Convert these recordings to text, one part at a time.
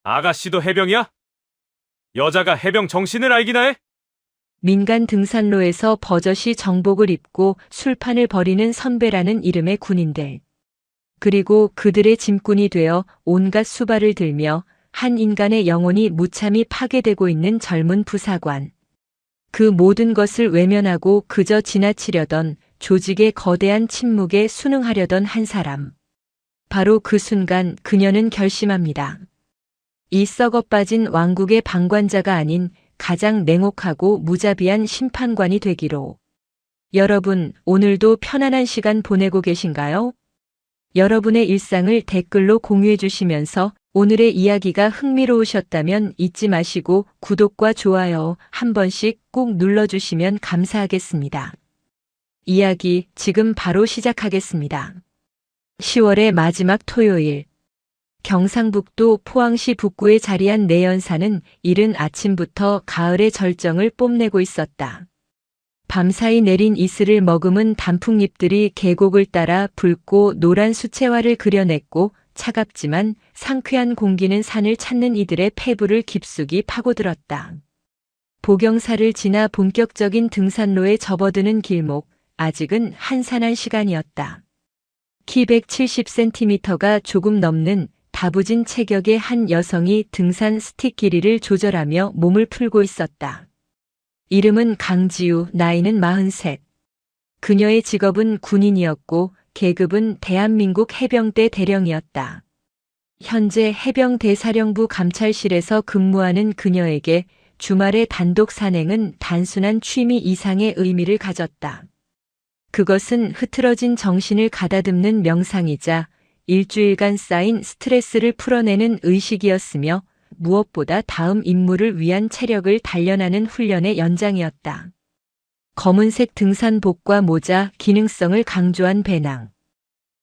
아가씨도 해병이야? 여자가 해병 정신을 알기나 해? 민간 등산로에서 버젓이 정복을 입고 술판을 벌이는 선배라는 이름의 군인들. 그리고 그들의 짐꾼이 되어 온갖 수발을 들며 한 인간의 영혼이 무참히 파괴되고 있는 젊은 부사관. 그 모든 것을 외면하고 그저 지나치려던 조직의 거대한 침묵에 순응하려던 한 사람. 바로 그 순간 그녀는 결심합니다. 이 썩어 빠진 왕국의 방관자가 아닌 가장 냉혹하고 무자비한 심판관이 되기로. 여러분, 오늘도 편안한 시간 보내고 계신가요? 여러분의 일상을 댓글로 공유해 주시면서 오늘의 이야기가 흥미로우셨다면 잊지 마시고 구독과 좋아요 한 번씩 꼭 눌러주시면 감사하겠습니다. 이야기 지금 바로 시작하겠습니다. 10월의 마지막 토요일. 경상북도 포항시 북구에 자리한 내연산은 이른 아침부터 가을의 절정을 뽐내고 있었다. 밤사이 내린 이슬을 머금은 단풍잎들이 계곡을 따라 붉고 노란 수채화를 그려냈고 차갑지만 상쾌한 공기는 산을 찾는 이들의 폐부를 깊숙이 파고들었다. 보경사를 지나 본격적인 등산로에 접어드는 길목, 아직은 한산한 시간이었다. 키 170cm가 조금 넘는 다부진 체격의 한 여성이 등산 스틱 길이를 조절하며 몸을 풀고 있었다. 이름은 강지우, 나이는 43. 그녀의 직업은 군인이었고 계급은 대한민국 해병대 대령이었다. 현재 해병대사령부 감찰실에서 근무하는 그녀에게 주말의 단독 산행은 단순한 취미 이상의 의미를 가졌다. 그것은 흐트러진 정신을 가다듬는 명상이자 일주일간 쌓인 스트레스를 풀어내는 의식이었으며 무엇보다 다음 임무를 위한 체력을 단련하는 훈련의 연장이었다. 검은색 등산복과 모자, 기능성을 강조한 배낭.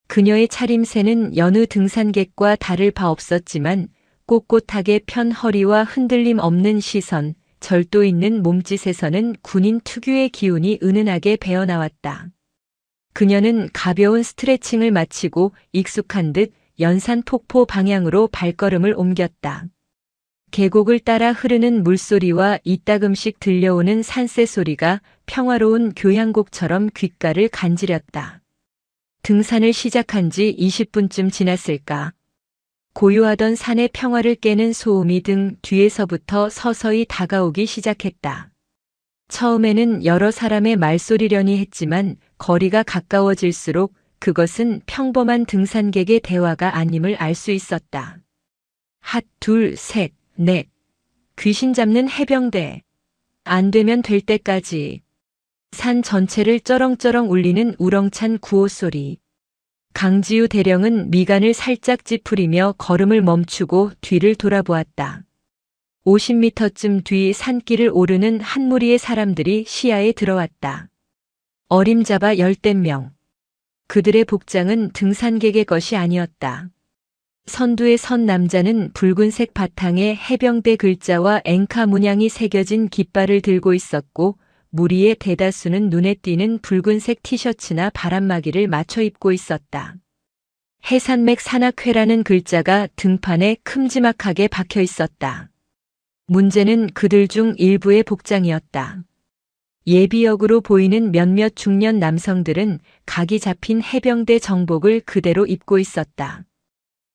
그녀의 차림새는 여느 등산객과 다를 바 없었지만 꼿꼿하게 편 허리와 흔들림 없는 시선, 절도 있는 몸짓에서는 군인 특유의 기운이 은은하게 배어나왔다. 그녀는 가벼운 스트레칭을 마치고 익숙한 듯 연산 폭포 방향으로 발걸음을 옮겼다. 계곡을 따라 흐르는 물소리와 이따금씩 들려오는 산새 소리가 평화로운 교향곡처럼 귓가를 간지렸다. 등산을 시작한 지 20분쯤 지났을까. 고요하던 산의 평화를 깨는 소음이 등 뒤에서부터 서서히 다가오기 시작했다. 처음에는 여러 사람의 말소리려니 했지만 거리가 가까워질수록 그것은 평범한 등산객의 대화가 아님을 알 수 있었다. 핫, 둘, 셋, 넷. 귀신 잡는 해병대. 안 되면 될 때까지. 산 전체를 쩌렁쩌렁 울리는 우렁찬 구호 소리. 강지우 대령은 미간을 살짝 찌푸리며 걸음을 멈추고 뒤를 돌아보았다. 50m쯤 뒤 산길을 오르는 한 무리의 사람들이 시야에 들어왔다. 어림잡아 10대 명. 그들의 복장은 등산객의 것이 아니었다. 선두에 선 남자는 붉은색 바탕에 해병대 글자와 앵카 문양이 새겨진 깃발을 들고 있었고 무리의 대다수는 눈에 띄는 붉은색 티셔츠나 바람막이를 맞춰 입고 있었다. 해산맥 산악회라는 글자가 등판에 큼지막하게 박혀 있었다. 문제는 그들 중 일부의 복장이었다. 예비역으로 보이는 몇몇 중년 남성들은 각이 잡힌 해병대 정복을 그대로 입고 있었다.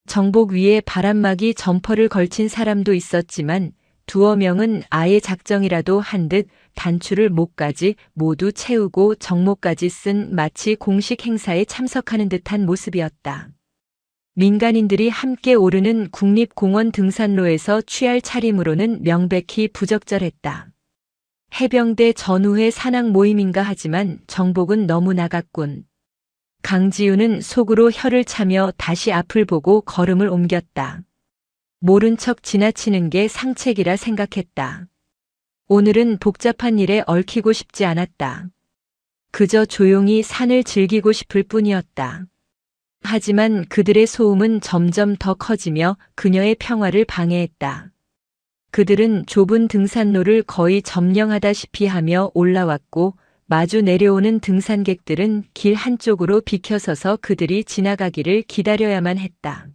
정복 위에 바람막이 점퍼를 걸친 사람도 있었지만 두어 명은 아예 작정이라도 한 듯 단추를 목까지 모두 채우고 정모까지 쓴 마치 공식 행사에 참석하는 듯한 모습이었다. 민간인들이 함께 오르는 국립공원 등산로에서 취할 차림으로는 명백히 부적절했다. 해병대 전후의 산악 모임인가 하지만 정복은 너무 나갔군. 강지우는 속으로 혀를 차며 다시 앞을 보고 걸음을 옮겼다. 모른 척 지나치는 게 상책이라 생각했다. 오늘은 복잡한 일에 얽히고 싶지 않았다. 그저 조용히 산을 즐기고 싶을 뿐이었다. 하지만 그들의 소음은 점점 더 커지며 그녀의 평화를 방해했다. 그들은 좁은 등산로를 거의 점령하다시피 하며 올라왔고 마주 내려오는 등산객들은 길 한쪽으로 비켜서서 그들이 지나가기를 기다려야만 했다.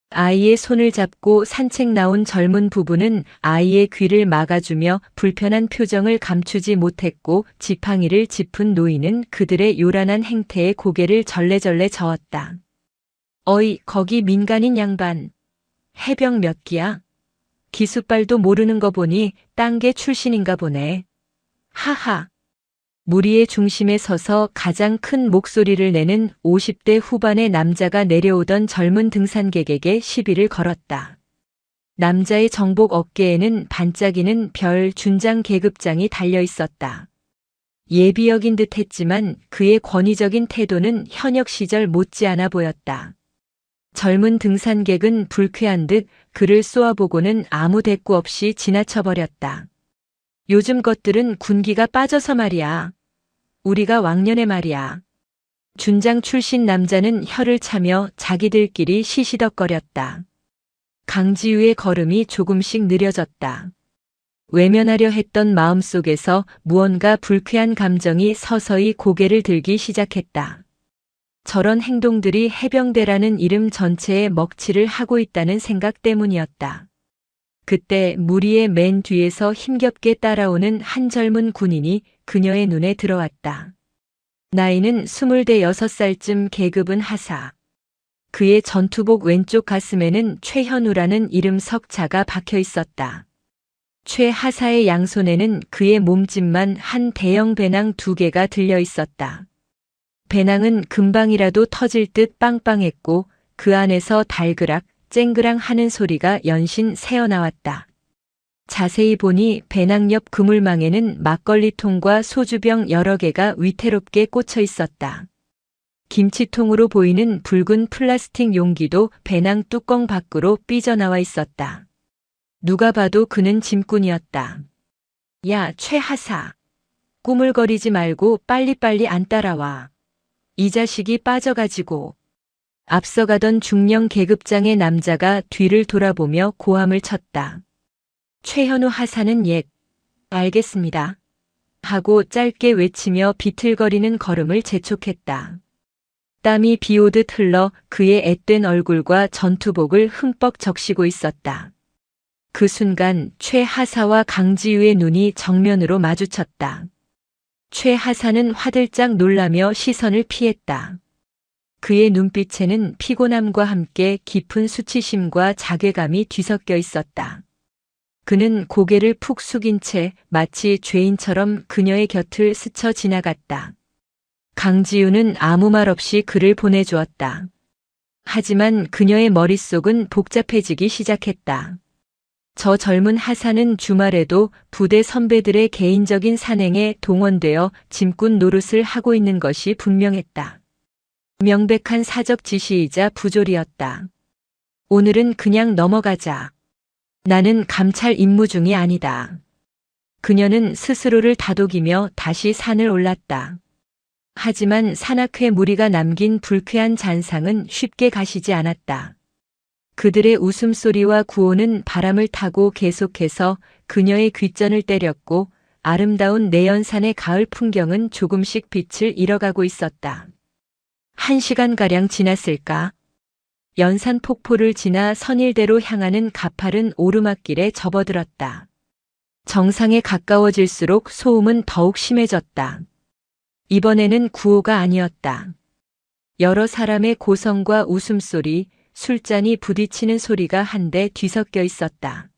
아이의 손을 잡고 산책 나온 젊은 부부는 아이의 귀를 막아주며 불편한 표정을 감추지 못했고 지팡이를 짚은 노인은 그들의 요란한 행태에 고개를 절레절레 저었다. 어이, 거기 민간인 양반. 해병 몇 기야? 기숫발도 모르는 거 보니 딴 게 출신인가 보네. 하하. 무리의 중심에 서서 가장 큰 목소리를 내는 50대 후반의 남자가 내려오던 젊은 등산객에게 시비를 걸었다. 남자의 정복 어깨에는 반짝이는 별 준장 계급장이 달려 있었다. 예비역인 듯 했지만 그의 권위적인 태도는 현역 시절 못지않아 보였다. 젊은 등산객은 불쾌한 듯 그를 쏘아보고는 아무 대꾸 없이 지나쳐버렸다. 요즘 것들은 군기가 빠져서 말이야. 우리가 왕년에 말이야. 준장 출신 남자는 혀를 차며 자기들끼리 시시덕거렸다. 강지우의 걸음이 조금씩 느려졌다. 외면하려 했던 마음속에서 무언가 불쾌한 감정이 서서히 고개를 들기 시작했다. 저런 행동들이 해병대라는 이름 전체에 먹칠을 하고 있다는 생각 때문이었다. 그때 무리의 맨 뒤에서 힘겹게 따라오는 한 젊은 군인이 그녀의 눈에 들어왔다. 나이는 26살쯤 계급은 하사. 그의 전투복 왼쪽 가슴에는 최현우라는 이름 석자가 박혀 있었다. 최 하사의 양손에는 그의 몸집만 한 대형 배낭 2개가 들려 있었다. 배낭은 금방이라도 터질 듯 빵빵했고 그 안에서 달그락, 쨍그랑 하는 소리가 연신 새어나왔다. 자세히 보니 배낭 옆 그물망에는 막걸리통과 소주병 여러 개가 위태롭게 꽂혀 있었다. 김치통으로 보이는 붉은 플라스틱 용기도 배낭 뚜껑 밖으로 삐져나와 있었다. 누가 봐도 그는 짐꾼이었다. 야, 최하사. 꾸물거리지 말고 빨리빨리 안 따라와. 이 자식이 빠져가지고. 앞서가던 중령 계급장의 남자가 뒤를 돌아보며 고함을 쳤다. 최현우 하사는 알겠습니다. 하고 짧게 외치며 비틀거리는 걸음을 재촉했다. 땀이 비오듯 흘러 그의 앳된 얼굴과 전투복을 흠뻑 적시고 있었다. 그 순간 최 하사와 강지우의 눈이 정면으로 마주쳤다. 최 하사는 화들짝 놀라며 시선을 피했다. 그의 눈빛에는 피곤함과 함께 깊은 수치심과 자괴감이 뒤섞여 있었다. 그는 고개를 푹 숙인 채 마치 죄인처럼 그녀의 곁을 스쳐 지나갔다. 강지우는 아무 말 없이 그를 보내주었다. 하지만 그녀의 머릿속은 복잡해지기 시작했다. 저 젊은 하사는 주말에도 부대 선배들의 개인적인 산행에 동원되어 짐꾼 노릇을 하고 있는 것이 분명했다. 명백한 사적 지시이자 부조리였다. 오늘은 그냥 넘어가자. 나는 감찰 임무 중이 아니다. 그녀는 스스로를 다독이며 다시 산을 올랐다. 하지만 산악회 무리가 남긴 불쾌한 잔상은 쉽게 가시지 않았다. 그들의 웃음소리와 구호는 바람을 타고 계속해서 그녀의 귓전을 때렸고 아름다운 내연산의 가을 풍경은 조금씩 빛을 잃어가고 있었다. 1시간가량 지났을까? 연산 폭포를 지나 선일대로 향하는 가파른 오르막길에 접어들었다. 정상에 가까워질수록 소음은 더욱 심해졌다. 이번에는 구호가 아니었다. 여러 사람의 고성과 웃음소리, 술잔이 부딪히는 소리가 한데 뒤섞여 있었다.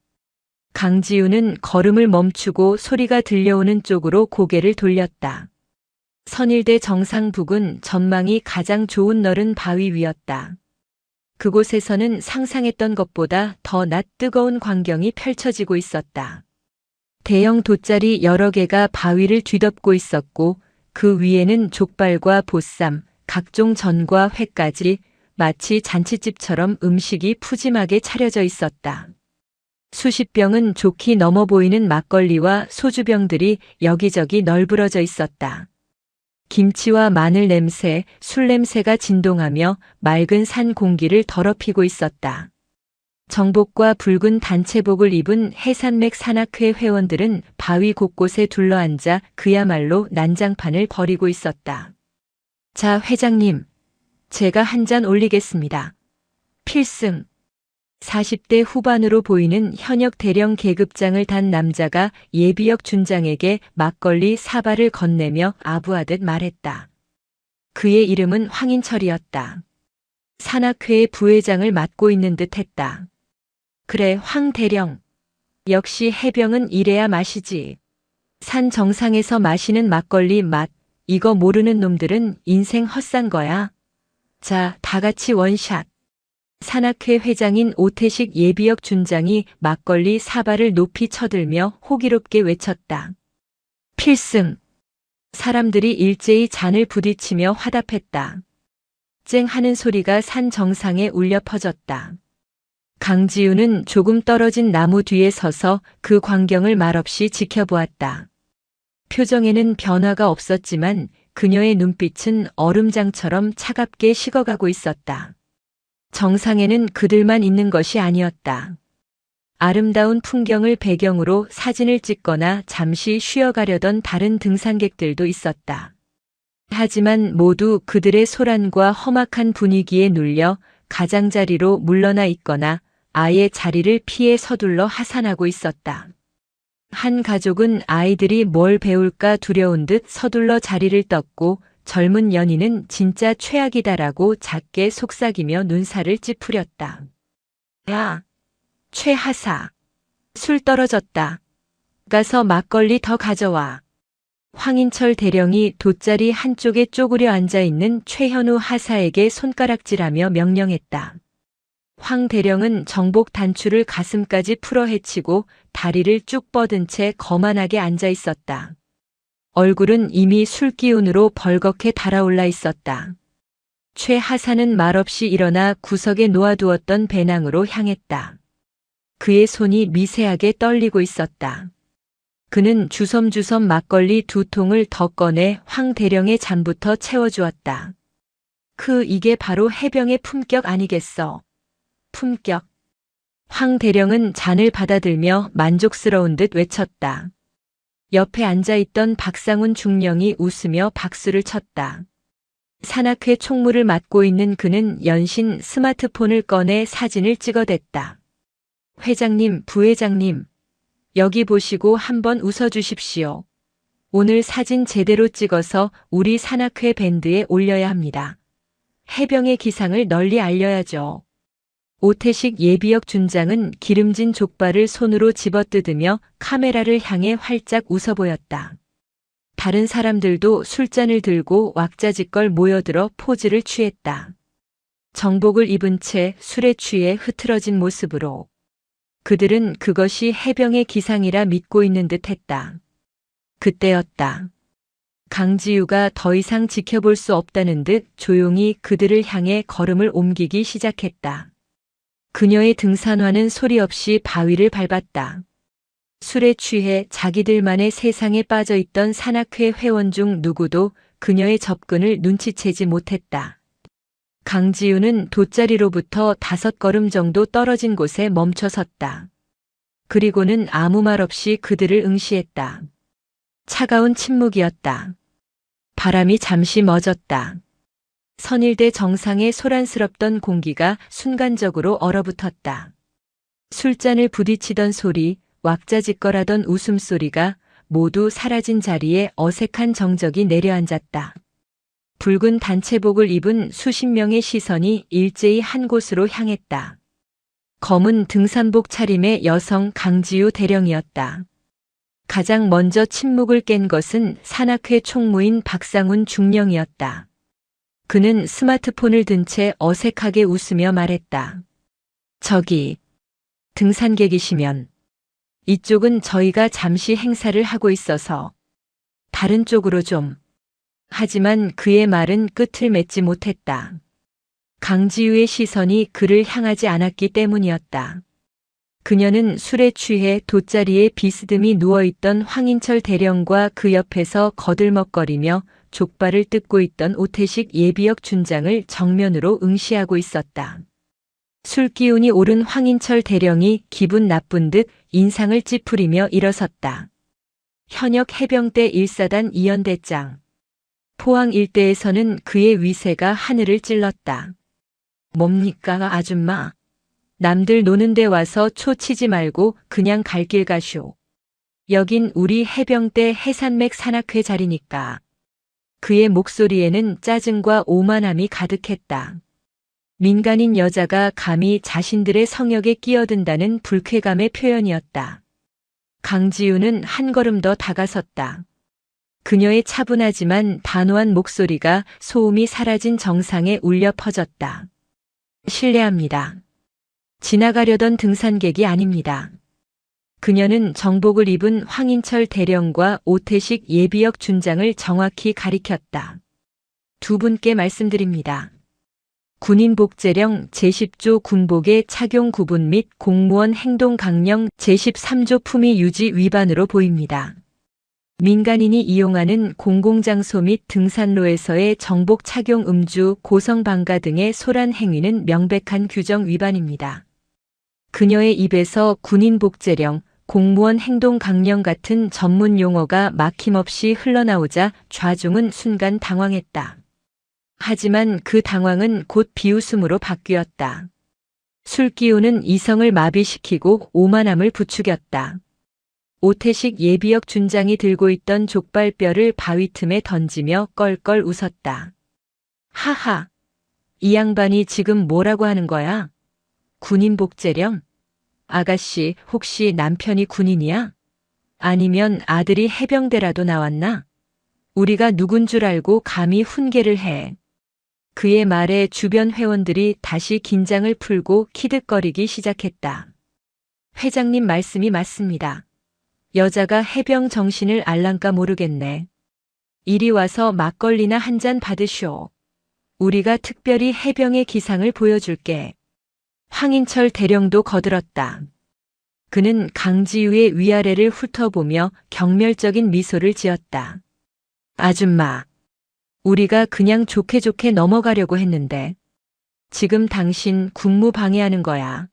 강지우는 걸음을 멈추고 소리가 들려오는 쪽으로 고개를 돌렸다. 선일대 정상 북은 전망이 가장 좋은 너른 바위 위였다. 그곳에서는 상상했던 것보다 더 낮 뜨거운 광경이 펼쳐지고 있었다. 대형 돗자리 여러 개가 바위를 뒤덮고 있었고 그 위에는 족발과 보쌈, 각종 전과 회까지 마치 잔치집처럼 음식이 푸짐하게 차려져 있었다. 수십 병은 좋게 넘어 보이는 막걸리와 소주병들이 여기저기 널브러져 있었다. 김치와 마늘 냄새, 술 냄새가 진동하며 맑은 산 공기를 더럽히고 있었다. 정복과 붉은 단체복을 입은 해산맥 산악회 회원들은 바위 곳곳에 둘러앉아 그야말로 난장판을 벌이고 있었다. 자, 회장님. 제가 한 잔 올리겠습니다. 필승. 40대 후반으로 보이는 현역 대령 계급장을 단 남자가 예비역 준장에게 막걸리 사발을 건네며 아부하듯 말했다. 그의 이름은 황인철이었다. 산악회의 부회장을 맡고 있는 듯 했다. 그래, 황 대령. 역시 해병은 이래야 마시지. 산 정상에서 마시는 막걸리 맛, 이거 모르는 놈들은 인생 헛산 거야. 자, 다 같이 원샷. 산악회 회장인 오태식 예비역 준장이 막걸리 사발을 높이 쳐들며 호기롭게 외쳤다. 필승. 사람들이 일제히 잔을 부딪히며 화답했다. 쨍 하는 소리가 산 정상에 울려 퍼졌다. 강지우는 조금 떨어진 나무 뒤에 서서 그 광경을 말없이 지켜보았다. 표정에는 변화가 없었지만 그녀의 눈빛은 얼음장처럼 차갑게 식어가고 있었다. 정상에는 그들만 있는 것이 아니었다. 아름다운 풍경을 배경으로 사진을 찍거나 잠시 쉬어가려던 다른 등산객들도 있었다. 하지만 모두 그들의 소란과 험악한 분위기에 눌려 가장자리로 물러나 있거나 아예 자리를 피해 서둘러 하산하고 있었다. 한 가족은 아이들이 뭘 배울까 두려운 듯 서둘러 자리를 떴고 젊은 연인은 진짜 최악이다라고 작게 속삭이며 눈살을 찌푸렸다. 야, 최하사. 술 떨어졌다. 가서 막걸리 더 가져와. 황인철 대령이 돗자리 한쪽에 쪼그려 앉아있는 최현우 하사에게 손가락질하며 명령했다. 황 대령은 정복 단추를 가슴까지 풀어 헤치고 다리를 쭉 뻗은 채 거만하게 앉아 있었다. 얼굴은 이미 술기운으로 벌겋게 달아올라 있었다. 최 하사는 말없이 일어나 구석에 놓아두었던 배낭으로 향했다. 그의 손이 미세하게 떨리고 있었다. 그는 주섬주섬 막걸리 2통을 더 꺼내 황 대령의 잔부터 채워주었다. 이게 바로 해병의 품격 아니겠어. 품격. 황 대령은 잔을 받아들며 만족스러운 듯 외쳤다. 옆에 앉아있던 박상훈 중령이 웃으며 박수를 쳤다. 산악회 총무를 맡고 있는 그는 연신 스마트폰을 꺼내 사진을 찍어댔다. 회장님, 부회장님, 여기 보시고 한번 웃어주십시오. 오늘 사진 제대로 찍어서 우리 산악회 밴드에 올려야 합니다. 해병의 기상을 널리 알려야죠. 오태식 예비역 준장은 기름진 족발을 손으로 집어뜯으며 카메라를 향해 활짝 웃어 보였다. 다른 사람들도 술잔을 들고 왁자지껄 모여들어 포즈를 취했다. 정복을 입은 채 술에 취해 흐트러진 모습으로. 그들은 그것이 해병의 기상이라 믿고 있는 듯 했다. 그때였다. 강지우가 더 이상 지켜볼 수 없다는 듯 조용히 그들을 향해 걸음을 옮기기 시작했다. 그녀의 등산화는 소리 없이 바위를 밟았다. 술에 취해 자기들만의 세상에 빠져있던 산악회 회원 중 누구도 그녀의 접근을 눈치채지 못했다. 강지우는 돗자리로부터 5걸음 정도 떨어진 곳에 멈춰 섰다. 그리고는 아무 말 없이 그들을 응시했다. 차가운 침묵이었다. 바람이 잠시 멎었다. 선일대 정상의 소란스럽던 공기가 순간적으로 얼어붙었다. 술잔을 부딪히던 소리, 왁자지껄하던 웃음소리가 모두 사라진 자리에 어색한 정적이 내려앉았다. 붉은 단체복을 입은 수십 명의 시선이 일제히 한 곳으로 향했다. 검은 등산복 차림의 여성 강지우 대령이었다. 가장 먼저 침묵을 깬 것은 산악회 총무인 박상훈 중령이었다. 그는 스마트폰을 든 채 어색하게 웃으며 말했다. 저기, 등산객이시면 이쪽은 저희가 잠시 행사를 하고 있어서 다른 쪽으로 좀. 하지만 그의 말은 끝을 맺지 못했다. 강지우의 시선이 그를 향하지 않았기 때문이었다. 그녀는 술에 취해 돗자리에 비스듬히 누워있던 황인철 대령과 그 옆에서 거들먹거리며 족발을 뜯고 있던 오태식 예비역 준장을 정면으로 응시하고 있었다. 술기운이 오른 황인철 대령이 기분 나쁜 듯 인상을 찌푸리며 일어섰다. 현역 해병대 1사단 이연대장. 포항 일대에서는 그의 위세가 하늘을 찔렀다. 뭡니까, 아줌마? 남들 노는 데 와서 초 치지 말고 그냥 갈 길 가쇼. 여긴 우리 해병대 해산맥 산악회 자리니까. 그의 목소리에는 짜증과 오만함이 가득했다. 민간인 여자가 감히 자신들의 성역에 끼어든다는 불쾌감의 표현이었다. 강지우는 한 걸음 더 다가섰다. 그녀의 차분하지만 단호한 목소리가 소음이 사라진 정상에 울려 퍼졌다. 실례합니다. 지나가려던 등산객이 아닙니다. 그녀는 정복을 입은 황인철 대령과 오태식 예비역 준장을 정확히 가리켰다. 두 분께 말씀드립니다. 군인복제령 제10조 군복의 착용 구분 및 공무원 행동 강령 제13조 품위 유지 위반으로 보입니다. 민간인이 이용하는 공공장소 및 등산로에서의 정복 착용 음주, 고성 방가 등의 소란 행위는 명백한 규정 위반입니다. 그녀의 입에서 군인복제령, 공무원 행동 강령 같은 전문 용어가 막힘없이 흘러나오자 좌중은 순간 당황했다. 하지만 그 당황은 곧 비웃음으로 바뀌었다. 술기운은 이성을 마비시키고 오만함을 부추겼다. 오태식 예비역 준장이 들고 있던 족발뼈를 바위 틈에 던지며 껄껄 웃었다. 하하, 이 양반이 지금 뭐라고 하는 거야? 군인복제령? 아가씨, 혹시 남편이 군인이야? 아니면 아들이 해병대라도 나왔나? 우리가 누군 줄 알고 감히 훈계를 해. 그의 말에 주변 회원들이 다시 긴장을 풀고 키득거리기 시작했다. 회장님 말씀이 맞습니다. 여자가 해병 정신을 알랑까 모르겠네. 이리 와서 막걸리나 한 잔 받으쇼. 우리가 특별히 해병의 기상을 보여줄게. 황인철 대령도 거들었다. 그는 강지우의 위아래를 훑어보며 경멸적인 미소를 지었다. 아줌마, 우리가 그냥 좋게 좋게 넘어가려고 했는데 지금 당신 군무 방해하는 거야.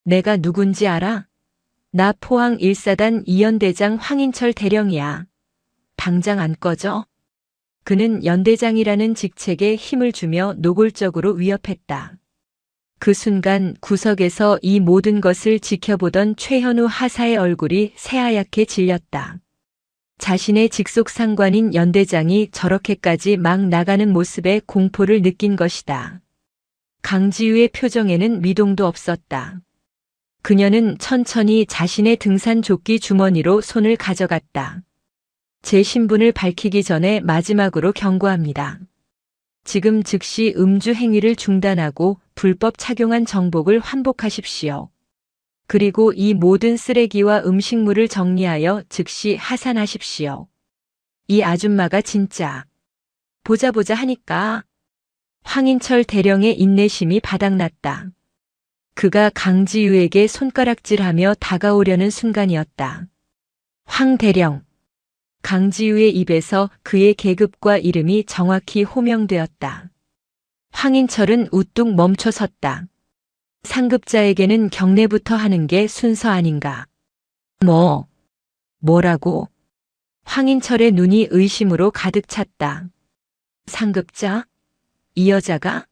내가 누군지 알아? 나 포항 1사단 이연대장 황인철 대령이야. 당장 안 꺼져? 그는 연대장이라는 직책에 힘을 주며 노골적으로 위협했다. 그 순간 구석에서 이 모든 것을 지켜보던 최현우 하사의 얼굴이 새하얗게 질렸다. 자신의 직속 상관인 연대장이 저렇게까지 막 나가는 모습에 공포를 느낀 것이다. 강지우의 표정에는 미동도 없었다. 그녀는 천천히 자신의 등산 조끼 주머니로 손을 가져갔다. 제 신분을 밝히기 전에 마지막으로 경고합니다. 지금 즉시 음주 행위를 중단하고 불법 착용한 정복을 환복하십시오. 그리고 이 모든 쓰레기와 음식물을 정리하여 즉시 하산하십시오. 이 아줌마가 진짜 보자 하니까. 황인철 대령의 인내심이 바닥났다. 그가 강지우에게 손가락질하며 다가오려는 순간이었다. 황 대령. 강지우의 입에서 그의 계급과 이름이 정확히 호명되었다. 황인철은 우뚝 멈춰 섰다. 상급자에게는 경례부터 하는 게 순서 아닌가. 뭐라고? 황인철의 눈이 의심으로 가득 찼다. 상급자? 이 여자가?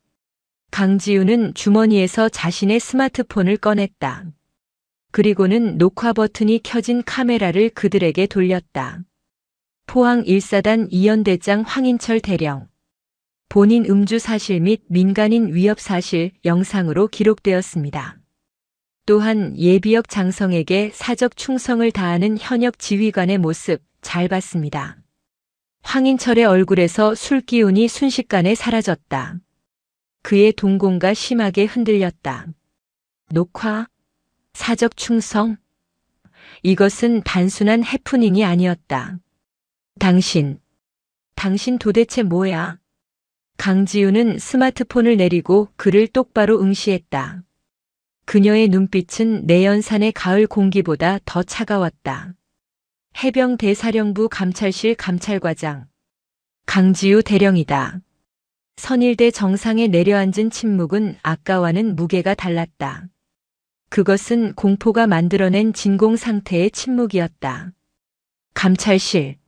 강지우는 주머니에서 자신의 스마트폰을 꺼냈다. 그리고는 녹화 버튼이 켜진 카메라를 그들에게 돌렸다. 포항 1사단 이연대장 황인철 대령. 본인 음주 사실 및 민간인 위협 사실 영상으로 기록되었습니다. 또한 예비역 장성에게 사적 충성을 다하는 현역 지휘관의 모습 잘 봤습니다. 황인철의 얼굴에서 술기운이 순식간에 사라졌다. 그의 동공가 심하게 흔들렸다. 녹화? 사적 충성? 이것은 단순한 해프닝이 아니었다. 당신 도대체 뭐야? 강지우는 스마트폰을 내리고 그를 똑바로 응시했다. 그녀의 눈빛은 내연산의 가을 공기보다 더 차가웠다. 해병대사령부 감찰실 감찰과장. 강지우 대령이다. 선일대 정상에 내려앉은 침묵은 아까와는 무게가 달랐다. 그것은 공포가 만들어낸 진공 상태의 침묵이었다. 감찰실.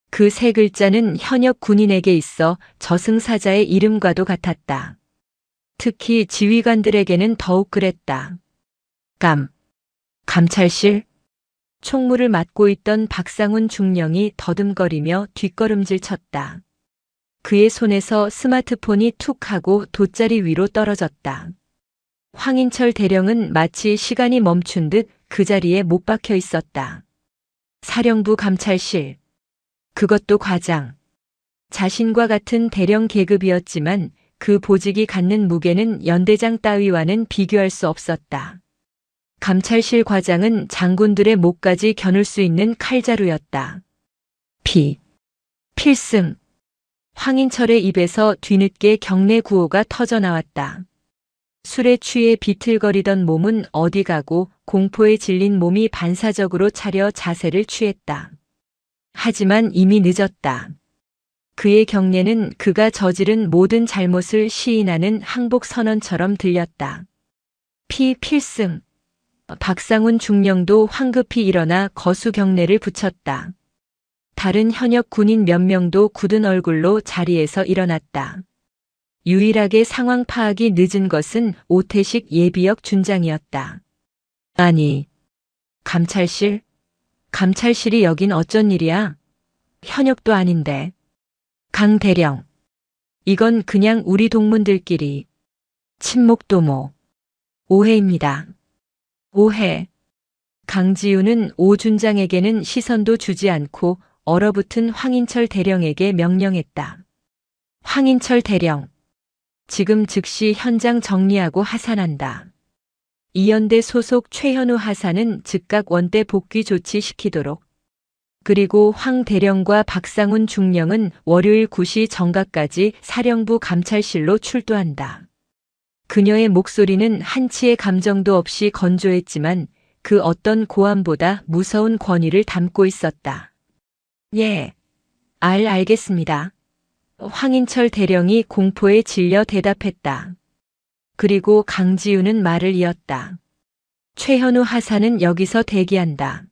그 세 글자는 현역 군인에게 있어 저승사자의 이름과도 같았다. 특히 지휘관들에게는 더욱 그랬다. 감찰실? 총무를 맡고 있던 박상훈 중령이 더듬거리며 뒷걸음질 쳤다. 그의 손에서 스마트폰이 툭 하고 돗자리 위로 떨어졌다. 황인철 대령은 마치 시간이 멈춘 듯 그 자리에 못 박혀 있었다. 사령부 감찰실. 그것도 과장. 자신과 같은 대령 계급이었지만 그 보직이 갖는 무게는 연대장 따위와는 비교할 수 없었다. 감찰실 과장은 장군들의 목까지 겨눌 수 있는 칼자루였다. 필승. 황인철의 입에서 뒤늦게 경례 구호가 터져 나왔다. 술에 취해 비틀거리던 몸은 어디 가고 공포에 질린 몸이 반사적으로 차려 자세를 취했다. 하지만 이미 늦었다. 그의 경례는 그가 저지른 모든 잘못을 시인하는 항복 선언처럼 들렸다. 필승. 박상훈 중령도 황급히 일어나 거수 경례를 붙였다. 다른 현역 군인 몇 명도 굳은 얼굴로 자리에서 일어났다. 유일하게 상황 파악이 늦은 것은 오태식 예비역 준장이었다. 아니, 감찰실? 감찰실이 여긴 어쩐 일이야? 현역도 아닌데. 강 대령. 이건 그냥 우리 동문들끼리. 친목도모. 오해입니다. 오해. 강지우는 오 준장에게는 시선도 주지 않고 얼어붙은 황인철 대령에게 명령했다. 황인철 대령. 지금 즉시 현장 정리하고 하산한다. 이연대 소속 최현우 하사는 즉각 원대 복귀 조치시키도록. 그리고 황 대령과 박상훈 중령은 월요일 9시 정각까지 사령부 감찰실로 출두한다. 그녀의 목소리는 한치의 감정도 없이 건조했지만 그 어떤 고함보다 무서운 권위를 담고 있었다. 예. 알겠습니다. 황인철 대령이 공포에 질려 대답했다. 그리고 강지우는 말을 이었다. 최현우 하사는 여기서 대기한다.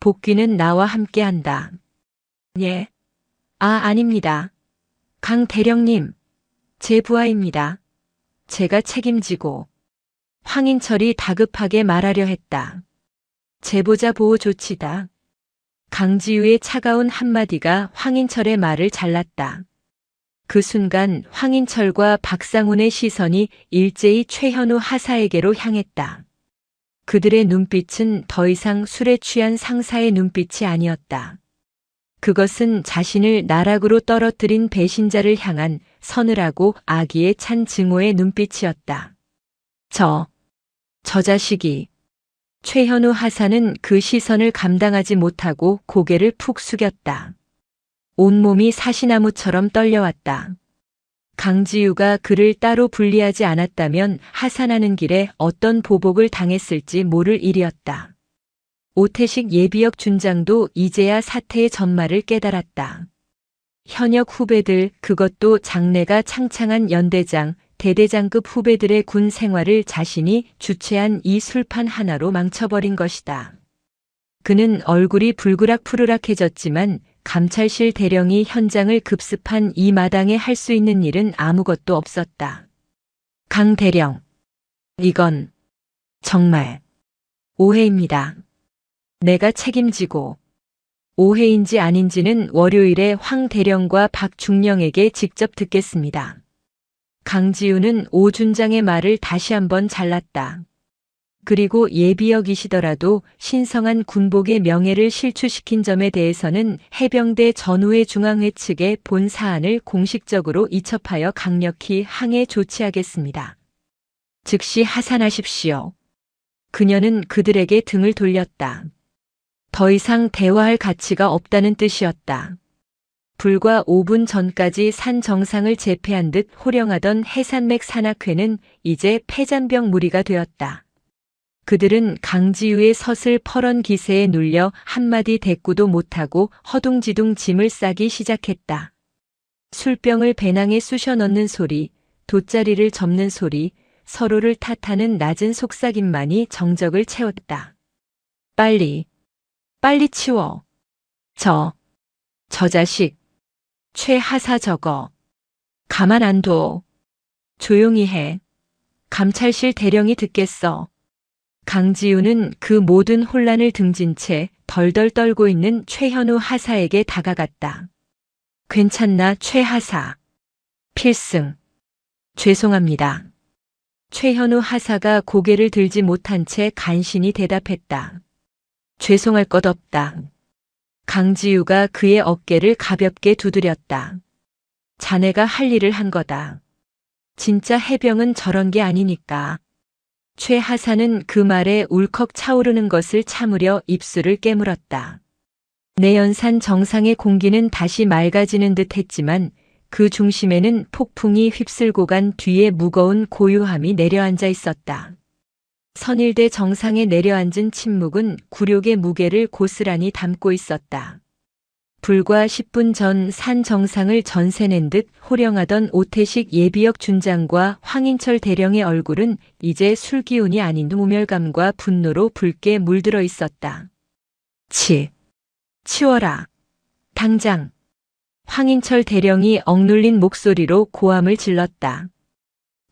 복귀는 나와 함께한다. 예. 아닙니다. 강 대령님. 제 부하입니다. 제가 책임지고. 황인철이 다급하게 말하려 했다. 제보자 보호 조치다. 강지우의 차가운 한마디가 황인철의 말을 잘랐다. 그 순간 황인철과 박상훈의 시선이 일제히 최현우 하사에게로 향했다. 그들의 눈빛은 더 이상 술에 취한 상사의 눈빛이 아니었다. 그것은 자신을 나락으로 떨어뜨린 배신자를 향한 서늘하고 악의에 찬 증오의 눈빛이었다. 저 자식이. 최현우 하사는 그 시선을 감당하지 못하고 고개를 푹 숙였다. 온몸이 사시나무처럼 떨려왔다. 강지우가 그를 따로 분리하지 않았다면 하산하는 길에 어떤 보복을 당했을지 모를 일이었다. 오태식 예비역 준장도 이제야 사태의 전말을 깨달았다. 현역 후배들, 그것도 장래가 창창한 연대장, 대대장급 후배들의 군 생활을 자신이 주최한 이 술판 하나로 망쳐버린 것이다. 그는 얼굴이 불그락푸르락해졌지만 감찰실 대령이 현장을 급습한 이 마당에 할 수 있는 일은 아무것도 없었다. 강 대령. 이건 정말 오해입니다. 내가 책임지고. 오해인지 아닌지는 월요일에 황 대령과 박 중령에게 직접 듣겠습니다. 강지우는 오 준장의 말을 다시 한번 잘랐다. 그리고 예비역이시더라도 신성한 군복의 명예를 실추시킨 점에 대해서는 해병대 전후회 중앙회 측에 본 사안을 공식적으로 이첩하여 강력히 항해 조치하겠습니다. 즉시 하산하십시오. 그녀는 그들에게 등을 돌렸다. 더 이상 대화할 가치가 없다는 뜻이었다. 불과 5분 전까지 산 정상을 제패한 듯 호령하던 해산맥 산악회는 이제 패잔병 무리가 되었다. 그들은 강지우의 서슬 퍼런 기세에 눌려 한마디 대꾸도 못하고 허둥지둥 짐을 싸기 시작했다. 술병을 배낭에 쑤셔 넣는 소리, 돗자리를 접는 소리, 서로를 탓하는 낮은 속삭임만이 정적을 채웠다. 빨리 치워. 저 자식. 최하사 저거. 가만 안 둬. 조용히 해. 감찰실 대령이 듣겠어. 강지우는 그 모든 혼란을 등진 채 덜덜 떨고 있는 최현우 하사에게 다가갔다. 괜찮나, 최 하사? 필승. 죄송합니다. 최현우 하사가 고개를 들지 못한 채 간신히 대답했다. 죄송할 것 없다. 강지우가 그의 어깨를 가볍게 두드렸다. 자네가 할 일을 한 거다. 진짜 해병은 저런 게 아니니까. 최 하사는 그 말에 울컥 차오르는 것을 참으려 입술을 깨물었다. 내연산 정상의 공기는 다시 맑아지는 듯 했지만 그 중심에는 폭풍이 휩쓸고 간 뒤에 무거운 고요함이 내려앉아 있었다. 선일대 정상에 내려앉은 침묵은 굴욕의 무게를 고스란히 담고 있었다. 불과 10분 전 산 정상을 전세낸 듯 호령하던 오태식 예비역 준장과 황인철 대령의 얼굴은 이제 술기운이 아닌 모멸감과 분노로 붉게 물들어 있었다. 치워라. 당장. 황인철 대령이 억눌린 목소리로 고함을 질렀다.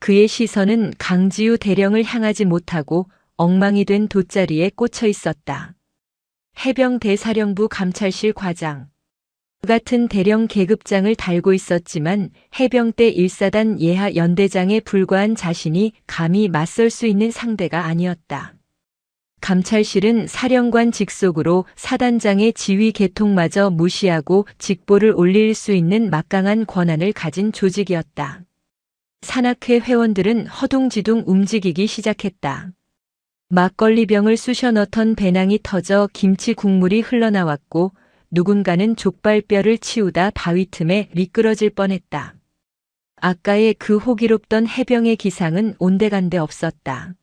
그의 시선은 강지우 대령을 향하지 못하고 엉망이 된 돗자리에 꽂혀 있었다. 해병 대사령부 감찰실 과장. 그 같은 대령 계급장을 달고 있었지만 해병대 1사단 예하 연대장에 불과한 자신이 감히 맞설 수 있는 상대가 아니었다. 감찰실은 사령관 직속으로 사단장의 지휘 계통마저 무시하고 직보를 올릴 수 있는 막강한 권한을 가진 조직이었다. 산악회 회원들은 허둥지둥 움직이기 시작했다. 막걸리병을 쑤셔 넣던 배낭이 터져 김치 국물이 흘러나왔고 누군가는 족발뼈를 치우다 바위 틈에 미끄러질 뻔했다. 아까의 그 호기롭던 해병의 기상은 온데간데 없었다.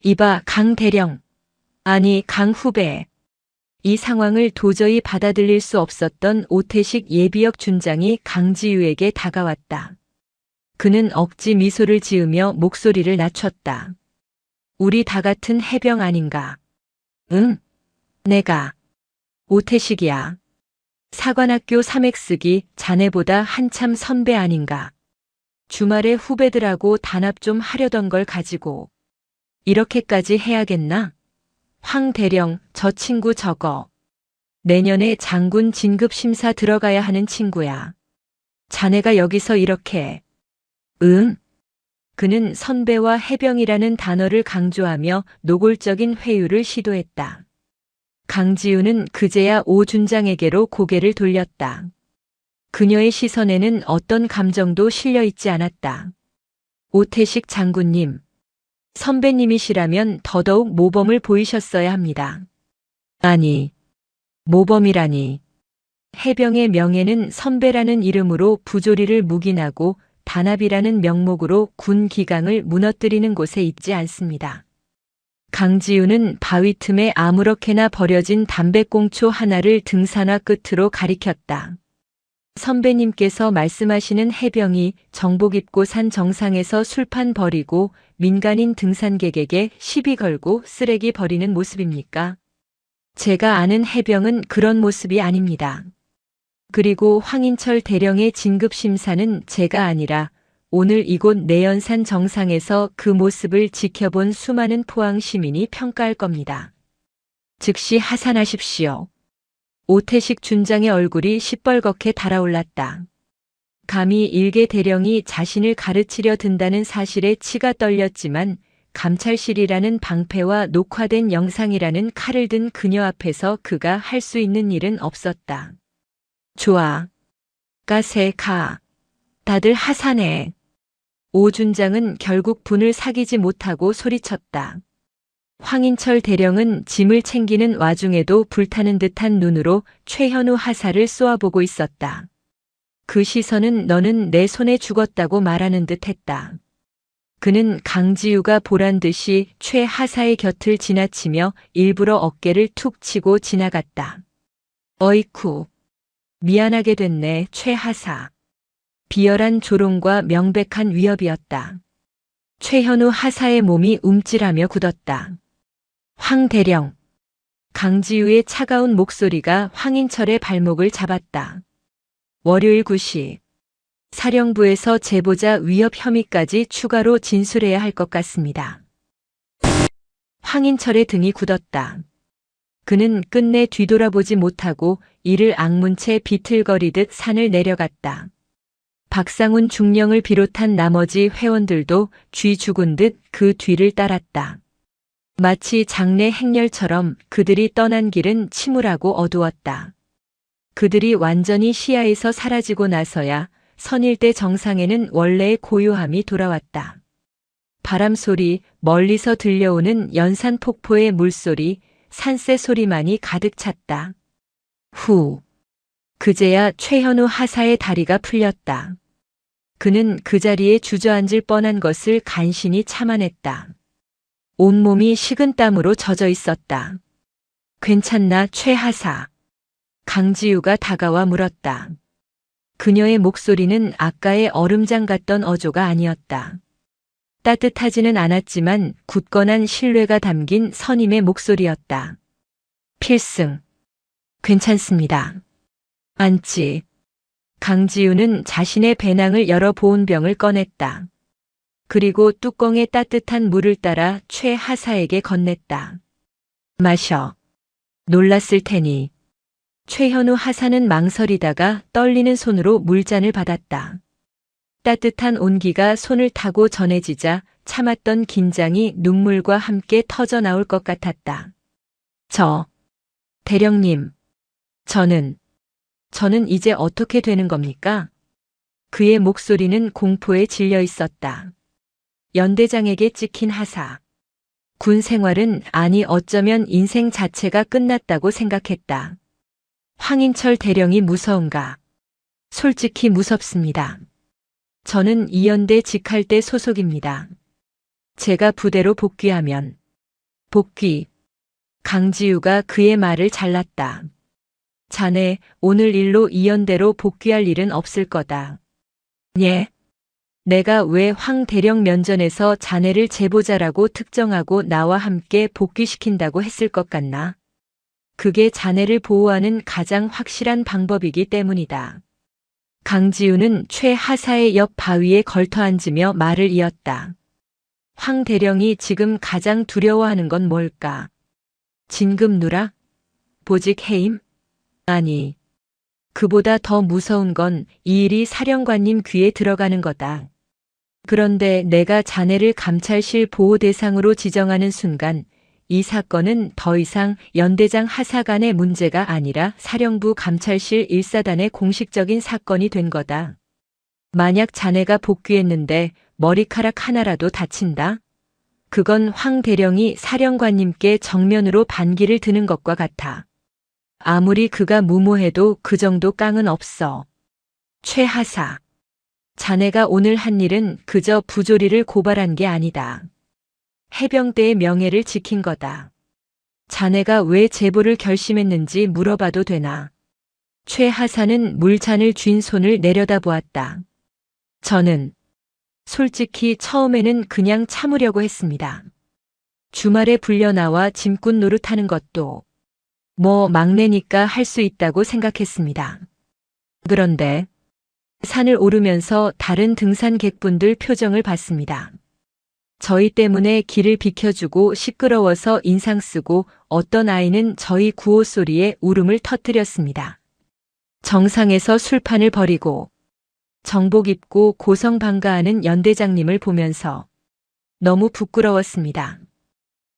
이봐, 강 대령. 아니, 강 후배. 이 상황을 도저히 받아들일 수 없었던 오태식 예비역 준장이 강지우에게 다가왔다. 그는 억지 미소를 지으며 목소리를 낮췄다. 우리 다 같은 해병 아닌가? 응? 내가. 오태식이야. 사관학교 3X기 자네보다 한참 선배 아닌가? 주말에 후배들하고 단합 좀 하려던 걸 가지고. 이렇게까지 해야겠나? 황 대령, 저 친구 저거. 내년에 장군 진급 심사 들어가야 하는 친구야. 자네가 여기서 이렇게. 응? 그는 선배와 해병이라는 단어를 강조하며 노골적인 회유를 시도했다. 강지우는 그제야 오 준장에게로 고개를 돌렸다. 그녀의 시선에는 어떤 감정도 실려 있지 않았다. 오태식 장군님. 선배님이시라면 더더욱 모범을 보이셨어야 합니다. 아니, 모범이라니. 해병의 명예는 선배라는 이름으로 부조리를 묵인하고 단합이라는 명목으로 군 기강을 무너뜨리는 곳에 있지 않습니다. 강지우는 바위 틈에 아무렇게나 버려진 담배꽁초 하나를 등산화 끝으로 가리켰다. 선배님께서 말씀하시는 해병이 정복 입고 산 정상에서 술판 버리고 민간인 등산객에게 시비 걸고 쓰레기 버리는 모습입니까? 제가 아는 해병은 그런 모습이 아닙니다. 그리고 황인철 대령의 진급 심사는 제가 아니라 오늘 이곳 내연산 정상에서 그 모습을 지켜본 수많은 포항 시민이 평가할 겁니다. 즉시 하산하십시오. 오태식 준장의 얼굴이 시뻘겋게 달아올랐다. 감히 일개 대령이 자신을 가르치려 든다는 사실에 치가 떨렸지만 감찰실이라는 방패와 녹화된 영상이라는 칼을 든 그녀 앞에서 그가 할 수 있는 일은 없었다. 좋아. 가세 가. 다들 하산해. 오 준장은 결국 분을 사귀지 못하고 소리쳤다. 황인철 대령은 짐을 챙기는 와중에도 불타는 듯한 눈으로 최현우 하사를 쏘아보고 있었다. 그 시선은 너는 내 손에 죽었다고 말하는 듯 했다. 그는 강지우가 보란 듯이 최 하사의 곁을 지나치며 일부러 어깨를 툭 치고 지나갔다. 어이쿠. 미안하게 됐네, 최 하사. 비열한 조롱과 명백한 위협이었다. 최현우 하사의 몸이 움찔하며 굳었다. 황 대령. 강지우의 차가운 목소리가 황인철의 발목을 잡았다. 월요일 9시. 사령부에서 제보자 위협 혐의까지 추가로 진술해야 할 것 같습니다. 황인철의 등이 굳었다. 그는 끝내 뒤돌아보지 못하고 이를 악문 채 비틀거리듯 산을 내려갔다. 박상훈 중령을 비롯한 나머지 회원들도 쥐 죽은 듯 그 뒤를 따랐다. 마치 장례 행렬처럼 그들이 떠난 길은 침울하고 어두웠다. 그들이 완전히 시야에서 사라지고 나서야 선일대 정상에는 원래의 고요함이 돌아왔다. 바람 소리, 멀리서 들려오는 연산 폭포의 물소리, 산새 소리만이 가득 찼다. 후. 그제야 최현우 하사의 다리가 풀렸다. 그는 그 자리에 주저앉을 뻔한 것을 간신히 참아냈다. 온몸이 식은 땀으로 젖어 있었다. 괜찮나, 최 하사? 강지우가 다가와 물었다. 그녀의 목소리는 아까의 얼음장 같던 어조가 아니었다. 따뜻하지는 않았지만 굳건한 신뢰가 담긴 선임의 목소리였다. 필승. 괜찮습니다. 안지. 강지우는 자신의 배낭을 열어 보온병을 꺼냈다. 그리고 뚜껑에 따뜻한 물을 따라 최 하사에게 건넸다. 마셔. 놀랐을 테니. 최현우 하사는 망설이다가 떨리는 손으로 물잔을 받았다. 따뜻한 온기가 손을 타고 전해지자 참았던 긴장이 눈물과 함께 터져 나올 것 같았다. 대령님. 저는 이제 어떻게 되는 겁니까? 그의 목소리는 공포에 질려 있었다. 연대장에게 찍힌 하사. 군 생활은, 아니 어쩌면 인생 자체가 끝났다고 생각했다. 황인철 대령이 무서운가? 솔직히 무섭습니다. 저는 이연대 직할대 소속입니다. 제가 부대로 복귀하면. 복귀. 강지우가 그의 말을 잘랐다. 자네, 오늘 일로 이연대로 복귀할 일은 없을 거다. 예. 내가 왜 황 대령 면전에서 자네를 제보자라고 특정하고 나와 함께 복귀시킨다고 했을 것 같나? 그게 자네를 보호하는 가장 확실한 방법이기 때문이다. 강지우는 최 하사의 옆 바위에 걸터 앉으며 말을 이었다. 황 대령이 지금 가장 두려워하는 건 뭘까? 진급누락? 보직 해임? 아니. 그보다 더 무서운 건 이 일이 사령관님 귀에 들어가는 거다. 그런데 내가 자네를 감찰실 보호 대상으로 지정하는 순간 이 사건은 더 이상 연대장 하사 간의 문제가 아니라 사령부 감찰실 1사단의 공식적인 사건이 된 거다. 만약 자네가 복귀했는데 머리카락 하나라도 다친다? 그건 황 대령이 사령관님께 정면으로 반기를 드는 것과 같아. 아무리 그가 무모해도 그 정도 깡은 없어. 최 하사. 자네가 오늘 한 일은 그저 부조리를 고발한 게 아니다. 해병대의 명예를 지킨 거다. 자네가 왜 제보를 결심했는지 물어봐도 되나? 최 하사는 물잔을 쥔 손을 내려다보았다. 저는 솔직히 처음에는 그냥 참으려고 했습니다. 주말에 불려나와 짐꾼 노릇하는 것도 막내니까 할 수 있다고 생각했습니다. 그런데 산을 오르면서 다른 등산객분들 표정을 봤습니다. 저희 때문에 길을 비켜주고 시끄러워서 인상 쓰고 어떤 아이는 저희 구호 소리에 울음을 터뜨렸습니다. 정상에서 술판을 버리고 정복 입고 고성방가하는 연대장님을 보면서 너무 부끄러웠습니다.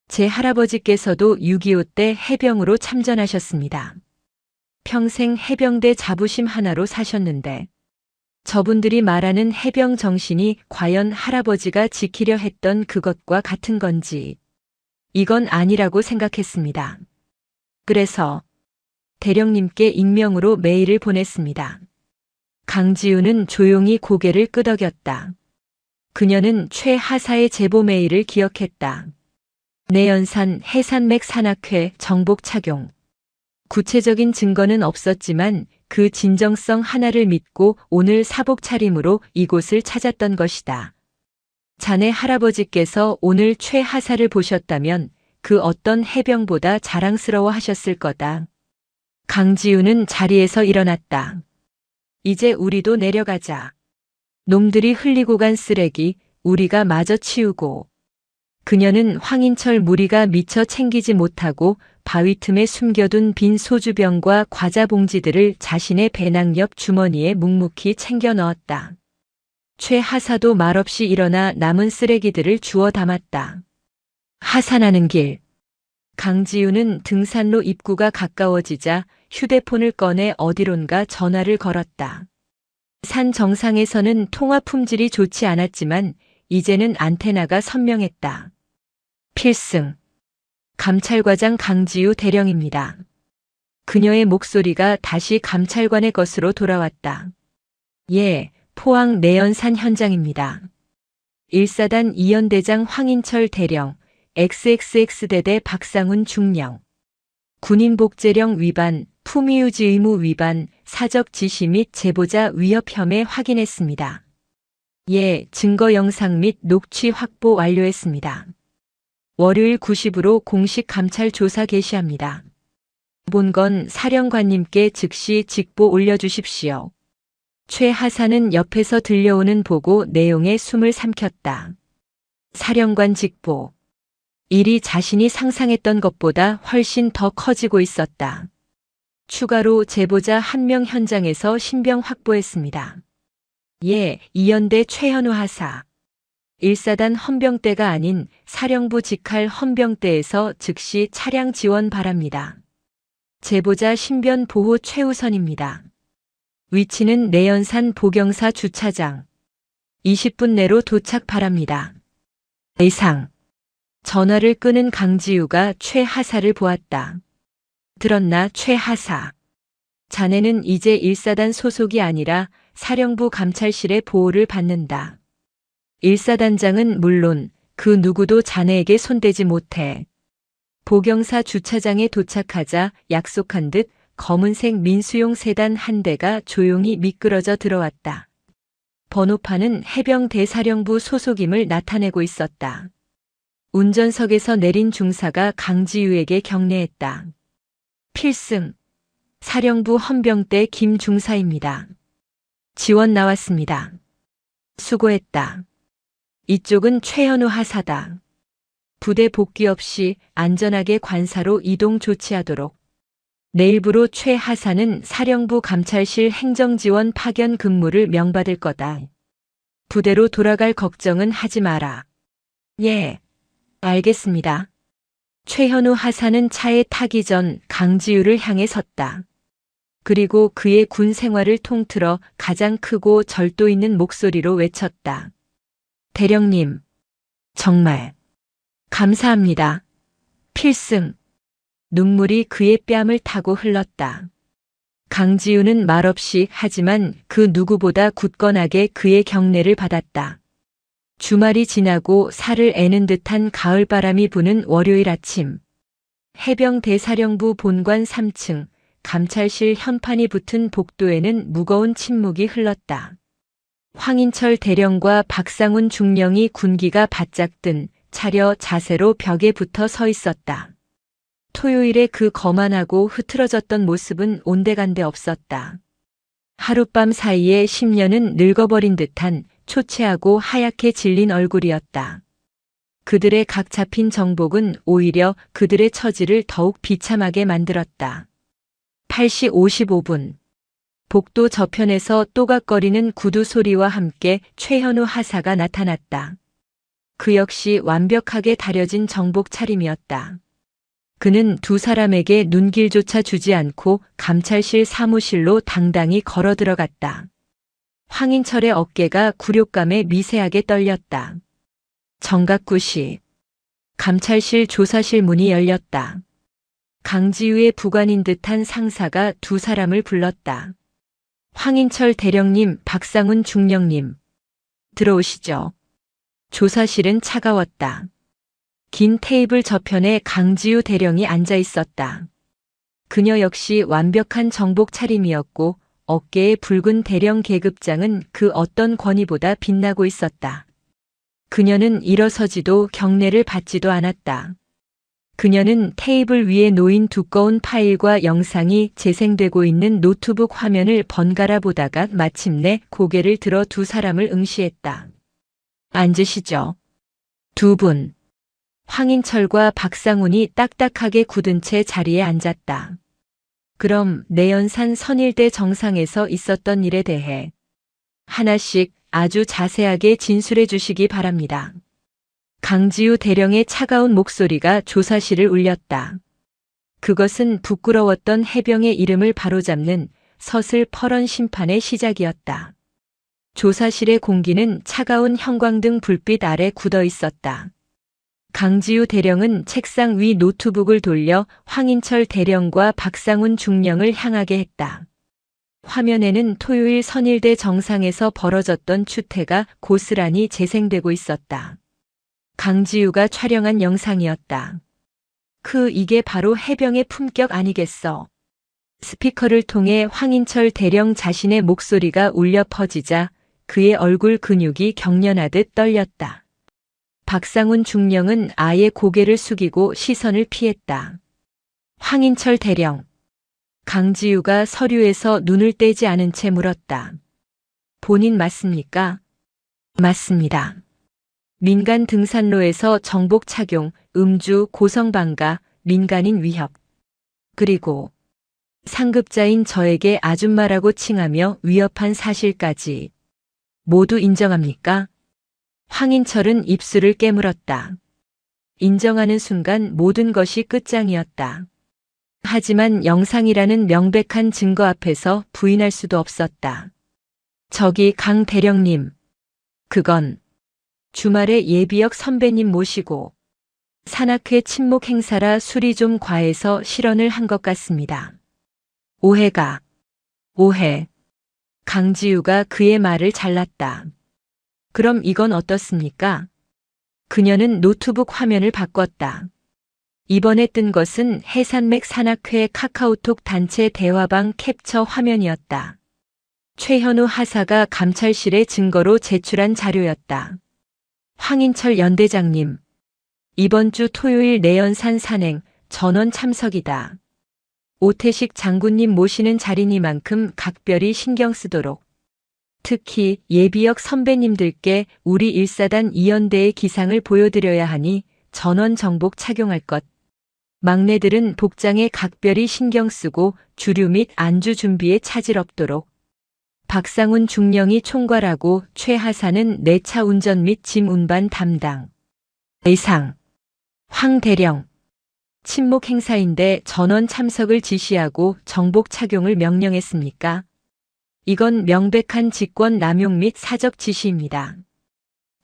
제 할아버지께서도 6.25 때 해병으로 참전하셨습니다. 평생 해병대 자부심 하나로 사셨는데 저분들이 말하는 해병 정신이 과연 할아버지가 지키려 했던 그것과 같은 건지 이건 아니라고 생각했습니다. 그래서 대령님께 익명으로 메일을 보냈습니다. 강지우는 조용히 고개를 끄덕였다. 그녀는 최 하사의 제보 메일을 기억했다. 내연산 해산맥 산악회 정복 착용. 구체적인 증거는 없었지만 그 진정성 하나를 믿고 오늘 사복 차림으로 이곳을 찾았던 것이다. 자네 할아버지께서 오늘 최 하사를 보셨다면 그 어떤 해병보다 자랑스러워 하셨을 거다. 강지우는 자리에서 일어났다. 이제 우리도 내려가자. 놈들이 흘리고 간 쓰레기 우리가 마저 치우고. 그녀는 황인철 무리가 미처 챙기지 못하고 바위 틈에 숨겨둔 빈 소주병과 과자 봉지들을 자신의 배낭 옆 주머니에 묵묵히 챙겨 넣었다. 최 하사도 말없이 일어나 남은 쓰레기들을 주워 담았다. 하산하는 길. 강지우는 등산로 입구가 가까워지자 휴대폰을 꺼내 어디론가 전화를 걸었다. 산 정상에서는 통화 품질이 좋지 않았지만 이제는 안테나가 선명했다. 필승. 감찰과장 강지우 대령입니다. 그녀의 목소리가 다시 감찰관의 것으로 돌아왔다. 예, 포항 내연산 현장입니다. 1사단 2연대장 황인철 대령, XXX대대 박상훈 중령. 군인복제령 위반, 품위유지 의무 위반, 사적 지시 및 제보자 위협 혐의 확인했습니다. 예, 증거 영상 및 녹취 확보 완료했습니다. 월요일 90으로 공식 감찰 조사 개시합니다. 본 건 사령관님께 즉시 직보 올려주십시오. 최 하사는 옆에서 들려오는 보고 내용에 숨을 삼켰다. 사령관 직보. 일이 자신이 상상했던 것보다 훨씬 더 커지고 있었다. 추가로 제보자 1명 현장에서 신병 확보했습니다. 예, 2연대 최현우 하사. 1사단 헌병대가 아닌 사령부 직할 헌병대에서 즉시 차량 지원 바랍니다. 제보자 신변 보호 최우선입니다. 위치는 내연산 보경사 주차장. 20분 내로 도착 바랍니다. 이상. 전화를 끄는 강지우가 최 하사를 보았다. 들었나 최 하사. 자네는 이제 1사단 소속이 아니라 사령부 감찰실의 보호를 받는다. 1사단장은 물론 그 누구도 자네에게 손대지 못해. 보경사 주차장에 도착하자 약속한 듯 검은색 민수용 세단 한 대가 조용히 미끄러져 들어왔다. 번호판은 해병 대사령부 소속임을 나타내고 있었다. 운전석에서 내린 중사가 강지우에게 경례했다. 필승. 사령부 헌병대 김 중사입니다. 지원 나왔습니다. 수고했다. 이쪽은 최현우 하사다. 부대 복귀 없이 안전하게 관사로 이동 조치하도록. 내일부로 최 하사는 사령부 감찰실 행정지원 파견 근무를 명받을 거다. 부대로 돌아갈 걱정은 하지 마라. 예, 알겠습니다. 최현우 하사는 차에 타기 전 강지우를 향해 섰다. 그리고 그의 군 생활을 통틀어 가장 크고 절도 있는 목소리로 외쳤다. 대령님, 정말 감사합니다. 필승. 눈물이 그의 뺨을 타고 흘렀다. 강지우는 말없이 하지만 그 누구보다 굳건하게 그의 경례를 받았다. 주말이 지나고 살을 애는 듯한 가을바람이 부는 월요일 아침. 해병 대사령부 본관 3층 감찰실 현판이 붙은 복도에는 무거운 침묵이 흘렀다. 황인철 대령과 박상훈 중령이 군기가 바짝 든 차려 자세로 벽에 붙어 서 있었다. 토요일에 그 거만하고 흐트러졌던 모습은 온데간데 없었다. 하룻밤 사이에 10년은 늙어버린 듯한 초췌하고 하얗게 질린 얼굴이었다. 그들의 각 잡힌 정복은 오히려 그들의 처지를 더욱 비참하게 만들었다. 8시 55분. 복도 저편에서 또각거리는 구두 소리와 함께 최현우 하사가 나타났다. 그 역시 완벽하게 다려진 정복 차림이었다. 그는 두 사람에게 눈길조차 주지 않고 감찰실 사무실로 당당히 걸어 들어갔다. 황인철의 어깨가 굴욕감에 미세하게 떨렸다. 정각구시. 감찰실 조사실 문이 열렸다. 강지우의 부관인 듯한 상사가 두 사람을 불렀다. 황인철 대령님, 박상훈 중령님. 들어오시죠. 조사실은 차가웠다. 긴 테이블 저편에 강지우 대령이 앉아 있었다. 그녀 역시 완벽한 정복 차림이었고 어깨의 붉은 대령 계급장은 그 어떤 권위보다 빛나고 있었다. 그녀는 일어서지도 경례를 받지도 않았다. 그녀는 테이블 위에 놓인 두꺼운 파일과 영상이 재생되고 있는 노트북 화면을 번갈아 보다가 마침내 고개를 들어 두 사람을 응시했다. 앉으시죠. 두 분. 황인철과 박상훈이 딱딱하게 굳은 채 자리에 앉았다. 그럼 내연산 선일대 정상에서 있었던 일에 대해 하나씩 아주 자세하게 진술해 주시기 바랍니다. 강지우 대령의 차가운 목소리가 조사실을 울렸다. 그것은 부끄러웠던 해병의 이름을 바로잡는 서슬퍼런 심판의 시작이었다. 조사실의 공기는 차가운 형광등 불빛 아래 굳어 있었다. 강지우 대령은 책상 위 노트북을 돌려 황인철 대령과 박상훈 중령을 향하게 했다. 화면에는 토요일 선일대 정상에서 벌어졌던 추태가 고스란히 재생되고 있었다. 강지우가 촬영한 영상이었다. 이게 바로 해병의 품격 아니겠어. 스피커를 통해 황인철 대령 자신의 목소리가 울려 퍼지자 그의 얼굴 근육이 경련하듯 떨렸다. 박상훈 중령은 아예 고개를 숙이고 시선을 피했다. 황인철 대령. 강지우가 서류에서 눈을 떼지 않은 채 물었다. 본인 맞습니까? 맞습니다. 민간 등산로에서 정복 착용, 음주, 고성방가, 민간인 위협. 그리고 상급자인 저에게 아줌마라고 칭하며 위협한 사실까지 모두 인정합니까? 황인철은 입술을 깨물었다. 인정하는 순간 모든 것이 끝장이었다. 하지만 영상이라는 명백한 증거 앞에서 부인할 수도 없었다. 저기 강 대령님. 그건 주말에 예비역 선배님 모시고 산악회 친목 행사라 술이 좀 과해서 실언을 한 것 같습니다. 오해. 강지우가 그의 말을 잘랐다. 그럼 이건 어떻습니까? 그녀는 노트북 화면을 바꿨다. 이번에 뜬 것은 해산맥 산악회 카카오톡 단체 대화방 캡처 화면이었다. 최현우 하사가 감찰실에 증거로 제출한 자료였다. 황인철 연대장님. 이번 주 토요일 내연산 산행 전원 참석이다. 오태식 장군님 모시는 자리니만큼 각별히 신경 쓰도록. 특히 예비역 선배님들께 우리 1사단 2연대의 기상을 보여드려야 하니 전원 정복 착용할 것. 막내들은 복장에 각별히 신경 쓰고 주류 및 안주 준비에 차질 없도록. 박상훈 중령이 총괄하고 최 하사는 내차 운전 및 짐 운반 담당. 이상. 황 대령. 친목 행사인데 전원 참석을 지시하고 정복 착용을 명령했습니까? 이건 명백한 직권 남용 및 사적 지시입니다.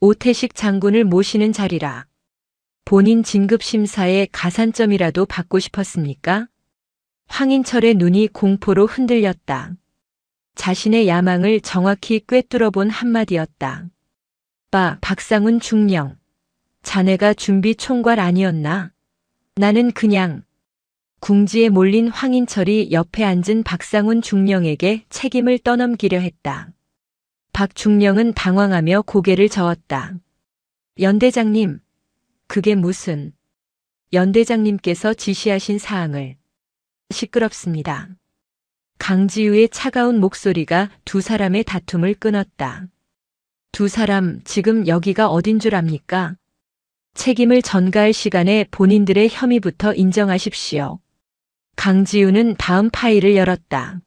오태식 장군을 모시는 자리라. 본인 진급 심사에 가산점이라도 받고 싶었습니까? 황인철의 눈이 공포로 흔들렸다. 자신의 야망을 정확히 꿰뚫어 본 한마디였다. 박상훈 중령. 자네가 준비 총괄 아니었나? 나는 그냥. 궁지에 몰린 황인철이 옆에 앉은 박상훈 중령에게 책임을 떠넘기려 했다. 박 중령은 당황하며 고개를 저었다. 연대장님. 그게 무슨. 연대장님께서 지시하신 사항을. 시끄럽습니다. 강지우의 차가운 목소리가 두 사람의 다툼을 끊었다. 두 사람 지금 여기가 어딘 줄 압니까? 책임을 전가할 시간에 본인들의 혐의부터 인정하십시오. 강지우는 다음 파일을 열었다.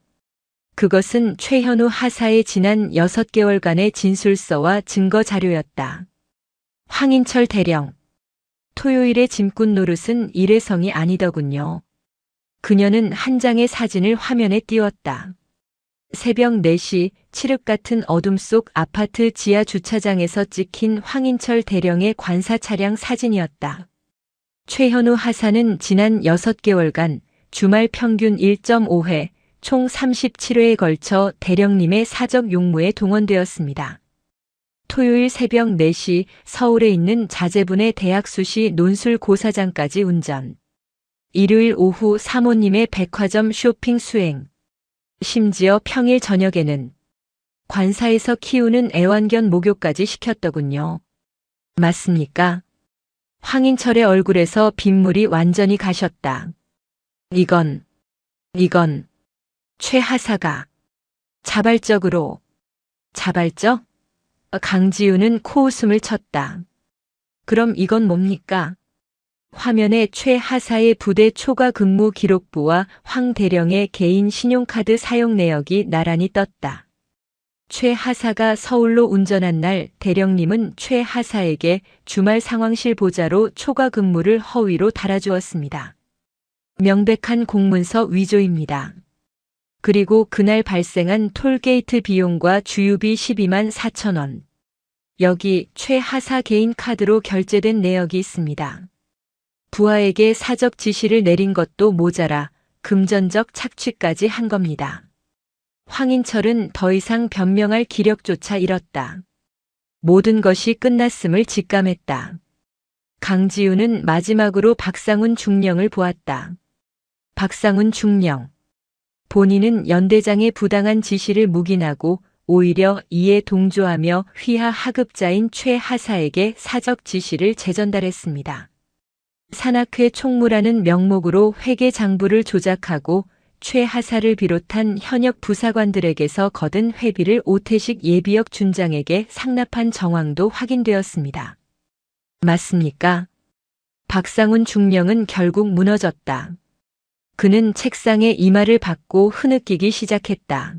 그것은 최현우 하사의 지난 6개월간의 진술서와 증거 자료였다. 황인철 대령. 토요일의 짐꾼 노릇은 일회성이 아니더군요. 그녀는 한 장의 사진을 화면에 띄웠다. 새벽 4시 칠흑 같은 어둠 속 아파트 지하 주차장에서 찍힌 황인철 대령의 관사 차량 사진이었다. 최현우 하사는 지난 6개월간 주말 평균 1.5회, 총 37회에 걸쳐 대령님의 사적 용무에 동원되었습니다. 토요일 새벽 4시 서울에 있는 자제분의 대학 수시 논술 고사장까지 운전. 일요일 오후 사모님의 백화점 쇼핑 수행. 심지어 평일 저녁에는 관사에서 키우는 애완견 목욕까지 시켰더군요. 맞습니까? 황인철의 얼굴에서 빗물이 완전히 가셨다. 이건 최 하사가 자발적? 강지우는 코웃음을 쳤다. 그럼 이건 뭡니까? 화면에 최 하사의 부대 초과 근무 기록부와 황 대령의 개인 신용카드 사용 내역이 나란히 떴다. 최 하사가 서울로 운전한 날 대령님은 최 하사에게 주말 상황실 보자로 초과 근무를 허위로 달아주었습니다. 명백한 공문서 위조입니다. 그리고 그날 발생한 톨게이트 비용과 주유비 12만 4천 원. 여기 최 하사 개인 카드로 결제된 내역이 있습니다. 부하에게 사적 지시를 내린 것도 모자라 금전적 착취까지 한 겁니다. 황인철은 더 이상 변명할 기력조차 잃었다. 모든 것이 끝났음을 직감했다. 강지우는 마지막으로 박상훈 중령을 보았다. 박상훈 중령. 본인은 연대장의 부당한 지시를 묵인하고 오히려 이에 동조하며 휘하 하급자인 최 하사에게 사적 지시를 재전달했습니다. 산악회 총무라는 명목으로 회계 장부를 조작하고 최 하사를 비롯한 현역 부사관들에게서 거둔 회비를 오태식 예비역 준장에게 상납한 정황도 확인되었습니다. 맞습니까? 박상훈 중령은 결국 무너졌다. 그는 책상에 이마를 박고 흐느끼기 시작했다.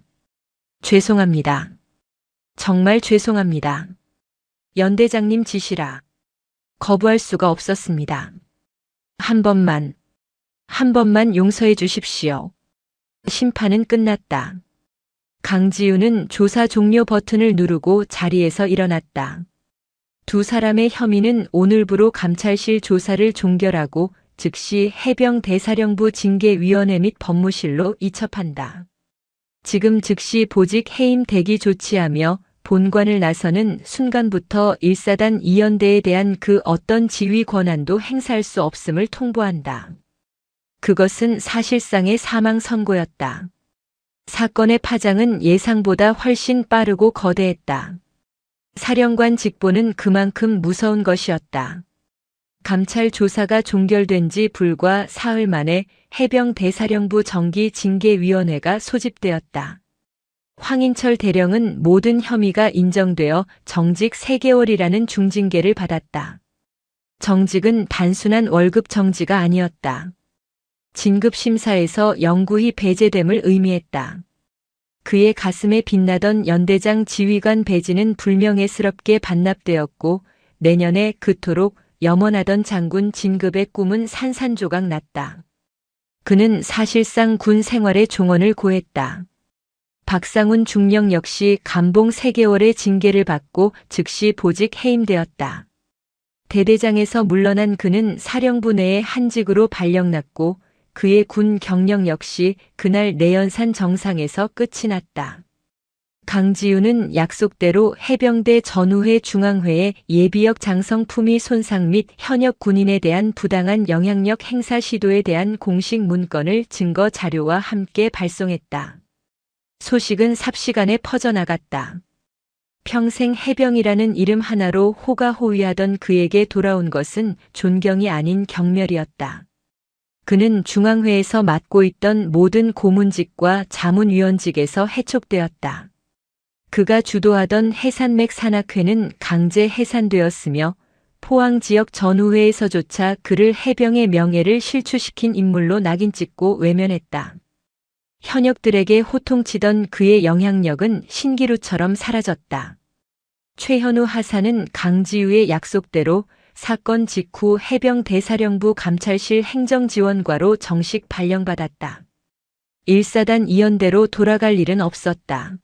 죄송합니다. 정말 죄송합니다. 연대장님 지시라. 거부할 수가 없었습니다. 한 번만 용서해 주십시오. 심판은 끝났다. 강지우는 조사 종료 버튼을 누르고 자리에서 일어났다. 두 사람의 혐의는 오늘부로 감찰실 조사를 종결하고 즉시 해병대사령부 징계위원회 및 법무실로 이첩한다. 지금 즉시 보직 해임 대기 조치하며 본관을 나서는 순간부터 1사단 2연대에 대한 그 어떤 지휘 권한도 행사할 수 없음을 통보한다. 그것은 사실상의 사망 선고였다. 사건의 파장은 예상보다 훨씬 빠르고 거대했다. 사령관 직보는 그만큼 무서운 것이었다. 감찰 조사가 종결된 지 불과 사흘 만에 해병대사령부 정기징계위원회가 소집되었다. 황인철 대령은 모든 혐의가 인정되어 정직 3개월이라는 중징계를 받았다. 정직은 단순한 월급 정지가 아니었다. 진급심사에서 영구히 배제됨을 의미했다. 그의 가슴에 빛나던 연대장 지휘관 배지는 불명예스럽게 반납되었고 내년에 그토록 염원하던 장군 진급의 꿈은 산산조각 났다. 그는 사실상 군 생활의 종언을 고했다. 박상훈 중령 역시 감봉 3개월의 징계를 받고 즉시 보직 해임되었다. 대대장에서 물러난 그는 사령부 내의 한직으로 발령났고 그의 군 경력 역시 그날 내연산 정상에서 끝이 났다. 강지우는 약속대로 해병대 전우회 중앙회에 예비역 장성 품위 손상 및 현역 군인에 대한 부당한 영향력 행사 시도에 대한 공식 문건을 증거 자료와 함께 발송했다. 소식은 삽시간에 퍼져나갔다. 평생 해병이라는 이름 하나로 호가호위하던 그에게 돌아온 것은 존경이 아닌 경멸이었다. 그는 중앙회에서 맡고 있던 모든 고문직과 자문위원직에서 해촉되었다. 그가 주도하던 해산맥 산악회는 강제 해산되었으며 포항 지역 전우회에서조차 그를 해병의 명예를 실추시킨 인물로 낙인 찍고 외면했다. 현역들에게 호통치던 그의 영향력은 신기루처럼 사라졌다. 최현우 하사는 강지우의 약속대로 사건 직후 해병대사령부 감찰실 행정지원과로 정식 발령받았다. 1사단 2연대로 돌아갈 일은 없었다.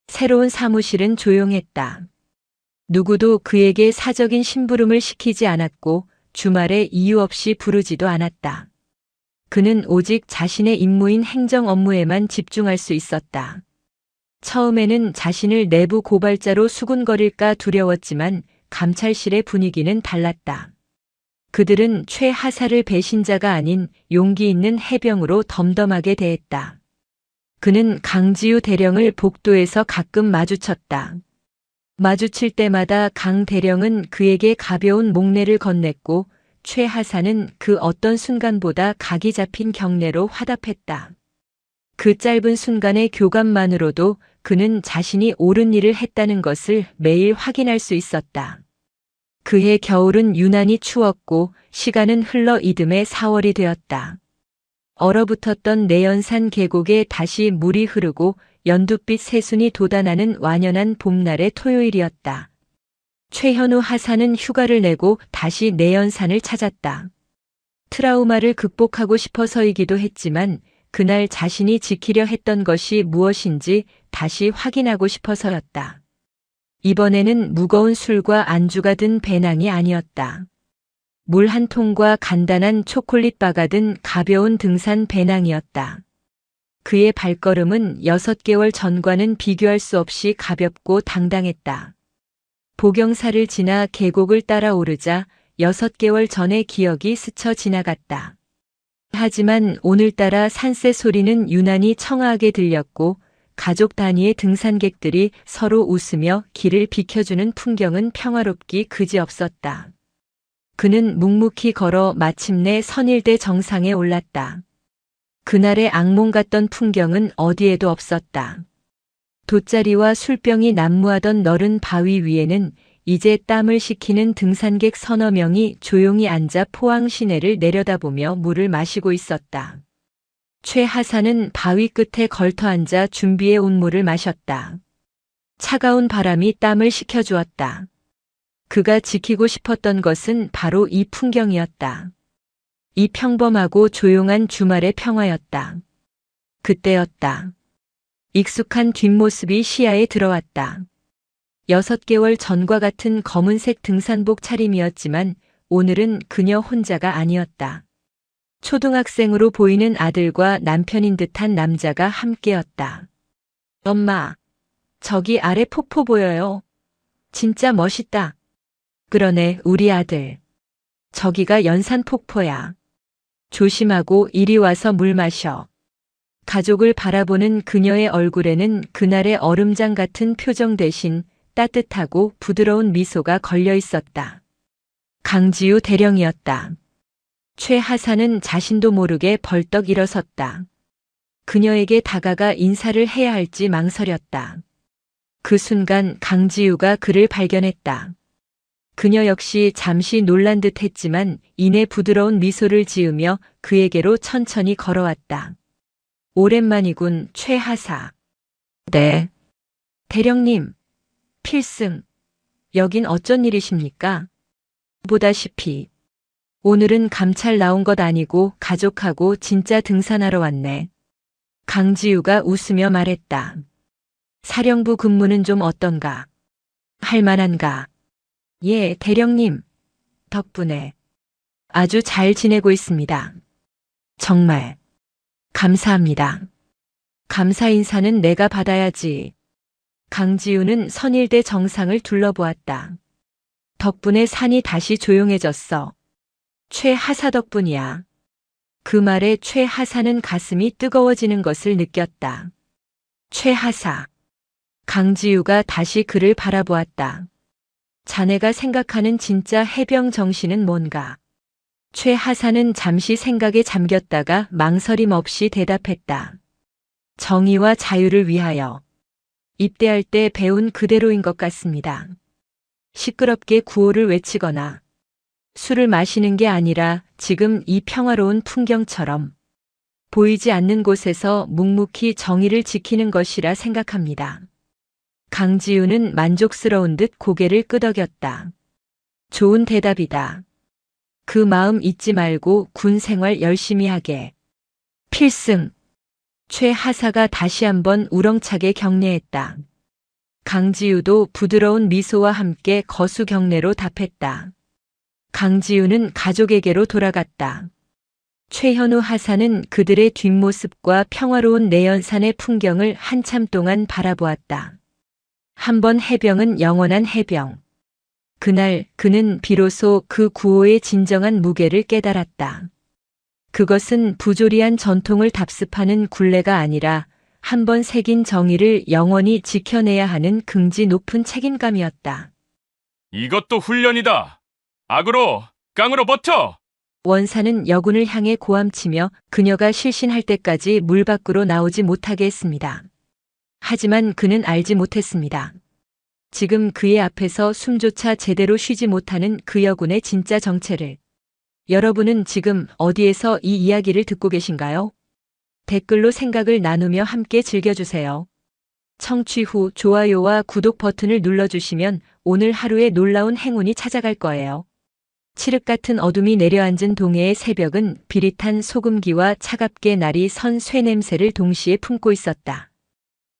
새로운 사무실은 조용했다. 누구도 그에게 사적인 심부름을 시키지 않았고 주말에 이유 없이 부르지도 않았다. 그는 오직 자신의 임무인 행정 업무에만 집중할 수 있었다. 처음에는 자신을 내부 고발자로 수군거릴까 두려웠지만 감찰실의 분위기는 달랐다. 그들은 최 하사를 배신자가 아닌 용기 있는 해병으로 덤덤하게 대했다. 그는 강지우 대령을 복도에서 가끔 마주쳤다. 마주칠 때마다 강 대령은 그에게 가벼운 목례를 건넸고 최 하사는 그 어떤 순간보다 각이 잡힌 경례로 화답했다. 그 짧은 순간의 교감만으로도 그는 자신이 옳은 일을 했다는 것을 매일 확인할 수 있었다. 그해 겨울은 유난히 추웠고 시간은 흘러 이듬해 4월이 되었다. 얼어붙었던 내연산 계곡에 다시 물이 흐르고 연두빛 새순이 돋아나는 완연한 봄날의 토요일이었다. 최현우 하사는 휴가를 내고 다시 내연산을 찾았다. 트라우마를 극복하고 싶어서이기도 했지만 그날 자신이 지키려 했던 것이 무엇인지 다시 확인하고 싶어서였다. 이번에는 무거운 술과 안주가 든 배낭이 아니었다. 물 한 통과 간단한 초콜릿 바가 든 가벼운 등산 배낭이었다. 그의 발걸음은 6개월 전과는 비교할 수 없이 가볍고 당당했다. 보경사를 지나 계곡을 따라 오르자 6개월 전의 기억이 스쳐 지나갔다. 하지만 오늘따라 산새 소리는 유난히 청아하게 들렸고 가족 단위의 등산객들이 서로 웃으며 길을 비켜주는 풍경은 평화롭기 그지없었다. 그는 묵묵히 걸어 마침내 선일대 정상에 올랐다. 그날의 악몽 같던 풍경은 어디에도 없었다. 돗자리와 술병이 난무하던 너른 바위 위에는 이제 땀을 식히는 등산객 서너 명이 조용히 앉아 포항 시내를 내려다보며 물을 마시고 있었다. 최 하사는 바위 끝에 걸터 앉아 준비해 온 물을 마셨다. 차가운 바람이 땀을 식혀주었다. 그가 지키고 싶었던 것은 바로 이 풍경이었다. 이 평범하고 조용한 주말의 평화였다. 그때였다. 익숙한 뒷모습이 시야에 들어왔다. 6개월 전과 같은 검은색 등산복 차림이었지만 오늘은 그녀 혼자가 아니었다. 초등학생으로 보이는 아들과 남편인 듯한 남자가 함께였다. 엄마, 저기 아래 폭포 보여요. 진짜 멋있다. 그러네, 우리 아들. 저기가 연산 폭포야. 조심하고 이리 와서 물 마셔. 가족을 바라보는 그녀의 얼굴에는 그날의 얼음장 같은 표정 대신 따뜻하고 부드러운 미소가 걸려 있었다. 강지우 대령이었다. 최 하사는 자신도 모르게 벌떡 일어섰다. 그녀에게 다가가 인사를 해야 할지 망설였다. 그 순간 강지우가 그를 발견했다. 그녀 역시 잠시 놀란 듯 했지만 이내 부드러운 미소를 지으며 그에게로 천천히 걸어왔다. 오랜만이군, 최 하사. 네. 대령님, 필승. 여긴 어쩐 일이십니까? 보다시피 오늘은 감찰 나온 것 아니고 가족하고 진짜 등산하러 왔네. 강지우가 웃으며 말했다. 사령부 근무는 좀 어떤가? 할만한가? 예, 대령님. 덕분에 아주 잘 지내고 있습니다. 정말 감사합니다. 감사 인사는 내가 받아야지. 강지우는 선일대 정상을 둘러보았다. 덕분에 산이 다시 조용해졌어. 최 하사 덕분이야. 그 말에 최 하사는 가슴이 뜨거워지는 것을 느꼈다. 최 하사. 강지우가 다시 그를 바라보았다. 자네가 생각하는 진짜 해병 정신은 뭔가? 최 하사는 잠시 생각에 잠겼다가 망설임 없이 대답했다. 정의와 자유를 위하여. 입대할 때 배운 그대로인 것 같습니다. 시끄럽게 구호를 외치거나 술을 마시는 게 아니라 지금 이 평화로운 풍경처럼 보이지 않는 곳에서 묵묵히 정의를 지키는 것이라 생각합니다. 강지우는 만족스러운 듯 고개를 끄덕였다. 좋은 대답이다. 그 마음 잊지 말고 군 생활 열심히 하게. 필승. 최 하사가 다시 한번 우렁차게 격려했다. 강지우도 부드러운 미소와 함께 거수 경례로 답했다. 강지우는 가족에게로 돌아갔다. 최현우 하사는 그들의 뒷모습과 평화로운 내연산의 풍경을 한참 동안 바라보았다. 한 번 해병은 영원한 해병. 그날 그는 비로소 그 구호의 진정한 무게를 깨달았다. 그것은 부조리한 전통을 답습하는 굴레가 아니라 한 번 새긴 정의를 영원히 지켜내야 하는 긍지 높은 책임감이었다. 이것도 훈련이다. 악으로, 깡으로 버텨! 원사는 여군을 향해 고함치며 그녀가 실신할 때까지 물 밖으로 나오지 못하게 했습니다. 하지만 그는 알지 못했습니다. 지금 그의 앞에서 숨조차 제대로 쉬지 못하는 그 여군의 진짜 정체를. 여러분은 지금 어디에서 이 이야기를 듣고 계신가요? 댓글로 생각을 나누며 함께 즐겨주세요. 청취 후 좋아요와 구독 버튼을 눌러주시면 오늘 하루의 놀라운 행운이 찾아갈 거예요. 칠흑 같은 어둠이 내려앉은 동해의 새벽은 비릿한 소금기와 차갑게 날이 선 쇠냄새를 동시에 품고 있었다.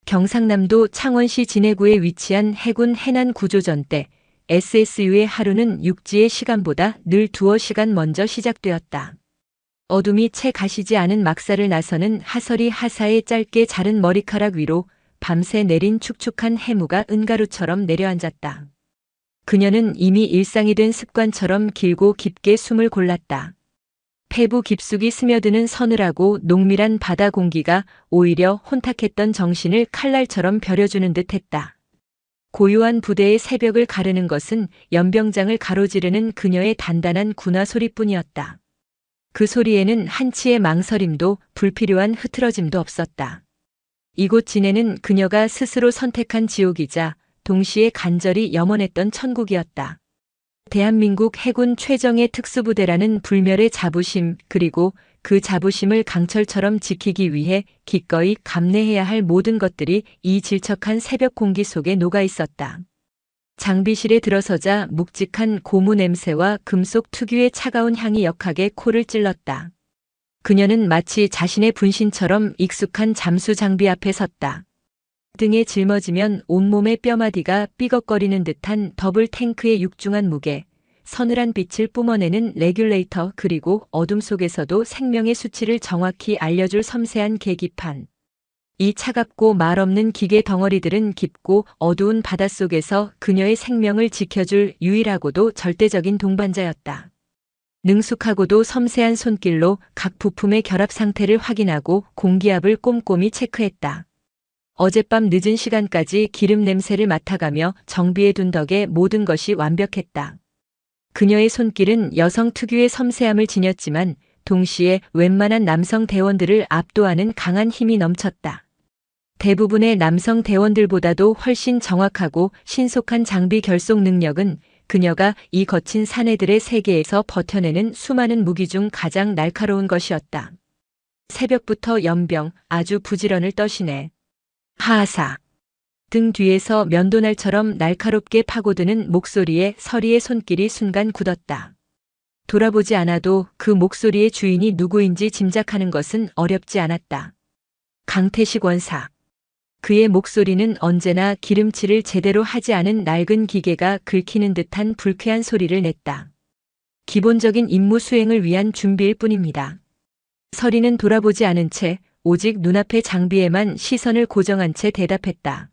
경상남도 창원시 진해구에 위치한 해군 해난구조전 때 SSU의 하루는 육지의 시간보다 늘 두어 시간 먼저 시작되었다. 어둠이 채 가시지 않은 막사를 나서는 하설이 하사의 짧게 자른 머리카락 위로 밤새 내린 축축한 해무가 은가루처럼 내려앉았다. 그녀는 이미 일상이 된 습관처럼 길고 깊게 숨을 골랐다. 폐부 깊숙이 스며드는 서늘하고 농밀한 바다 공기가 오히려 혼탁했던 정신을 칼날처럼 벼려주는 듯했다. 고요한 부대의 새벽을 가르는 것은 연병장을 가로지르는 그녀의 단단한 군화 소리뿐이었다. 그 소리에는 한치의 망설임도 불필요한 흐트러짐도 없었다. 이곳 진해는 그녀가 스스로 선택한 지옥이자 동시에 간절히 염원했던 천국이었다. 대한민국 해군 최정예 특수부대라는 불멸의 자부심, 그리고 그 자부심을 강철처럼 지키기 위해 기꺼이 감내해야 할 모든 것들이 이 질척한 새벽 공기 속에 녹아 있었다. 장비실에 들어서자 묵직한 고무 냄새와 금속 특유의 차가운 향이 역하게 코를 찔렀다. 그녀는 마치 자신의 분신처럼 익숙한 잠수 장비 앞에 섰다. 등에 짊어지면 온몸의 뼈마디가 삐걱거리는 듯한 더블 탱크의 육중한 무게, 서늘한 빛을 뿜어내는 레귤레이터, 그리고 어둠 속에서도 생명의 수치를 정확히 알려줄 섬세한 계기판. 이 차갑고 말없는 기계 덩어리들은 깊고 어두운 바닷속에서 그녀의 생명을 지켜줄 유일하고도 절대적인 동반자였다. 능숙하고도 섬세한 손길로 각 부품의 결합 상태를 확인하고 공기압을 꼼꼼히 체크했다. 어젯밤 늦은 시간까지 기름 냄새를 맡아가며 정비해둔 덕에 모든 것이 완벽했다. 그녀의 손길은 여성 특유의 섬세함을 지녔지만 동시에 웬만한 남성 대원들을 압도하는 강한 힘이 넘쳤다. 대부분의 남성 대원들보다도 훨씬 정확하고 신속한 장비 결속 능력은 그녀가 이 거친 사내들의 세계에서 버텨내는 수많은 무기 중 가장 날카로운 것이었다. 새벽부터 연병, 아주 부지런을 떠시네. 하사. 등 뒤에서 면도날처럼 날카롭게 파고드는 목소리에 서리의 손길이 순간 굳었다. 돌아보지 않아도 그 목소리의 주인이 누구인지 짐작하는 것은 어렵지 않았다. 강태식 원사. 그의 목소리는 언제나 기름칠을 제대로 하지 않은 낡은 기계가 긁히는 듯한 불쾌한 소리를 냈다. 기본적인 임무 수행을 위한 준비일 뿐입니다. 서리는 돌아보지 않은 채 오직 눈앞의 장비에만 시선을 고정한 채 대답했다.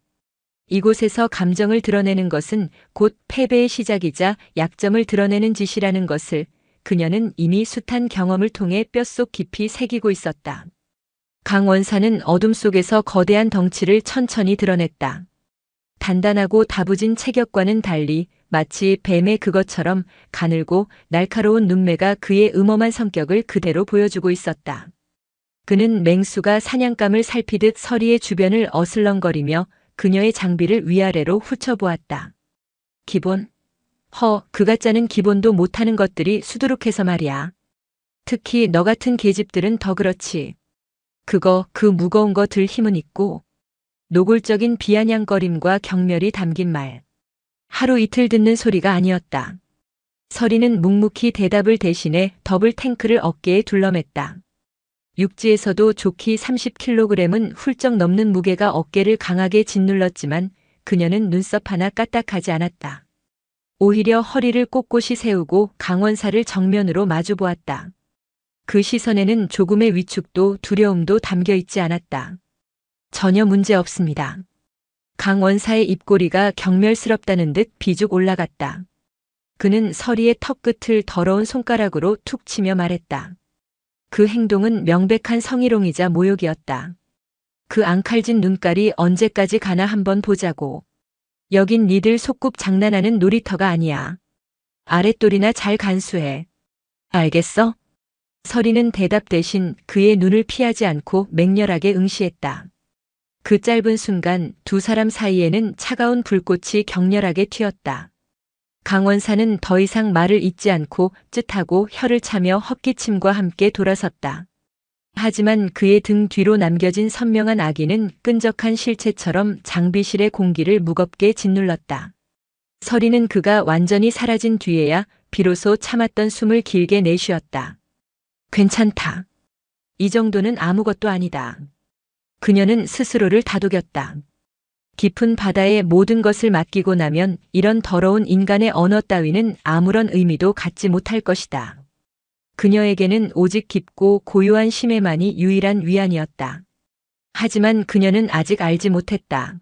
이곳에서 감정을 드러내는 것은 곧 패배의 시작이자 약점을 드러내는 짓이라는 것을 그녀는 이미 숱한 경험을 통해 뼛속 깊이 새기고 있었다. 강 원사는 어둠 속에서 거대한 덩치를 천천히 드러냈다. 단단하고 다부진 체격과는 달리 마치 뱀의 그것처럼 가늘고 날카로운 눈매가 그의 음험한 성격을 그대로 보여주고 있었다. 그는 맹수가 사냥감을 살피듯 서리의 주변을 어슬렁거리며 그녀의 장비를 위아래로 훑어보았다. 기본? 그가짜는 기본도 못하는 것들이 수두룩해서 말이야. 특히 너 같은 계집들은 더 그렇지. 그 무거운 거 들 힘은 있고 노골적인 비아냥거림과 경멸이 담긴 말. 하루 이틀 듣는 소리가 아니었다. 서리는 묵묵히 대답을 대신해 더블 탱크를 어깨에 둘러맸다. 육지에서도 좋기 30kg은 훌쩍 넘는 무게가 어깨를 강하게 짓눌렀지만 그녀는 눈썹 하나 까딱하지 않았다. 오히려 허리를 꼿꼿이 세우고 강원사를 정면으로 마주보았다. 그 시선에는 조금의 위축도 두려움도 담겨 있지 않았다. 전혀 문제 없습니다. 강 원사의 입꼬리가 경멸스럽다는 듯 비죽 올라갔다. 그는 서리의 턱끝을 더러운 손가락으로 툭 치며 말했다. 그 행동은 명백한 성희롱이자 모욕이었다. 그 앙칼진 눈깔이 언제까지 가나 한번 보자고. 여긴 니들 속꿉 장난하는 놀이터가 아니야. 아랫돌이나 잘 간수해. 알겠어? 서리는 대답 대신 그의 눈을 피하지 않고 맹렬하게 응시했다. 그 짧은 순간 두 사람 사이에는 차가운 불꽃이 격렬하게 튀었다. 강원사는 더 이상 말을 잇지 않고 쯧하고 혀를 차며 헛기침과 함께 돌아섰다. 하지만 그의 등 뒤로 남겨진 선명한 아기는 끈적한 실체처럼 장비실의 공기를 무겁게 짓눌렀다. 서리는 그가 완전히 사라진 뒤에야 비로소 참았던 숨을 길게 내쉬었다. 괜찮다. 이 정도는 아무것도 아니다. 그녀는 스스로를 다독였다. 깊은 바다에 모든 것을 맡기고 나면 이런 더러운 인간의 언어 따위는 아무런 의미도 갖지 못할 것이다. 그녀에게는 오직 깊고 고요한 심해만이 유일한 위안이었다. 하지만 그녀는 아직 알지 못했다.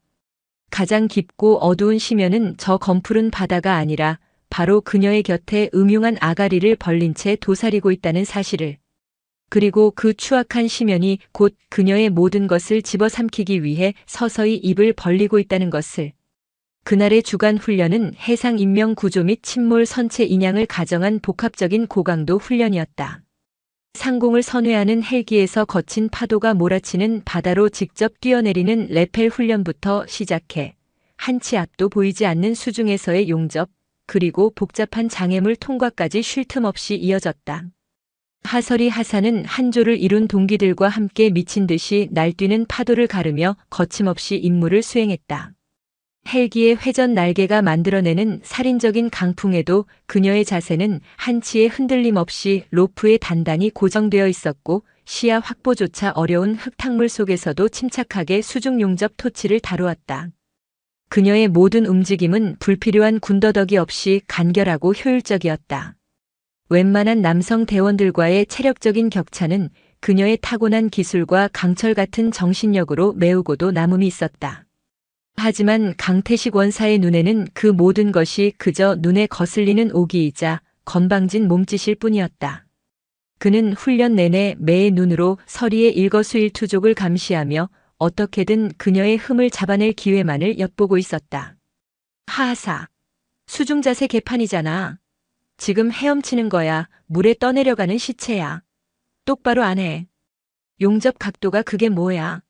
가장 깊고 어두운 심연은 저 검푸른 바다가 아니라 바로 그녀의 곁에 음흉한 아가리를 벌린 채 도사리고 있다는 사실을. 그리고 그 추악한 심연이 곧 그녀의 모든 것을 집어삼키기 위해 서서히 입을 벌리고 있다는 것을. 그날의 주간 훈련은 해상 인명 구조 및 침몰 선체 인양을 가정한 복합적인 고강도 훈련이었다. 상공을 선회하는 헬기에서 거친 파도가 몰아치는 바다로 직접 뛰어내리는 레펠 훈련부터 시작해 한 치 앞도 보이지 않는 수중에서의 용접, 그리고 복잡한 장애물 통과까지 쉴 틈 없이 이어졌다. 하설이 하사는 한 조를 이룬 동기들과 함께 미친 듯이 날뛰는 파도를 가르며 거침없이 임무를 수행했다. 헬기의 회전 날개가 만들어내는 살인적인 강풍에도 그녀의 자세는 한치의 흔들림 없이 로프에 단단히 고정되어 있었고 시야 확보조차 어려운 흙탕물 속에서도 침착하게 수중 용접 토치를 다루었다. 그녀의 모든 움직임은 불필요한 군더더기 없이 간결하고 효율적이었다. 웬만한 남성 대원들과의 체력적인 격차는 그녀의 타고난 기술과 강철 같은 정신력으로 메우고도 남음이 있었다. 하지만 강태식 원사의 눈에는 그 모든 것이 그저 눈에 거슬리는 오기이자 건방진 몸짓일 뿐이었다. 그는 훈련 내내 매의 눈으로 서리의 일거수일투족을 감시하며 어떻게든 그녀의 흠을 잡아낼 기회만을 엿보고 있었다. 하하사, 수중자세 개판이잖아. 지금 헤엄치는 거야. 물에 떠내려가는 시체야. 똑바로 안 해. 용접 각도가 그게 뭐야.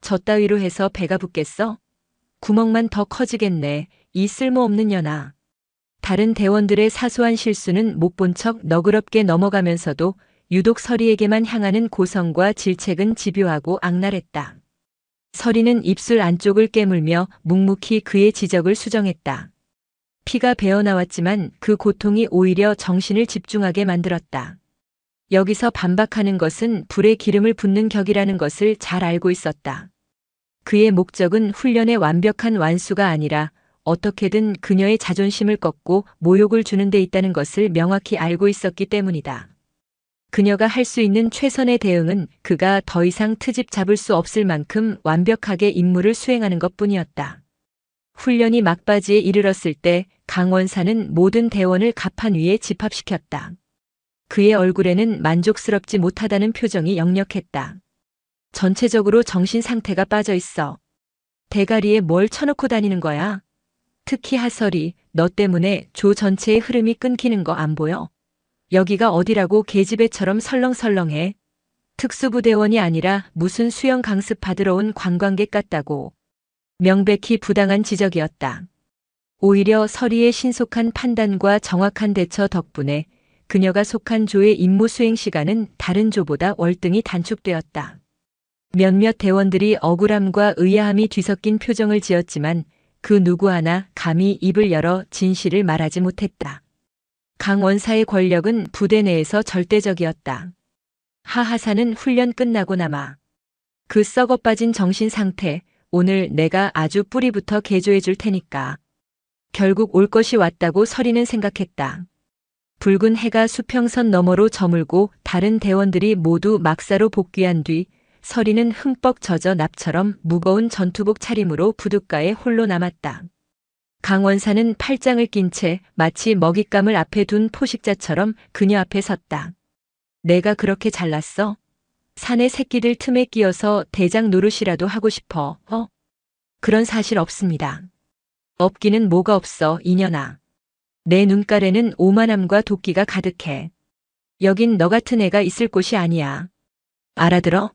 저 따위로 해서 배가 붙겠어? 구멍만 더 커지겠네. 이 쓸모없는 년아. 다른 대원들의 사소한 실수는 못 본 척 너그럽게 넘어가면서도 유독 서리에게만 향하는 고성과 질책은 집요하고 악랄했다. 서리는 입술 안쪽을 깨물며 묵묵히 그의 지적을 수정했다. 피가 배어나왔지만 그 고통이 오히려 정신을 집중하게 만들었다. 여기서 반박하는 것은 불에 기름을 붓는 격이라는 것을 잘 알고 있었다. 그의 목적은 훈련의 완벽한 완수가 아니라 어떻게든 그녀의 자존심을 꺾고 모욕을 주는 데 있다는 것을 명확히 알고 있었기 때문이다. 그녀가 할 수 있는 최선의 대응은 그가 더 이상 트집 잡을 수 없을 만큼 완벽하게 임무를 수행하는 것뿐이었다. 훈련이 막바지에 이르렀을 때 강원사는 모든 대원을 갑판 위에 집합시켰다. 그의 얼굴에는 만족스럽지 못하다는 표정이 역력했다. 전체적으로 정신 상태가 빠져 있어. 대가리에 뭘 쳐놓고 다니는 거야? 특히 하설이 너 때문에 조 전체의 흐름이 끊기는 거 안 보여? 여기가 어디라고 계집애처럼 설렁설렁해. 특수부대원이 아니라 무슨 수영 강습 받으러 온 관광객 같다고. 명백히 부당한 지적이었다. 오히려 서리의 신속한 판단과 정확한 대처 덕분에 그녀가 속한 조의 임무 수행 시간은 다른 조보다 월등히 단축되었다. 몇몇 대원들이 억울함과 의아함이 뒤섞인 표정을 지었지만 그 누구 하나 감히 입을 열어 진실을 말하지 못했다. 강 원사의 권력은 부대 내에서 절대적이었다. 하하사는 훈련 끝나고 남아. 그 썩어 빠진 정신 상태, 오늘 내가 아주 뿌리부터 개조해 줄 테니까. 결국 올 것이 왔다고 서리는 생각했다. 붉은 해가 수평선 너머로 저물고 다른 대원들이 모두 막사로 복귀한 뒤 서리는 흠뻑 젖어 납처럼 무거운 전투복 차림으로 부둣가에 홀로 남았다. 강원사는 팔짱을 낀 채 마치 먹잇감을 앞에 둔 포식자처럼 그녀 앞에 섰다. 내가 그렇게 잘났어? 사내 새끼들 틈에 끼어서 대장 노릇이라도 하고 싶어. 그런 사실 없습니다. 없기는 뭐가 없어, 이년아. 내 눈가에는 오만함과 도끼가 가득해. 여긴 너 같은 애가 있을 곳이 아니야. 알아들어?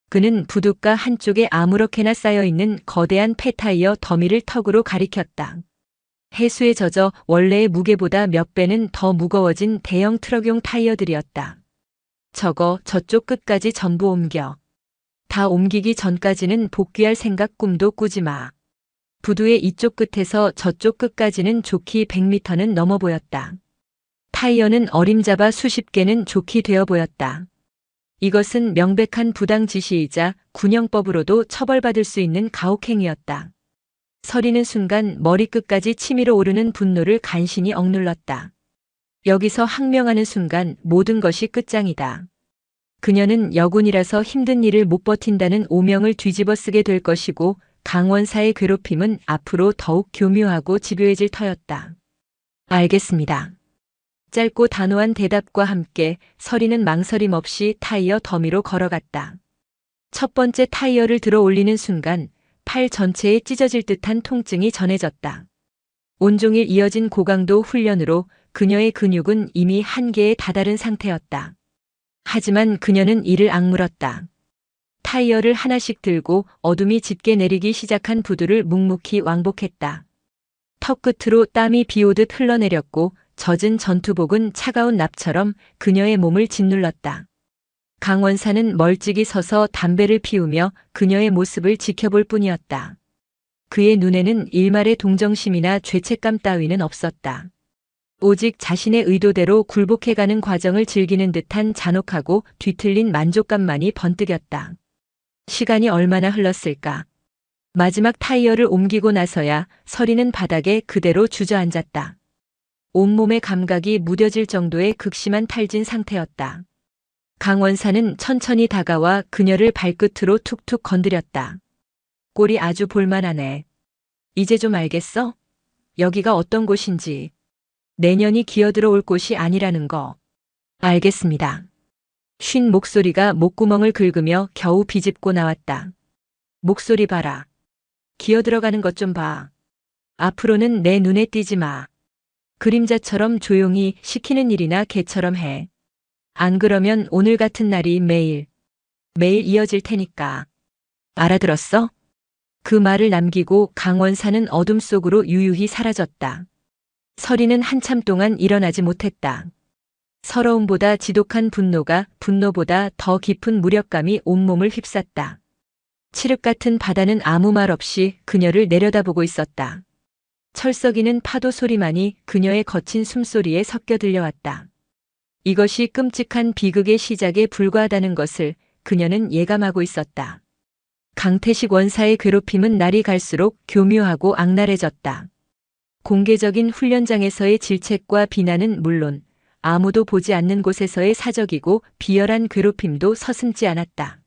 그는 부둣가 한쪽에 아무렇게나 쌓여있는 거대한 폐타이어 더미를 턱으로 가리켰다. 해수에 젖어 원래의 무게보다 몇 배는 더 무거워진 대형 트럭용 타이어들이었다. 저쪽 끝까지 전부 옮겨. 다 옮기기 전까지는 복귀할 생각 꿈도 꾸지 마. 부두의 이쪽 끝에서 저쪽 끝까지는 좋기 100m는 넘어 보였다. 타이어는 어림잡아 수십 개는 좋기 되어 보였다. 이것은 명백한 부당 지시이자 군형법으로도 처벌받을 수 있는 가혹행위였다. 서리는 순간 머리끝까지 치밀어 오르는 분노를 간신히 억눌렀다. 여기서 항명하는 순간 모든 것이 끝장이다. 그녀는 여군이라서 힘든 일을 못 버틴다는 오명을 뒤집어 쓰게 될 것이고 강원사의 괴롭힘은 앞으로 더욱 교묘하고 집요해질 터였다. 알겠습니다. 짧고 단호한 대답과 함께 서리는 망설임 없이 타이어 더미로 걸어갔다. 첫 번째 타이어를 들어 올리는 순간 팔 전체에 찢어질 듯한 통증이 전해졌다. 온종일 이어진 고강도 훈련으로 그녀의 근육은 이미 한계에 다다른 상태였다. 하지만 그녀는 이를 악물었다. 타이어를 하나씩 들고 어둠이 짙게 내리기 시작한 부두를 묵묵히 왕복했다. 턱 끝으로 땀이 비오듯 흘러내렸고 젖은 전투복은 차가운 납처럼 그녀의 몸을 짓눌렀다. 강원사는 멀찍이 서서 담배를 피우며 그녀의 모습을 지켜볼 뿐이었다. 그의 눈에는 일말의 동정심이나 죄책감 따위는 없었다. 오직 자신의 의도대로 굴복해가는 과정을 즐기는 듯한 잔혹하고 뒤틀린 만족감만이 번뜩였다. 시간이 얼마나 흘렀을까? 마지막 타이어를 옮기고 나서야 서리는 바닥에 그대로 주저앉았다. 온몸의 감각이 무뎌질 정도의 극심한 탈진 상태였다. 강원사는 천천히 다가와 그녀를 발끝으로 툭툭 건드렸다. 꼴이 아주 볼만하네. 이제 좀 알겠어? 여기가 어떤 곳인지. 내년이 기어들어 올 곳이 아니라는 거. 알겠습니다. 쉰 목소리가 목구멍을 긁으며 겨우 비집고 나왔다. 목소리 봐라. 기어들어가는 것 좀 봐. 앞으로는 내 눈에 띄지 마. 그림자처럼 조용히 시키는 일이나 개처럼 해. 안 그러면 오늘 같은 날이 매일 이어질 테니까. 알아들었어? 그 말을 남기고 강원사는 어둠 속으로 유유히 사라졌다. 서리는 한참 동안 일어나지 못했다. 서러움보다 지독한 분노보다 더 깊은 무력감이 온몸을 휩쌌다. 칠흑 같은 바다는 아무 말 없이 그녀를 내려다보고 있었다. 철썩이는 파도 소리만이 그녀의 거친 숨소리에 섞여 들려왔다. 이것이 끔찍한 비극의 시작에 불과하다는 것을 그녀는 예감하고 있었다. 강태식 원사의 괴롭힘은 날이 갈수록 교묘하고 악랄해졌다. 공개적인 훈련장에서의 질책과 비난은 물론 아무도 보지 않는 곳에서의 사적이고 비열한 괴롭힘도 서슴지 않았다.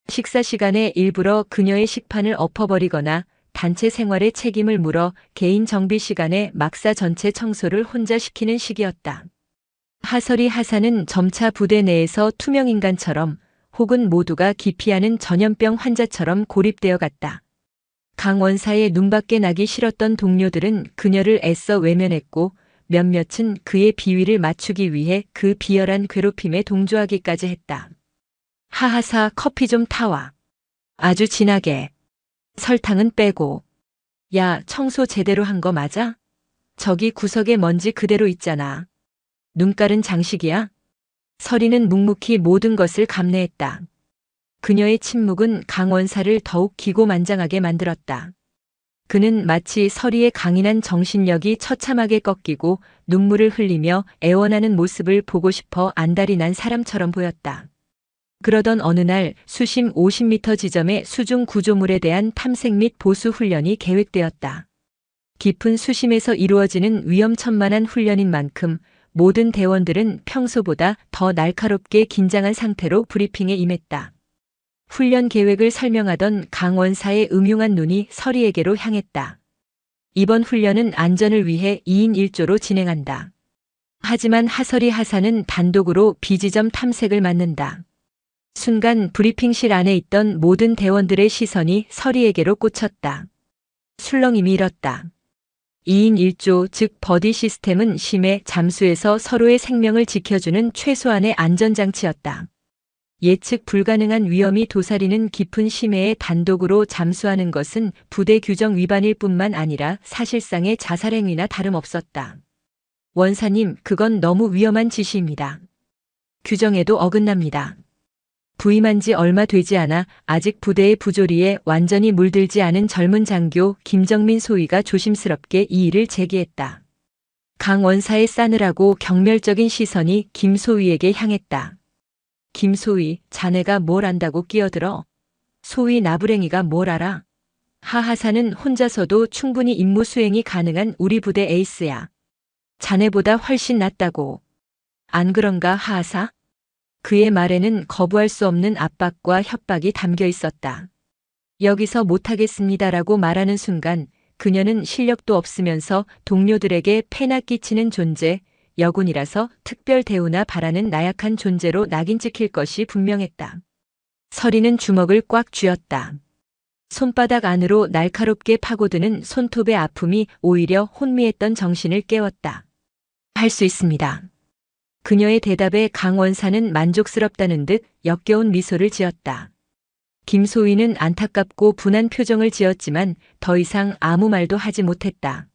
식사 시간에 일부러 그녀의 식판을 엎어버리거나 단체 생활에 책임을 물어 개인 정비 시간에 막사 전체 청소를 혼자 시키는 시기였다. 하설이 하사는 점차 부대 내에서 투명인간처럼 혹은 모두가 기피하는 전염병 환자처럼 고립되어 갔다. 강원사의 눈밖에 나기 싫었던 동료들은 그녀를 애써 외면했고 몇몇은 그의 비위를 맞추기 위해 그 비열한 괴롭힘에 동조하기까지 했다. 하하사 커피 좀 타와. 아주 진하게. 설탕은 빼고. 야, 청소 제대로 한 거 맞아? 저기 구석에 먼지 그대로 있잖아. 눈깔은 장식이야? 서리는 묵묵히 모든 것을 감내했다. 그녀의 침묵은 강원사를 더욱 기고만장하게 만들었다. 그는 마치 서리의 강인한 정신력이 처참하게 꺾이고 눈물을 흘리며 애원하는 모습을 보고 싶어 안달이 난 사람처럼 보였다. 그러던 어느 날 수심 50m 지점의 수중 구조물에 대한 탐색 및 보수 훈련이 계획되었다. 깊은 수심에서 이루어지는 위험천만한 훈련인 만큼 모든 대원들은 평소보다 더 날카롭게 긴장한 상태로 브리핑에 임했다. 훈련 계획을 설명하던 강원사의 음흉한 눈이 서리에게로 향했다. 이번 훈련은 안전을 위해 2인 1조로 진행한다. 하지만 하설이 하사는 단독으로 비지점 탐색을 맡는다. 순간 브리핑실 안에 있던 모든 대원들의 시선이 서리에게로 꽂혔다. 술렁임이 일었다. 2인 1조, 즉 버디 시스템은 심해 잠수에서 서로의 생명을 지켜주는 최소한의 안전장치였다. 예측 불가능한 위험이 도사리는 깊은 심해에 단독으로 잠수하는 것은 부대 규정 위반일 뿐만 아니라 사실상의 자살행위나 다름없었다. 원사님, 그건 너무 위험한 지시입니다. 규정에도 어긋납니다. 부임한 지 얼마 되지 않아 아직 부대의 부조리에 완전히 물들지 않은 젊은 장교 김정민 소위가 조심스럽게 이 일을 제기했다. 강 원사의 싸늘하고 경멸적인 시선이 김 소위에게 향했다. 김 소위, 자네가 뭘 안다고 끼어들어? 소위 나부랭이가 뭘 알아? 하하사는 혼자서도 충분히 임무 수행이 가능한 우리 부대 에이스야. 자네보다 훨씬 낫다고. 안 그런가 하하사? 그의 말에는 거부할 수 없는 압박과 협박이 담겨 있었다. 여기서 못하겠습니다라고 말하는 순간 그녀는 실력도 없으면서 동료들에게 폐나 끼치는 존재, 여군이라서 특별 대우나 바라는 나약한 존재로 낙인 찍힐 것이 분명했다. 서리는 주먹을 꽉 쥐었다. 손바닥 안으로 날카롭게 파고드는 손톱의 아픔이 오히려 혼미했던 정신을 깨웠다. 할 수 있습니다. 그녀의 대답에 강 원사는 만족스럽다는 듯 역겨운 미소를 지었다. 김소희는 안타깝고 분한 표정을 지었지만 더 이상 아무 말도 하지 못했다.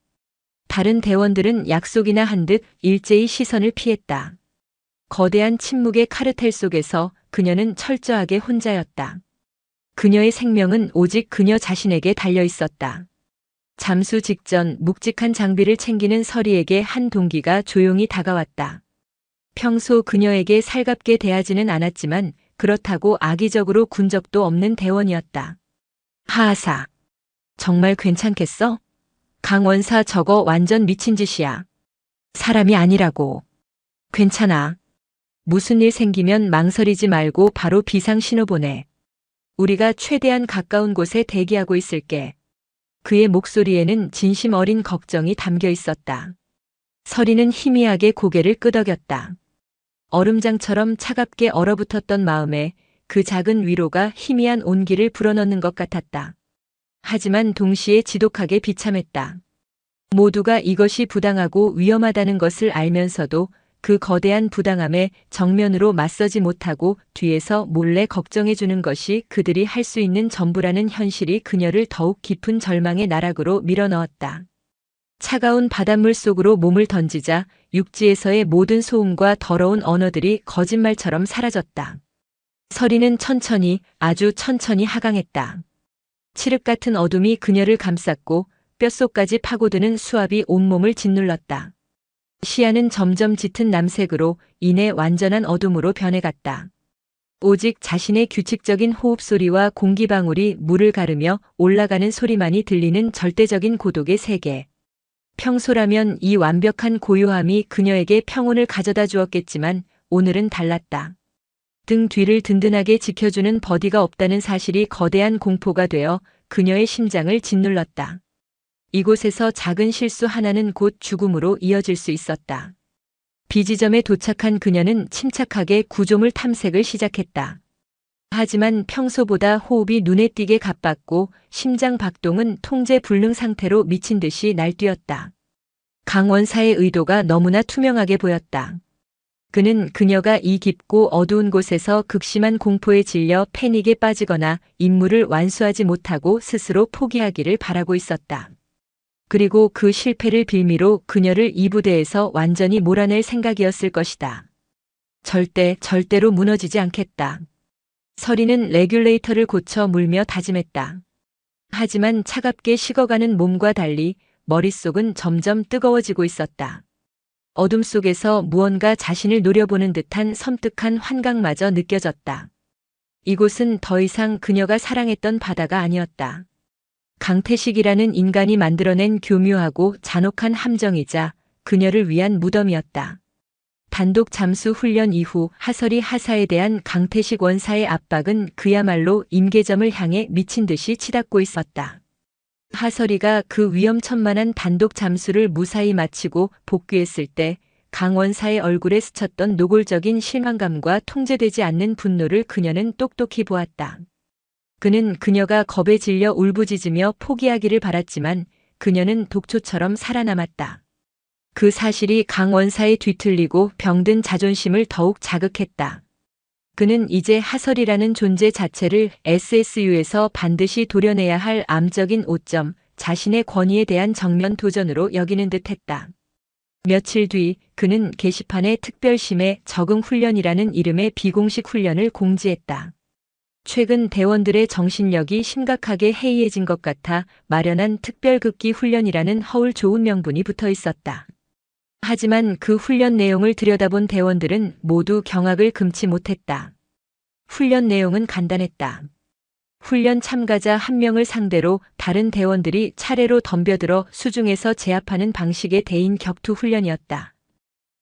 다른 대원들은 약속이나 한 듯 일제히 시선을 피했다. 거대한 침묵의 카르텔 속에서 그녀는 철저하게 혼자였다. 그녀의 생명은 오직 그녀 자신에게 달려 있었다. 잠수 직전 묵직한 장비를 챙기는 서리에게 한 동기가 조용히 다가왔다. 평소 그녀에게 살갑게 대하지는 않았지만 그렇다고 악의적으로 군 적도 없는 대원이었다. 하하사, 정말 괜찮겠어? 강 원사 저거 완전 미친 짓이야. 사람이 아니라고. 괜찮아. 무슨 일 생기면 망설이지 말고 바로 비상 신호 보내. 우리가 최대한 가까운 곳에 대기하고 있을게. 그의 목소리에는 진심 어린 걱정이 담겨 있었다. 서리는 희미하게 고개를 끄덕였다. 얼음장처럼 차갑게 얼어붙었던 마음에 그 작은 위로가 희미한 온기를 불어넣는 것 같았다. 하지만 동시에 지독하게 비참했다. 모두가 이것이 부당하고 위험하다는 것을 알면서도 그 거대한 부당함에 정면으로 맞서지 못하고 뒤에서 몰래 걱정해주는 것이 그들이 할 수 있는 전부라는 현실이 그녀를 더욱 깊은 절망의 나락으로 밀어넣었다. 차가운 바닷물 속으로 몸을 던지자 육지에서의 모든 소음과 더러운 언어들이 거짓말처럼 사라졌다. 서리는 천천히, 아주 천천히 하강했다. 칠흑 같은 어둠이 그녀를 감쌌고 뼛속까지 파고드는 수압이 온몸을 짓눌렀다. 시야는 점점 짙은 남색으로 이내 완전한 어둠으로 변해갔다. 오직 자신의 규칙적인 호흡 소리와 공기방울이 물을 가르며 올라가는 소리만이 들리는 절대적인 고독의 세계. 평소라면 이 완벽한 고요함이 그녀에게 평온을 가져다 주었겠지만 오늘은 달랐다. 등 뒤를 든든하게 지켜주는 버디가 없다는 사실이 거대한 공포가 되어 그녀의 심장을 짓눌렀다. 이곳에서 작은 실수 하나는 곧 죽음으로 이어질 수 있었다. 비지점에 도착한 그녀는 침착하게 구조물 탐색을 시작했다. 하지만 평소보다 호흡이 눈에 띄게 가빴고 심장 박동은 통제 불능 상태로 미친 듯이 날뛰었다. 강 원사의 의도가 너무나 투명하게 보였다. 그는 그녀가 이 깊고 어두운 곳에서 극심한 공포에 질려 패닉에 빠지거나 임무를 완수하지 못하고 스스로 포기하기를 바라고 있었다. 그리고 그 실패를 빌미로 그녀를 이 부대에서 완전히 몰아낼 생각이었을 것이다. 절대로 무너지지 않겠다. 서리는 레귤레이터를 고쳐 물며 다짐했다. 하지만 차갑게 식어가는 몸과 달리 머릿속은 점점 뜨거워지고 있었다. 어둠 속에서 무언가 자신을 노려보는 듯한 섬뜩한 환각마저 느껴졌다. 이곳은 더 이상 그녀가 사랑했던 바다가 아니었다. 강태식이라는 인간이 만들어낸 교묘하고 잔혹한 함정이자 그녀를 위한 무덤이었다. 단독 잠수 훈련 이후 하설이 하사에 대한 강태식 원사의 압박은 그야말로 임계점을 향해 미친 듯이 치닫고 있었다. 하설이가 그 위험천만한 단독 잠수를 무사히 마치고 복귀했을 때 강원사의 얼굴에 스쳤던 노골적인 실망감과 통제되지 않는 분노를 그녀는 똑똑히 보았다. 그는 그녀가 겁에 질려 울부짖으며 포기하기를 바랐지만 그녀는 독초처럼 살아남았다. 그 사실이 강원사의 뒤틀리고 병든 자존심을 더욱 자극했다. 그는 이제 하설이라는 존재 자체를 SSU에서 반드시 도려내야 할 암적인 오점, 자신의 권위에 대한 정면 도전으로 여기는 듯했다. 며칠 뒤 그는 게시판에 특별심의 적응 훈련이라는 이름의 비공식 훈련을 공지했다. 최근 대원들의 정신력이 심각하게 해이해진 것 같아 마련한 특별극기 훈련이라는 허울 좋은 명분이 붙어 있었다. 하지만 그 훈련 내용을 들여다본 대원들은 모두 경악을 금치 못했다. 훈련 내용은 간단했다. 훈련 참가자 한 명을 상대로 다른 대원들이 차례로 덤벼들어 수중에서 제압하는 방식의 대인 격투 훈련이었다.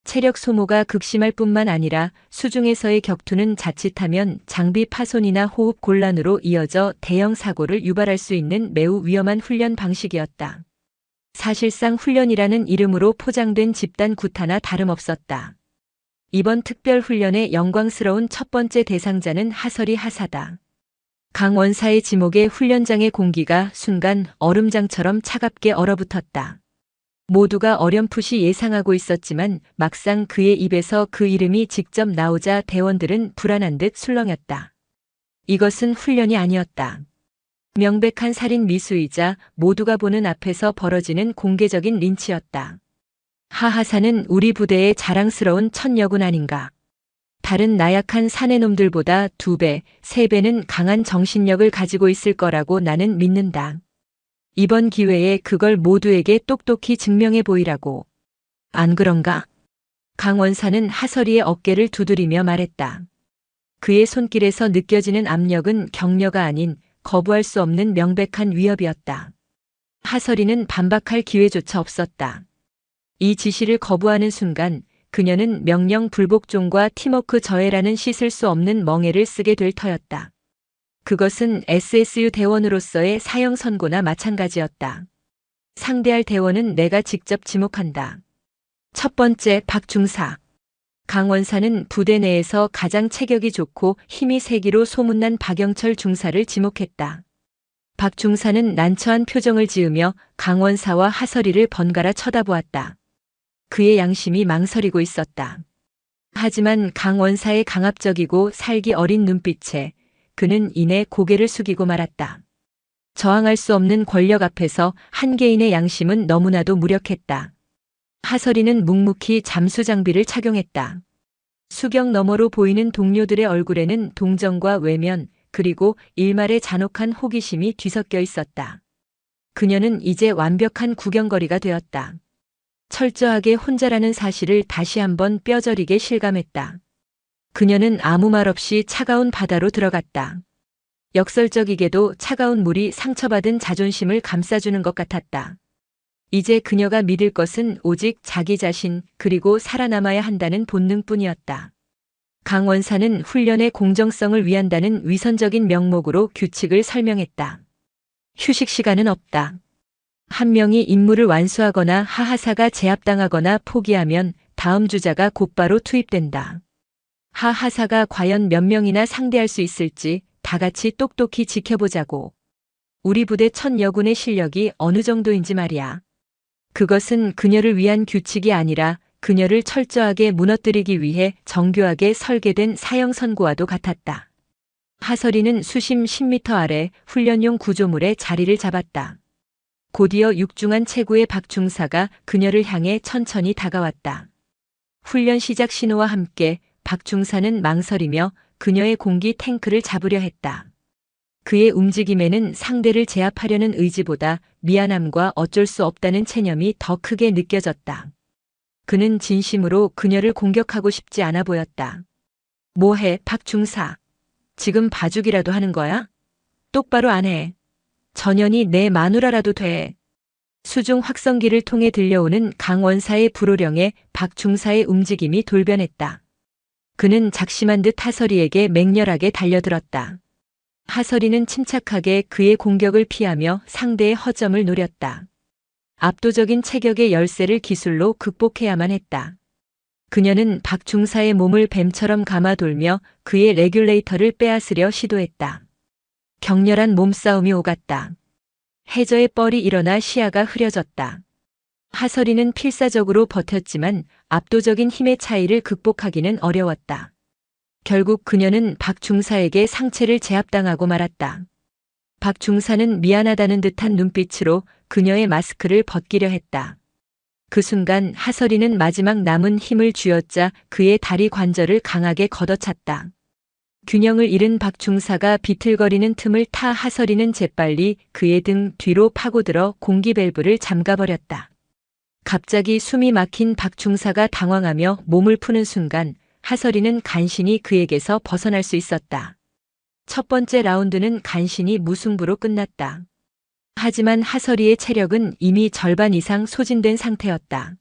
체력 소모가 극심할 뿐만 아니라 수중에서의 격투는 자칫하면 장비 파손이나 호흡 곤란으로 이어져 대형 사고를 유발할 수 있는 매우 위험한 훈련 방식이었다. 사실상 훈련이라는 이름으로 포장된 집단 구타나 다름없었다. 이번 특별 훈련의 영광스러운 첫 번째 대상자는 하설이 하사다. 강원사의 지목에 훈련장의 공기가 순간 얼음장처럼 차갑게 얼어붙었다. 모두가 어렴풋이 예상하고 있었지만 막상 그의 입에서 그 이름이 직접 나오자 대원들은 불안한 듯 술렁였다. 이것은 훈련이 아니었다. 명백한 살인 미수이자 모두가 보는 앞에서 벌어지는 공개적인 린치였다. 하하사는 우리 부대의 자랑스러운 첫 여군 아닌가. 다른 나약한 사내놈들보다 2배, 3배는 강한 정신력을 가지고 있을 거라고 나는 믿는다. 이번 기회에 그걸 모두에게 똑똑히 증명해 보이라고. 안 그런가? 강원사는 하설이의 어깨를 두드리며 말했다. 그의 손길에서 느껴지는 압력은 격려가 아닌 거부할 수 없는 명백한 위협이었다. 하설이는 반박할 기회조차 없었다. 이 지시를 거부하는 순간 그녀는 명령 불복종과 팀워크 저해라는 씻을 수 없는 멍해를 쓰게 될 터였다. 그것은 SSU 대원으로서의 사형 선고나 마찬가지였다. 상대할 대원은 내가 직접 지목한다. 첫 번째, 박중사. 강원사는 부대 내에서 가장 체격이 좋고 힘이 세기로 소문난 박영철 중사를 지목했다. 박 중사는 난처한 표정을 지으며 강원사와 하설이를 번갈아 쳐다보았다. 그의 양심이 망설이고 있었다. 하지만 강원사의 강압적이고 살기 어린 눈빛에 그는 이내 고개를 숙이고 말았다. 저항할 수 없는 권력 앞에서 한 개인의 양심은 너무나도 무력했다. 하설이는 묵묵히 잠수 장비를 착용했다. 수경 너머로 보이는 동료들의 얼굴에는 동정과 외면, 그리고 일말의 잔혹한 호기심이 뒤섞여 있었다. 그녀는 이제 완벽한 구경거리가 되었다. 철저하게 혼자라는 사실을 다시 한번 뼈저리게 실감했다. 그녀는 아무 말 없이 차가운 바다로 들어갔다. 역설적이게도 차가운 물이 상처받은 자존심을 감싸주는 것 같았다. 이제 그녀가 믿을 것은 오직 자기 자신 그리고 살아남아야 한다는 본능뿐이었다. 강원사는 훈련의 공정성을 위한다는 위선적인 명목으로 규칙을 설명했다. 휴식 시간은 없다. 한 명이 임무를 완수하거나 하하사가 제압당하거나 포기하면 다음 주자가 곧바로 투입된다. 하하사가 과연 몇 명이나 상대할 수 있을지 다 같이 똑똑히 지켜보자고. 우리 부대 첫 여군의 실력이 어느 정도인지 말이야. 그것은 그녀를 위한 규칙이 아니라 그녀를 철저하게 무너뜨리기 위해 정교하게 설계된 사형 선고와도 같았다. 하설이는 수심 10m 아래 훈련용 구조물에 자리를 잡았다. 곧이어 육중한 체구의 박중사가 그녀를 향해 천천히 다가왔다. 훈련 시작 신호와 함께 박중사는 망설이며 그녀의 공기 탱크를 잡으려 했다. 그의 움직임에는 상대를 제압하려는 의지보다 미안함과 어쩔 수 없다는 체념이 더 크게 느껴졌다. 그는 진심으로 그녀를 공격하고 싶지 않아 보였다. 뭐해, 박중사. 지금 봐주기라도 하는 거야? 똑바로 안 해. 전현이 내 마누라라도 돼. 수중 확성기를 통해 들려오는 강원사의 불호령에 박중사의 움직임이 돌변했다. 그는 작심한 듯 하설이에게 맹렬하게 달려들었다. 하설이는 침착하게 그의 공격을 피하며 상대의 허점을 노렸다. 압도적인 체격의 열세를 기술로 극복해야만 했다. 그녀는 박중사의 몸을 뱀처럼 감아돌며 그의 레귤레이터를 빼앗으려 시도했다. 격렬한 몸싸움이 오갔다. 해저의 뻘이 일어나 시야가 흐려졌다. 하설이는 필사적으로 버텼지만 압도적인 힘의 차이를 극복하기는 어려웠다. 결국 그녀는 박중사에게 상체를 제압당하고 말았다. 박중사는 미안하다는 듯한 눈빛으로 그녀의 마스크를 벗기려 했다. 그 순간 하설이는 마지막 남은 힘을 쥐어짜 그의 다리 관절을 강하게 걷어찼다. 균형을 잃은 박중사가 비틀거리는 틈을 타 하설이는 재빨리 그의 등 뒤로 파고들어 공기 밸브를 잠가버렸다. 갑자기 숨이 막힌 박중사가 당황하며 몸을 푸는 순간 하설이는 간신히 그에게서 벗어날 수 있었다. 첫 번째 라운드는 간신히 무승부로 끝났다. 하지만 하설이의 체력은 이미 절반 이상 소진된 상태였다.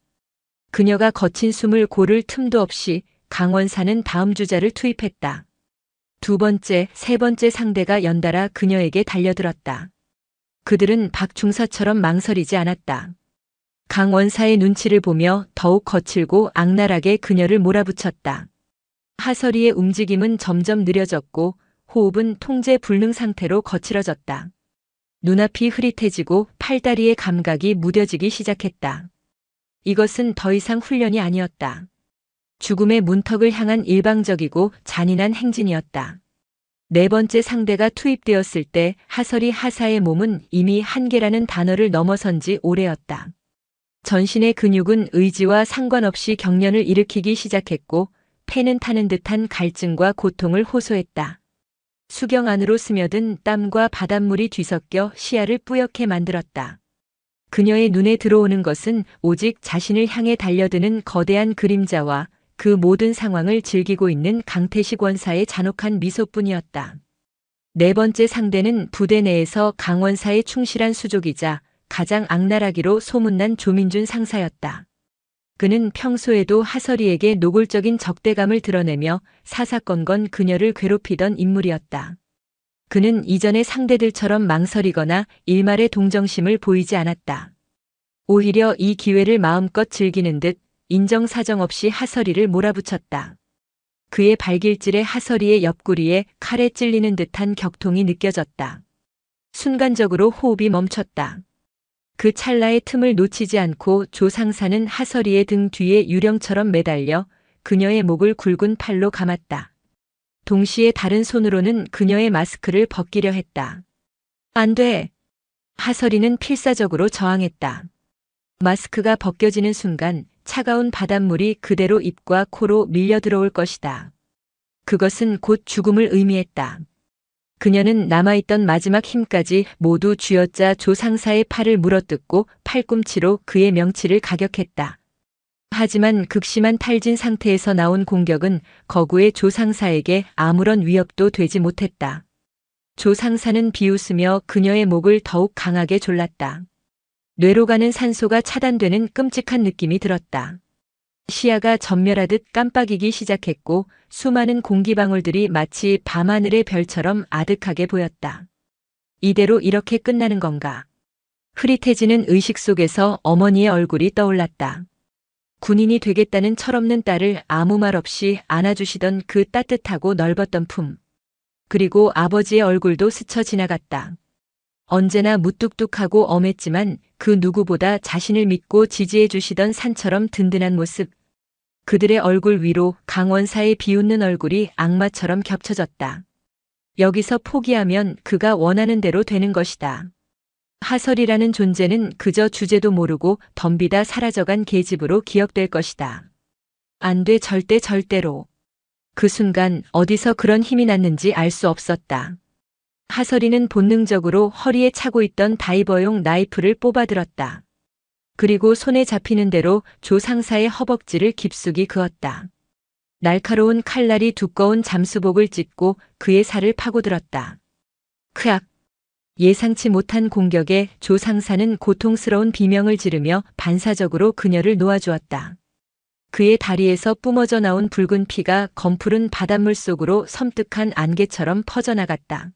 그녀가 거친 숨을 고를 틈도 없이 강원사는 다음 주자를 투입했다. 두 번째, 세 번째 상대가 연달아 그녀에게 달려들었다. 그들은 박중사처럼 망설이지 않았다. 강원사의 눈치를 보며 더욱 거칠고 악랄하게 그녀를 몰아붙였다. 하설이의 움직임은 점점 느려졌고 호흡은 통제 불능 상태로 거칠어졌다. 눈앞이 흐릿해지고 팔다리의 감각이 무뎌지기 시작했다. 이것은 더 이상 훈련이 아니었다. 죽음의 문턱을 향한 일방적이고 잔인한 행진이었다. 네 번째 상대가 투입되었을 때 하설이 하사의 몸은 이미 한계라는 단어를 넘어선 지 오래였다. 전신의 근육은 의지와 상관없이 경련을 일으키기 시작했고 폐는 타는 듯한 갈증과 고통을 호소했다. 수경 안으로 스며든 땀과 바닷물이 뒤섞여 시야를 뿌옇게 만들었다. 그녀의 눈에 들어오는 것은 오직 자신을 향해 달려드는 거대한 그림자와 그 모든 상황을 즐기고 있는 강태식 원사의 잔혹한 미소뿐이었다. 네 번째 상대는 부대 내에서 강 원사의 충실한 수족이자 가장 악랄하기로 소문난 조민준 상사였다. 그는 평소에도 하설이에게 노골적인 적대감을 드러내며 사사건건 그녀를 괴롭히던 인물이었다. 그는 이전의 상대들처럼 망설이거나 일말의 동정심을 보이지 않았다. 오히려 이 기회를 마음껏 즐기는 듯 인정사정 없이 하설이를 몰아붙였다. 그의 발길질에 하설이의 옆구리에 칼에 찔리는 듯한 격통이 느껴졌다. 순간적으로 호흡이 멈췄다. 그 찰나의 틈을 놓치지 않고 조 상사는 하설이의 등 뒤에 유령처럼 매달려 그녀의 목을 굵은 팔로 감았다. 동시에 다른 손으로는 그녀의 마스크를 벗기려 했다. 안 돼! 하설이는 필사적으로 저항했다. 마스크가 벗겨지는 순간 차가운 바닷물이 그대로 입과 코로 밀려 들어올 것이다. 그것은 곧 죽음을 의미했다. 그녀는 남아있던 마지막 힘까지 모두 쥐어짜 조 상사의 팔을 물어뜯고 팔꿈치로 그의 명치를 가격했다. 하지만 극심한 탈진 상태에서 나온 공격은 거구의 조 상사에게 아무런 위협도 되지 못했다. 조 상사는 비웃으며 그녀의 목을 더욱 강하게 졸랐다. 뇌로 가는 산소가 차단되는 끔찍한 느낌이 들었다. 시야가 전멸하듯 깜빡이기 시작했고 수많은 공기방울들이 마치 밤하늘의 별처럼 아득하게 보였다. 이대로 이렇게 끝나는 건가? 흐릿해지는 의식 속에서 어머니의 얼굴이 떠올랐다. 군인이 되겠다는 철없는 딸을 아무 말 없이 안아주시던 그 따뜻하고 넓었던 품. 그리고 아버지의 얼굴도 스쳐 지나갔다. 언제나 무뚝뚝하고 엄했지만 그 누구보다 자신을 믿고 지지해 주시던 산처럼 든든한 모습. 그들의 얼굴 위로 강원사의 비웃는 얼굴이 악마처럼 겹쳐졌다. 여기서 포기하면 그가 원하는 대로 되는 것이다. 하설이라는 존재는 그저 주제도 모르고 덤비다 사라져간 계집으로 기억될 것이다. 안 돼, 절대로. 그 순간 어디서 그런 힘이 났는지 알 수 없었다. 하설이는 본능적으로 허리에 차고 있던 다이버용 나이프를 뽑아들었다. 그리고 손에 잡히는 대로 조 상사의 허벅지를 깊숙이 그었다. 날카로운 칼날이 두꺼운 잠수복을 찢고 그의 살을 파고들었다. 크악! 예상치 못한 공격에 조 상사는 고통스러운 비명을 지르며 반사적으로 그녀를 놓아주었다. 그의 다리에서 뿜어져 나온 붉은 피가 검푸른 바닷물 속으로 섬뜩한 안개처럼 퍼져나갔다.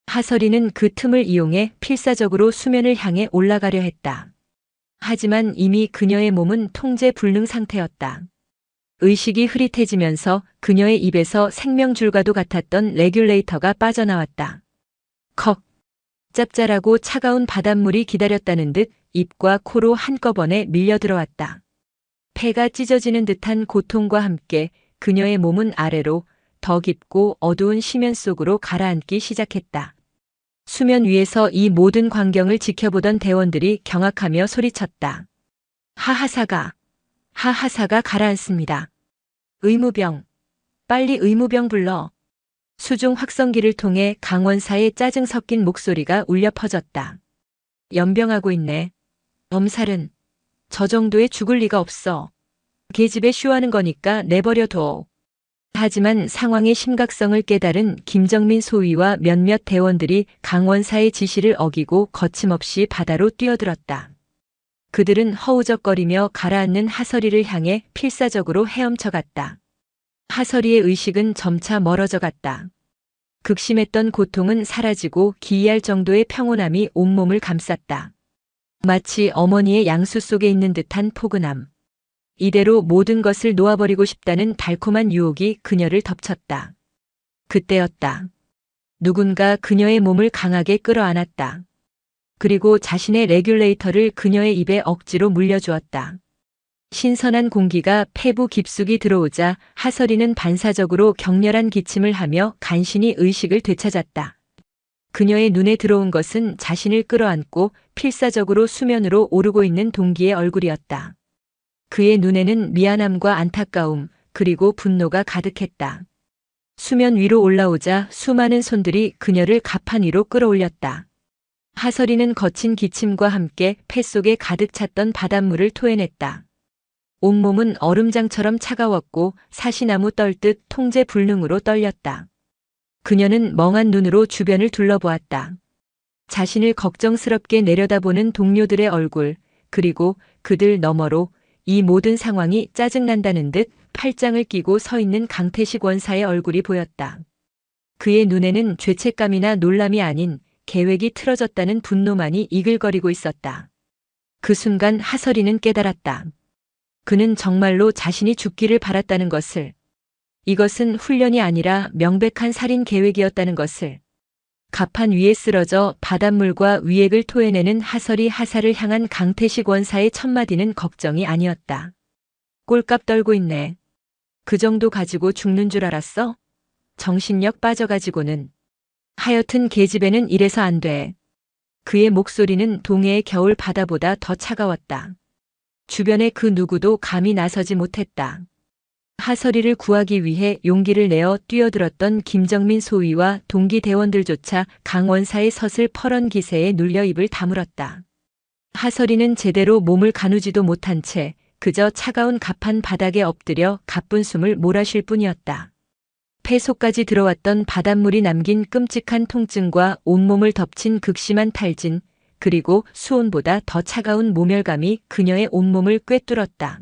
하설이는 그 틈을 이용해 필사적으로 수면을 향해 올라가려 했다. 하지만 이미 그녀의 몸은 통제 불능 상태였다. 의식이 흐릿해지면서 그녀의 입에서 생명줄과도 같았던 레귤레이터가 빠져나왔다. 컥! 짭짤하고 차가운 바닷물이 기다렸다는 듯 입과 코로 한꺼번에 밀려 들어왔다. 폐가 찢어지는 듯한 고통과 함께 그녀의 몸은 아래로 더 깊고 어두운 심연 속으로 가라앉기 시작했다. 수면 위에서 이 모든 광경을 지켜보던 대원들이 경악하며 소리쳤다. 하하사가 가라앉습니다. 의무병, 빨리 의무병 불러. 수중 확성기를 통해 강원사의 짜증 섞인 목소리가 울려 퍼졌다. 연병하고 있네. 엄살은 저 정도에 죽을 리가 없어. 계집애 쇼하는 거니까 내버려둬. 하지만 상황의 심각성을 깨달은 김정민 소위와 몇몇 대원들이 강원사의 지시를 어기고 거침없이 바다로 뛰어들었다. 그들은 허우적거리며 가라앉는 하설이를 향해 필사적으로 헤엄쳐갔다. 하설이의 의식은 점차 멀어져 갔다. 극심했던 고통은 사라지고 기이할 정도의 평온함이 온몸을 감쌌다. 마치 어머니의 양수 속에 있는 듯한 포근함. 이대로 모든 것을 놓아버리고 싶다는 달콤한 유혹이 그녀를 덮쳤다. 그때였다. 누군가 그녀의 몸을 강하게 끌어안았다. 그리고 자신의 레귤레이터를 그녀의 입에 억지로 물려주었다. 신선한 공기가 폐부 깊숙이 들어오자 하설이는 반사적으로 격렬한 기침을 하며 간신히 의식을 되찾았다. 그녀의 눈에 들어온 것은 자신을 끌어안고 필사적으로 수면으로 오르고 있는 동기의 얼굴이었다. 그의 눈에는 미안함과 안타까움, 그리고 분노가 가득했다. 수면 위로 올라오자 수많은 손들이 그녀를 가판 위로 끌어올렸다. 하설이는 거친 기침과 함께 폐 속에 가득 찼던 바닷물을 토해냈다. 온몸은 얼음장처럼 차가웠고 사시나무 떨듯 통제 불능으로 떨렸다. 그녀는 멍한 눈으로 주변을 둘러보았다. 자신을 걱정스럽게 내려다보는 동료들의 얼굴, 그리고 그들 너머로 이 모든 상황이 짜증난다는 듯 팔짱을 끼고 서 있는 강태식 원사의 얼굴이 보였다. 그의 눈에는 죄책감이나 놀람이 아닌 계획이 틀어졌다는 분노만이 이글거리고 있었다. 그 순간 하설이는 깨달았다. 그는 정말로 자신이 죽기를 바랐다는 것을, 이것은 훈련이 아니라 명백한 살인 계획이었다는 것을. 가판 위에 쓰러져 바닷물과 위액을 토해내는 하설이 하사를 향한 강태식 원사의 첫마디는 걱정이 아니었다. 꼴값 떨고 있네. 그 정도 가지고 죽는 줄 알았어? 정신력 빠져가지고는. 하여튼 계집애는 이래서 안 돼. 그의 목소리는 동해의 겨울 바다보다 더 차가웠다. 주변에 그 누구도 감히 나서지 못했다. 하설이를 구하기 위해 용기를 내어 뛰어들었던 김정민 소위와 동기 대원들조차 강원사의 서슬퍼런 기세에 눌려 입을 다물었다. 하설이는 제대로 몸을 가누지도 못한 채 그저 차가운 가판 바닥에 엎드려 가쁜 숨을 몰아쉴 뿐이었다. 폐 속까지 들어왔던 바닷물이 남긴 끔찍한 통증과 온몸을 덮친 극심한 탈진, 그리고 수온보다 더 차가운 모멸감이 그녀의 온몸을 꿰뚫었다.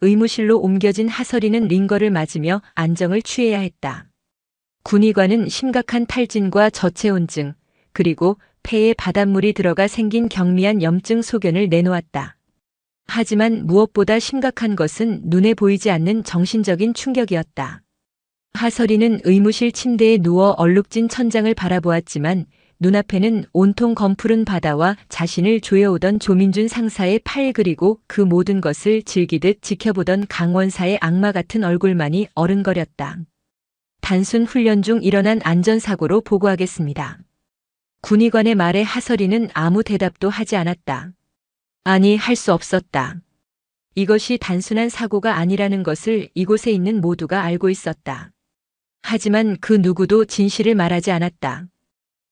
의무실로 옮겨진 하설이는 링거를 맞으며 안정을 취해야 했다. 군의관은 심각한 탈진과 저체온증, 그리고 폐에 바닷물이 들어가 생긴 경미한 염증 소견을 내놓았다. 하지만 무엇보다 심각한 것은 눈에 보이지 않는 정신적인 충격이었다. 하설이는 의무실 침대에 누워 얼룩진 천장을 바라보았지만 눈앞에는 온통 검푸른 바다와 자신을 조여오던 조민준 상사의 팔, 그리고 그 모든 것을 즐기듯 지켜보던 강원사의 악마 같은 얼굴만이 어른거렸다. 단순 훈련 중 일어난 안전사고로 보고하겠습니다. 군의관의 말에 하설이는 아무 대답도 하지 않았다. 아니, 할 수 없었다. 이것이 단순한 사고가 아니라는 것을 이곳에 있는 모두가 알고 있었다. 하지만 그 누구도 진실을 말하지 않았다.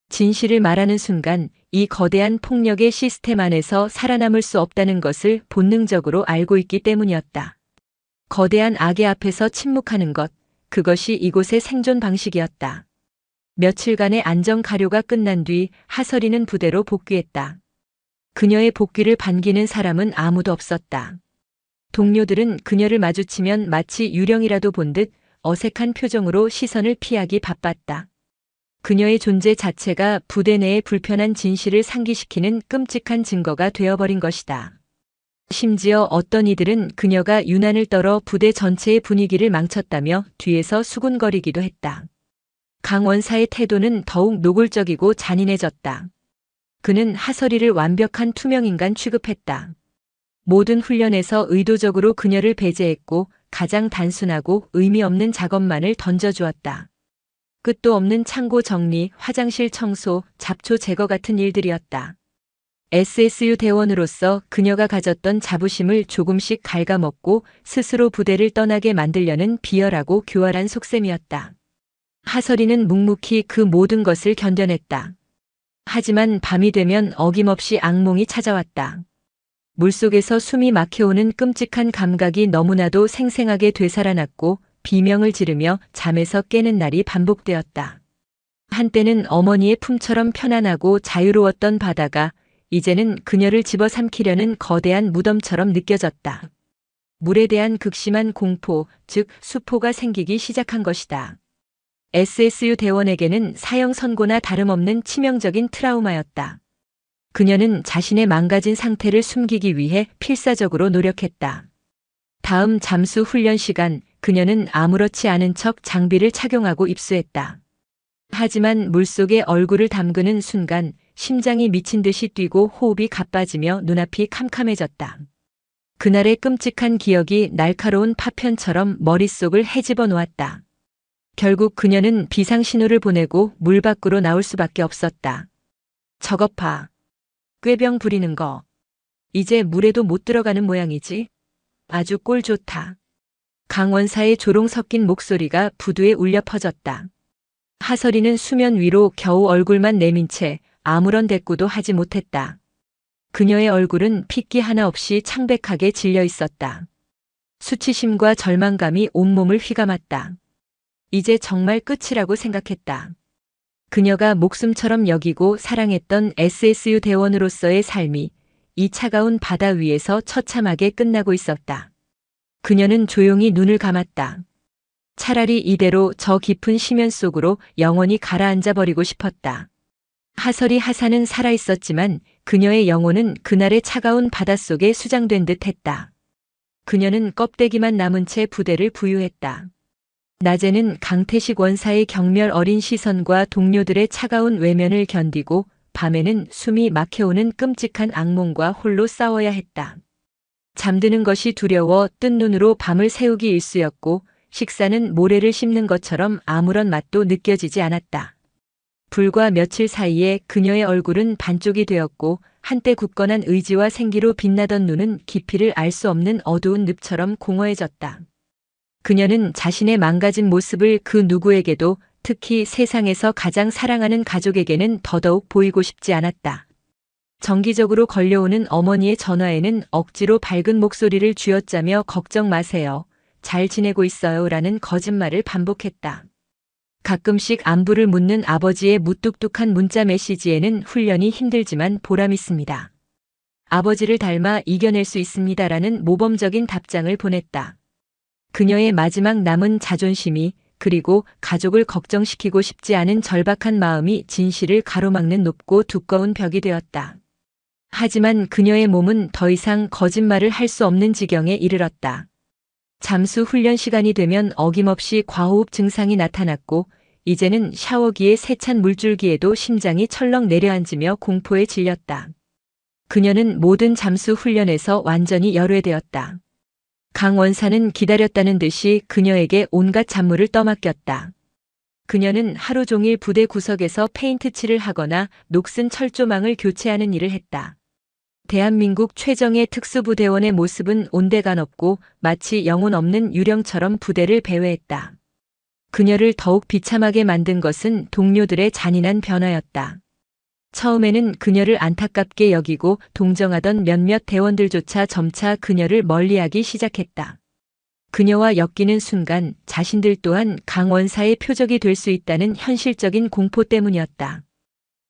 진실을 말하는 순간 이 거대한 폭력의 시스템 안에서 살아남을 수 없다는 것을 본능적으로 알고 있기 때문이었다. 거대한 악의 앞에서 침묵하는 것, 그것이 이곳의 생존 방식이었다. 며칠간의 안정 가료가 끝난 뒤 하설이는 부대로 복귀했다. 그녀의 복귀를 반기는 사람은 아무도 없었다. 동료들은 그녀를 마주치면 마치 유령이라도 본 듯 어색한 표정으로 시선을 피하기 바빴다. 그녀의 존재 자체가 부대 내의 불편한 진실을 상기시키는 끔찍한 증거가 되어버린 것이다. 심지어 어떤 이들은 그녀가 유난을 떨어 부대 전체의 분위기를 망쳤다며 뒤에서 수군거리기도 했다. 강 원사의 태도는 더욱 노골적이고 잔인해졌다. 그는 하설이를 완벽한 투명인간 취급했다. 모든 훈련에서 의도적으로 그녀를 배제했고 가장 단순하고 의미 없는 작업만을 던져주었다. 끝도 없는 창고 정리, 화장실 청소, 잡초 제거 같은 일들이었다. SSU 대원으로서 그녀가 가졌던 자부심을 조금씩 갉아먹고 스스로 부대를 떠나게 만들려는 비열하고 교활한 속셈이었다. 하설이는 묵묵히 그 모든 것을 견뎌냈다. 하지만 밤이 되면 어김없이 악몽이 찾아왔다. 물속에서 숨이 막혀오는 끔찍한 감각이 너무나도 생생하게 되살아났고 비명을 지르며 잠에서 깨는 날이 반복되었다. 한때는 어머니의 품처럼 편안하고 자유로웠던 바다가 이제는 그녀를 집어삼키려는 거대한 무덤처럼 느껴졌다. 물에 대한 극심한 공포, 즉 수포가 생기기 시작한 것이다. SSU 대원에게는 사형 선고나 다름없는 치명적인 트라우마였다. 그녀는 자신의 망가진 상태를 숨기기 위해 필사적으로 노력했다. 다음 잠수 훈련 시간, 그녀는 아무렇지 않은 척 장비를 착용하고 입수했다. 하지만 물속에 얼굴을 담그는 순간 심장이 미친 듯이 뛰고 호흡이 가빠지며 눈앞이 캄캄해졌다. 그날의 끔찍한 기억이 날카로운 파편처럼 머릿속을 헤집어 놓았다. 결국 그녀는 비상신호를 보내고 물 밖으로 나올 수밖에 없었다. 저것 봐. 꾀병 부리는 거. 이제 물에도 못 들어가는 모양이지? 아주 꼴 좋다. 강원사의 조롱 섞인 목소리가 부두에 울려 퍼졌다. 하설이는 수면 위로 겨우 얼굴만 내민 채 아무런 대꾸도 하지 못했다. 그녀의 얼굴은 핏기 하나 없이 창백하게 질려 있었다. 수치심과 절망감이 온몸을 휘감았다. 이제 정말 끝이라고 생각했다. 그녀가 목숨처럼 여기고 사랑했던 SSU 대원으로서의 삶이 이 차가운 바다 위에서 처참하게 끝나고 있었다. 그녀는 조용히 눈을 감았다. 차라리 이대로 저 깊은 심연 속으로 영원히 가라앉아 버리고 싶었다. 하설이 하사는 살아있었지만 그녀의 영혼은 그날의 차가운 바닷속에 수장된 듯 했다. 그녀는 껍데기만 남은 채 부대를 부유했다. 낮에는 강태식 원사의 경멸 어린 시선과 동료들의 차가운 외면을 견디고 밤에는 숨이 막혀오는 끔찍한 악몽과 홀로 싸워야 했다. 잠드는 것이 두려워 뜬 눈으로 밤을 새우기 일쑤였고 식사는 모래를 씹는 것처럼 아무런 맛도 느껴지지 않았다. 불과 며칠 사이에 그녀의 얼굴은 반쪽이 되었고 한때 굳건한 의지와 생기로 빛나던 눈은 깊이를 알 수 없는 어두운 늪처럼 공허해졌다. 그녀는 자신의 망가진 모습을 그 누구에게도 특히 세상에서 가장 사랑하는 가족에게는 더더욱 보이고 싶지 않았다. 정기적으로 걸려오는 어머니의 전화에는 억지로 밝은 목소리를 쥐어짜며 걱정 마세요. 잘 지내고 있어요. 라는 거짓말을 반복했다. 가끔씩 안부를 묻는 아버지의 무뚝뚝한 문자 메시지에는 훈련이 힘들지만 보람있습니다. 아버지를 닮아 이겨낼 수 있습니다. 라는 모범적인 답장을 보냈다. 그녀의 마지막 남은 자존심이 그리고 가족을 걱정시키고 싶지 않은 절박한 마음이 진실을 가로막는 높고 두꺼운 벽이 되었다. 하지만 그녀의 몸은 더 이상 거짓말을 할 수 없는 지경에 이르렀다. 잠수 훈련 시간이 되면 어김없이 과호흡 증상이 나타났고 이제는 샤워기의 세찬 물줄기에도 심장이 철렁 내려앉으며 공포에 질렸다. 그녀는 모든 잠수 훈련에서 완전히 열외되었다. 강 원사는 기다렸다는 듯이 그녀에게 온갖 잡무를 떠맡겼다. 그녀는 하루 종일 부대 구석에서 페인트 칠을 하거나 녹슨 철조망을 교체하는 일을 했다. 대한민국 최정예 특수부대원의 모습은 온데간없고 마치 영혼 없는 유령처럼 부대를 배회했다. 그녀를 더욱 비참하게 만든 것은 동료들의 잔인한 변화였다. 처음에는 그녀를 안타깝게 여기고 동정하던 몇몇 대원들조차 점차 그녀를 멀리하기 시작했다. 그녀와 엮이는 순간 자신들 또한 강 원사의 표적이 될 수 있다는 현실적인 공포 때문이었다.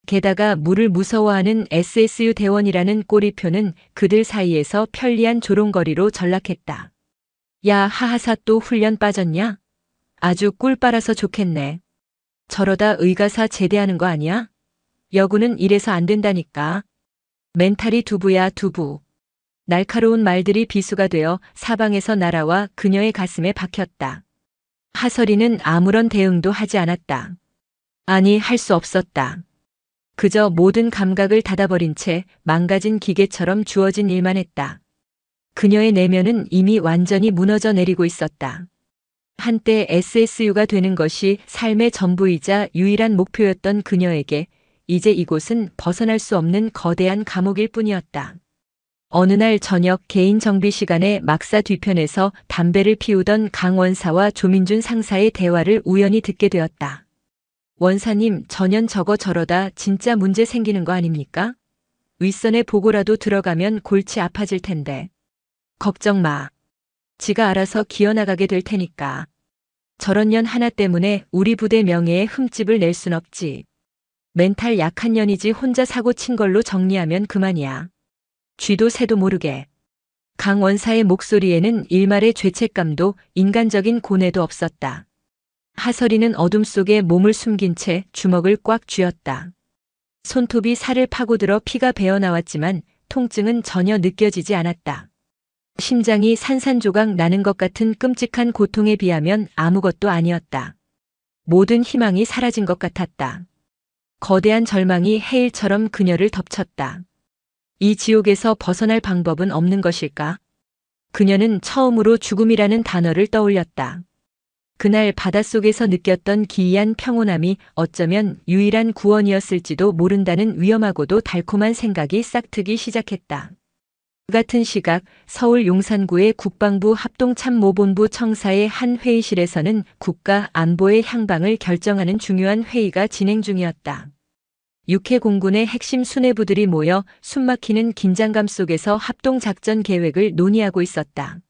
게다가 물을 무서워하는 SSU 대원이라는 꼬리표는 그들 사이에서 편리한 조롱거리로 전락했다. 야, 하하사 또 훈련 빠졌냐? 아주 꿀 빨아서 좋겠네. 저러다 의가사 제대하는 거 아니야? 여군은 이래서 안 된다니까. 멘탈이 두부야, 두부. 날카로운 말들이 비수가 되어 사방에서 날아와 그녀의 가슴에 박혔다. 하설이는 아무런 대응도 하지 않았다. 아니, 할 수 없었다. 그저 모든 감각을 닫아버린 채 망가진 기계처럼 주어진 일만 했다. 그녀의 내면은 이미 완전히 무너져 내리고 있었다. 한때 SSU가 되는 것이 삶의 전부이자 유일한 목표였던 그녀에게 이제 이곳은 벗어날 수 없는 거대한 감옥일 뿐이었다. 어느 날 저녁 개인 정비 시간에 막사 뒤편에서 담배를 피우던 강 원사와 조민준 상사의 대화를 우연히 듣게 되었다. 원사님, 전현 저러다 진짜 문제 생기는 거 아닙니까? 윗선에 보고라도 들어가면 골치 아파질 텐데. 걱정 마. 지가 알아서 기어나가게 될 테니까. 저런 년 하나 때문에 우리 부대 명예에 흠집을 낼 순 없지. 멘탈 약한 년이지 혼자 사고 친 걸로 정리하면 그만이야. 쥐도 새도 모르게. 강 원사의 목소리에는 일말의 죄책감도 인간적인 고뇌도 없었다. 하설이는 어둠 속에 몸을 숨긴 채 주먹을 꽉 쥐었다. 손톱이 살을 파고들어 피가 배어나왔지만 통증은 전혀 느껴지지 않았다. 심장이 산산조각 나는 것 같은 끔찍한 고통에 비하면 아무것도 아니었다. 모든 희망이 사라진 것 같았다. 거대한 절망이 해일처럼 그녀를 덮쳤다. 이 지옥에서 벗어날 방법은 없는 것일까? 그녀는 처음으로 죽음이라는 단어를 떠올렸다. 그날 바닷속에서 느꼈던 기이한 평온함이 어쩌면 유일한 구원이었을지도 모른다는 위험하고도 달콤한 생각이 싹트기 시작했다. 그 같은 시각 서울 용산구의 국방부 합동참모본부 청사의 한 회의실에서는 국가 안보의 향방을 결정하는 중요한 회의가 진행 중이었다. 육해 공군의 핵심 수뇌부들이 모여 숨막히는 긴장감 속에서 합동작전 계획을 논의하고 있었다.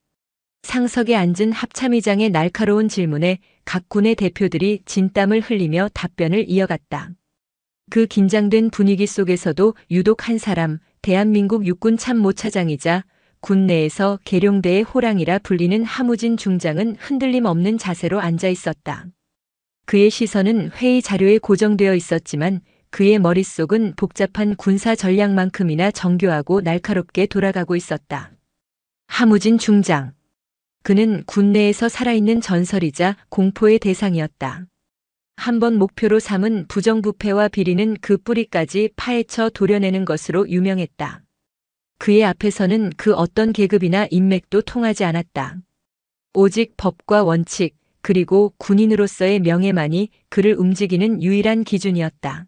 상석에 앉은 합참의장의 날카로운 질문에 각 군의 대표들이 진땀을 흘리며 답변을 이어갔다. 그 긴장된 분위기 속에서도 유독 한 사람, 대한민국 육군 참모차장이자 군 내에서 계룡대의 호랑이라 불리는 하무진 중장은 흔들림 없는 자세로 앉아 있었다. 그의 시선은 회의 자료에 고정되어 있었지만 그의 머릿속은 복잡한 군사 전략만큼이나 정교하고 날카롭게 돌아가고 있었다. 하무진 중장. 그는 군 내에서 살아있는 전설이자 공포의 대상이었다. 한번 목표로 삼은 부정부패와 비리는 그 뿌리까지 파헤쳐 도려내는 것으로 유명했다. 그의 앞에서는 그 어떤 계급이나 인맥도 통하지 않았다. 오직 법과 원칙, 그리고 군인으로서의 명예만이 그를 움직이는 유일한 기준이었다.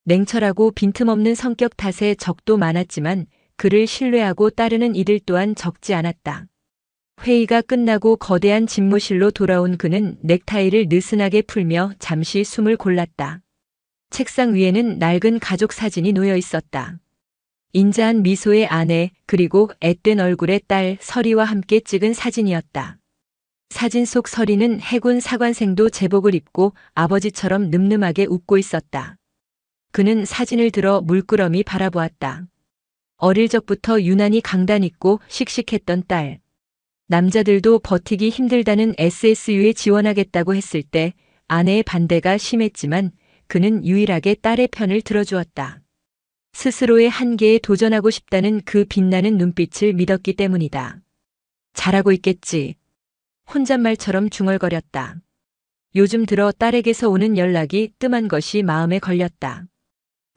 냉철하고 빈틈없는 성격 탓에 적도 많았지만 그를 신뢰하고 따르는 이들 또한 적지 않았다. 회의가 끝나고 거대한 집무실로 돌아온 그는 넥타이를 느슨하게 풀며 잠시 숨을 골랐다. 책상 위에는 낡은 가족 사진이 놓여 있었다. 인자한 미소의 아내, 그리고 앳된 얼굴의 딸 설이와 함께 찍은 사진이었다. 사진 속 설이는 해군 사관생도 제복을 입고 아버지처럼 늠름하게 웃고 있었다. 그는 사진을 들어 물끄러미 바라보았다. 어릴 적부터 유난히 강단 있고 씩씩했던 딸. 남자들도 버티기 힘들다는 SSU에 지원하겠다고 했을 때 아내의 반대가 심했지만 그는 유일하게 딸의 편을 들어주었다. 스스로의 한계에 도전하고 싶다는 그 빛나는 눈빛을 믿었기 때문이다. 잘하고 있겠지. 혼잣말처럼 중얼거렸다. 요즘 들어 딸에게서 오는 연락이 뜸한 것이 마음에 걸렸다.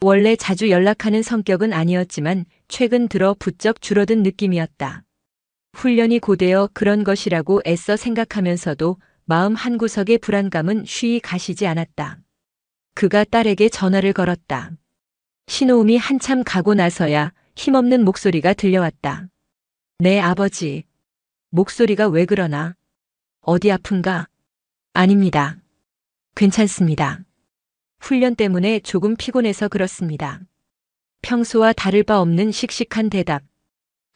원래 자주 연락하는 성격은 아니었지만 최근 들어 부쩍 줄어든 느낌이었다. 훈련이 고되어 그런 것이라고 애써 생각하면서도 마음 한구석의 불안감은 쉬이 가시지 않았다. 그가 딸에게 전화를 걸었다. 신호음이 한참 가고 나서야 힘없는 목소리가 들려왔다. 네, 아버지. 목소리가 왜 그러나? 어디 아픈가? 아닙니다. 괜찮습니다. 훈련 때문에 조금 피곤해서 그렇습니다. 평소와 다를 바 없는 씩씩한 대답.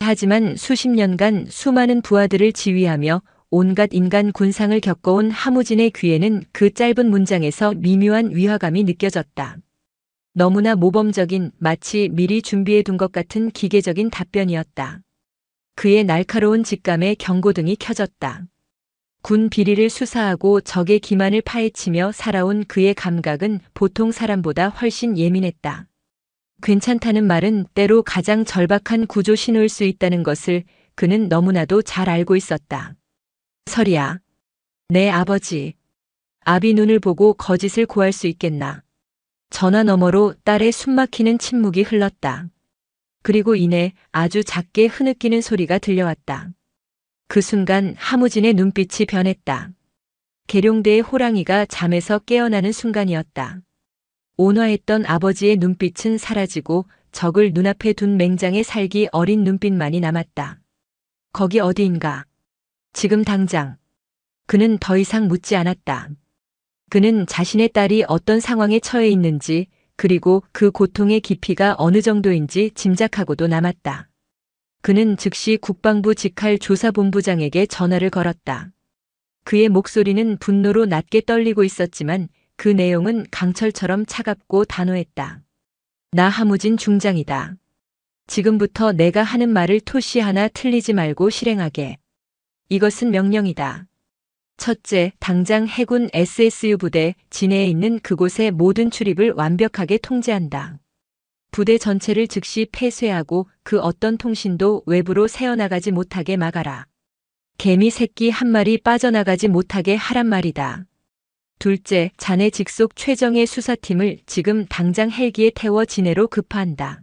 하지만 수십 년간 수많은 부하들을 지휘하며 온갖 인간 군상을 겪어온 하무진의 귀에는 그 짧은 문장에서 미묘한 위화감이 느껴졌다. 너무나 모범적인, 마치 미리 준비해둔 것 같은 기계적인 답변이었다. 그의 날카로운 직감에 경고등이 켜졌다. 군 비리를 수사하고 적의 기만을 파헤치며 살아온 그의 감각은 보통 사람보다 훨씬 예민했다. 괜찮다는 말은 때로 가장 절박한 구조 신호일 수 있다는 것을 그는 너무나도 잘 알고 있었다. 설이야. 내 아버지. 아비 눈을 보고 거짓을 고할 수 있겠나. 전화 너머로 딸의 숨막히는 침묵이 흘렀다. 그리고 이내 아주 작게 흐느끼는 소리가 들려왔다. 그 순간 하무진의 눈빛이 변했다. 계룡대의 호랑이가 잠에서 깨어나는 순간이었다. 온화했던 아버지의 눈빛은 사라지고 적을 눈앞에 둔 맹장의 살기 어린 눈빛만이 남았다. 거기 어디인가? 지금 당장. 그는 더 이상 묻지 않았다. 그는 자신의 딸이 어떤 상황에 처해 있는지 그리고 그 고통의 깊이가 어느 정도인지 짐작하고도 남았다. 그는 즉시 국방부 직할 조사본부장에게 전화를 걸었다. 그의 목소리는 분노로 낮게 떨리고 있었지만 그 내용은 강철처럼 차갑고 단호했다. 나 하무진 중장이다. 지금부터 내가 하는 말을 토시 하나 틀리지 말고 실행하게. 이것은 명령이다. 첫째, 당장 해군 SSU 부대 진해에 있는 그곳의 모든 출입을 완벽하게 통제한다. 부대 전체를 즉시 폐쇄하고 그 어떤 통신도 외부로 새어나가지 못하게 막아라. 개미 새끼 한 마리 빠져나가지 못하게 하란 말이다. 둘째, 자네 직속 최정예 수사팀을 지금 당장 헬기에 태워 진해로 급파한다.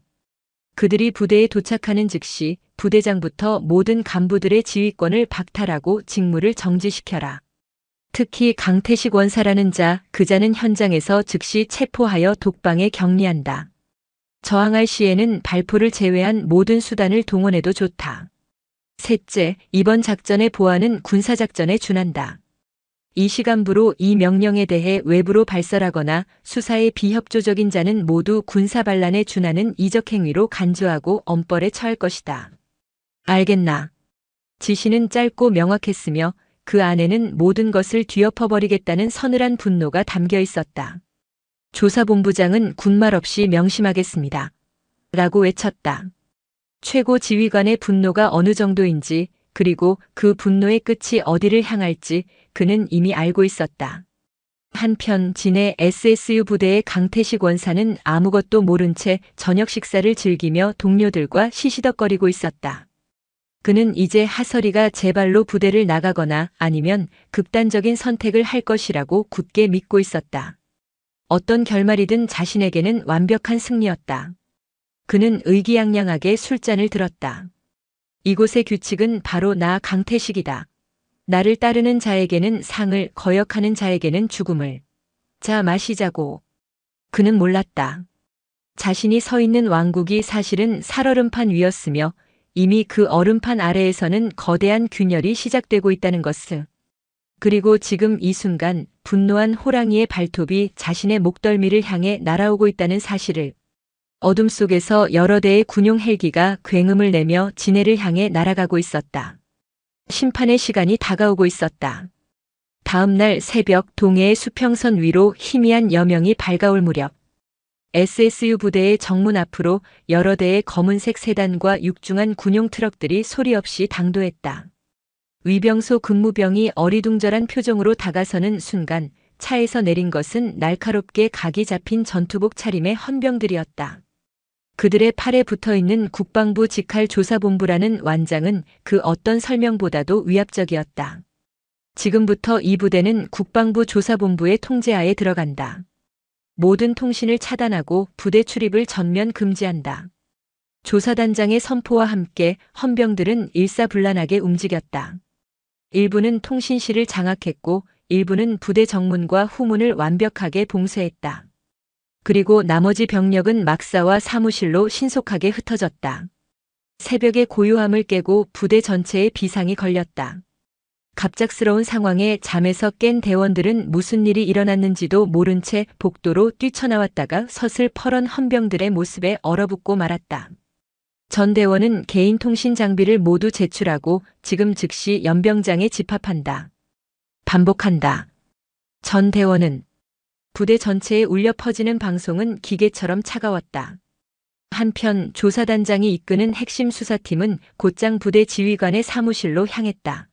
그들이 부대에 도착하는 즉시 부대장부터 모든 간부들의 지휘권을 박탈하고 직무를 정지시켜라. 특히 강태식 원사라는 자, 그 자는 현장에서 즉시 체포하여 독방에 격리한다. 저항할 시에는 발포를 제외한 모든 수단을 동원해도 좋다. 셋째, 이번 작전의 보안은 군사작전에 준한다. 이 시간부로 이 명령에 대해 외부로 발설하거나 수사에 비협조적인 자는 모두 군사반란에 준하는 이적행위로 간주하고 엄벌에 처할 것이다. 알겠나? 지시는 짧고 명확했으며 그 안에는 모든 것을 뒤엎어버리겠다는 서늘한 분노가 담겨 있었다. 조사본부장은 군말 없이 명심하겠습니다. 라고 외쳤다. 최고 지휘관의 분노가 어느 정도인지 그리고 그 분노의 끝이 어디를 향할지 그는 이미 알고 있었다. 한편 진해 SSU 부대의 강태식 원사는 아무것도 모른 채 저녁 식사를 즐기며 동료들과 시시덕거리고 있었다. 그는 이제 하설이가 제발로 부대를 나가거나 아니면 극단적인 선택을 할 것이라고 굳게 믿고 있었다. 어떤 결말이든 자신에게는 완벽한 승리였다. 그는 의기양양하게 술잔을 들었다. 이곳의 규칙은 바로 나 강태식이다. 나를 따르는 자에게는 상을, 거역하는 자에게는 죽음을. 자, 마시자고. 그는 몰랐다. 자신이 서 있는 왕국이 사실은 살얼음판 위였으며 이미 그 얼음판 아래에서는 거대한 균열이 시작되고 있다는 것을. 그리고 지금 이 순간 분노한 호랑이의 발톱이 자신의 목덜미를 향해 날아오고 있다는 사실을. 어둠 속에서 여러 대의 군용 헬기가 굉음을 내며 진해를 향해 날아가고 있었다. 심판의 시간이 다가오고 있었다. 다음 날 새벽 동해의 수평선 위로 희미한 여명이 밝아올 무렵 SSU 부대의 정문 앞으로 여러 대의 검은색 세단과 육중한 군용 트럭들이 소리 없이 당도했다. 위병소 근무병이 어리둥절한 표정으로 다가서는 순간 차에서 내린 것은 날카롭게 각이 잡힌 전투복 차림의 헌병들이었다. 그들의 팔에 붙어있는 국방부 직할 조사본부라는 완장은 그 어떤 설명보다도 위압적이었다. 지금부터 이 부대는 국방부 조사본부의 통제하에 들어간다. 모든 통신을 차단하고 부대 출입을 전면 금지한다. 조사단장의 선포와 함께 헌병들은 일사불란하게 움직였다. 일부는 통신실을 장악했고 일부는 부대 정문과 후문을 완벽하게 봉쇄했다. 그리고 나머지 병력은 막사와 사무실로 신속하게 흩어졌다. 새벽의 고요함을 깨고 부대 전체에 비상이 걸렸다. 갑작스러운 상황에 잠에서 깬 대원들은 무슨 일이 일어났는지도 모른 채 복도로 뛰쳐나왔다가 서슬 퍼런 헌병들의 모습에 얼어붙고 말았다. 전 대원은 개인 통신 장비를 모두 제출하고 지금 즉시 연병장에 집합한다. 반복한다. 전 대원은 부대 전체에 울려 퍼지는 방송은 기계처럼 차가웠다. 한편 조사단장이 이끄는 핵심 수사팀은 곧장 부대 지휘관의 사무실로 향했다.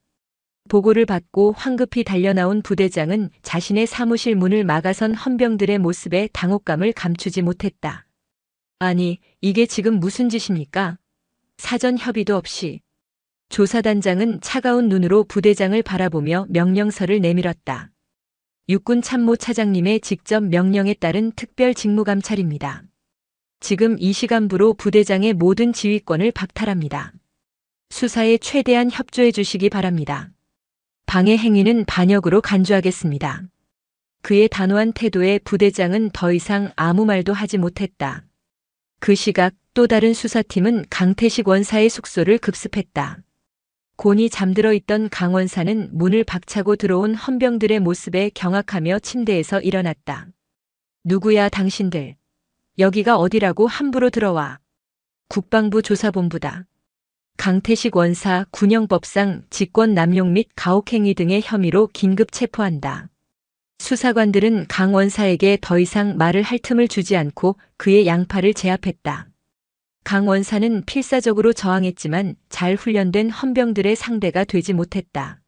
보고를 받고 황급히 달려나온 부대장은 자신의 사무실 문을 막아선 헌병들의 모습에 당혹감을 감추지 못했다. 아니, 이게 지금 무슨 짓입니까? 사전 협의도 없이. 조사단장은 차가운 눈으로 부대장을 바라보며 명령서를 내밀었다. 육군 참모 차장님의 직접 명령에 따른 특별 직무감찰입니다. 지금 이 시간부로 부대장의 모든 지휘권을 박탈합니다. 수사에 최대한 협조해 주시기 바랍니다. 방해 행위는 반역으로 간주하겠습니다. 그의 단호한 태도에 부대장은 더 이상 아무 말도 하지 못했다. 그 시각 또 다른 수사팀은 강태식 원사의 숙소를 급습했다. 곤히 잠들어 있던 강 원사는 문을 박차고 들어온 헌병들의 모습에 경악하며 침대에서 일어났다. 누구야 당신들? 여기가 어디라고 함부로 들어와? 국방부 조사본부다. 강태식 원사 군형법상 직권 남용 및 가혹행위 등의 혐의로 긴급 체포한다. 수사관들은 강 원사에게 더 이상 말을 할 틈을 주지 않고 그의 양팔을 제압했다. 강 원사는 필사적으로 저항했지만 잘 훈련된 헌병들의 상대가 되지 못했다.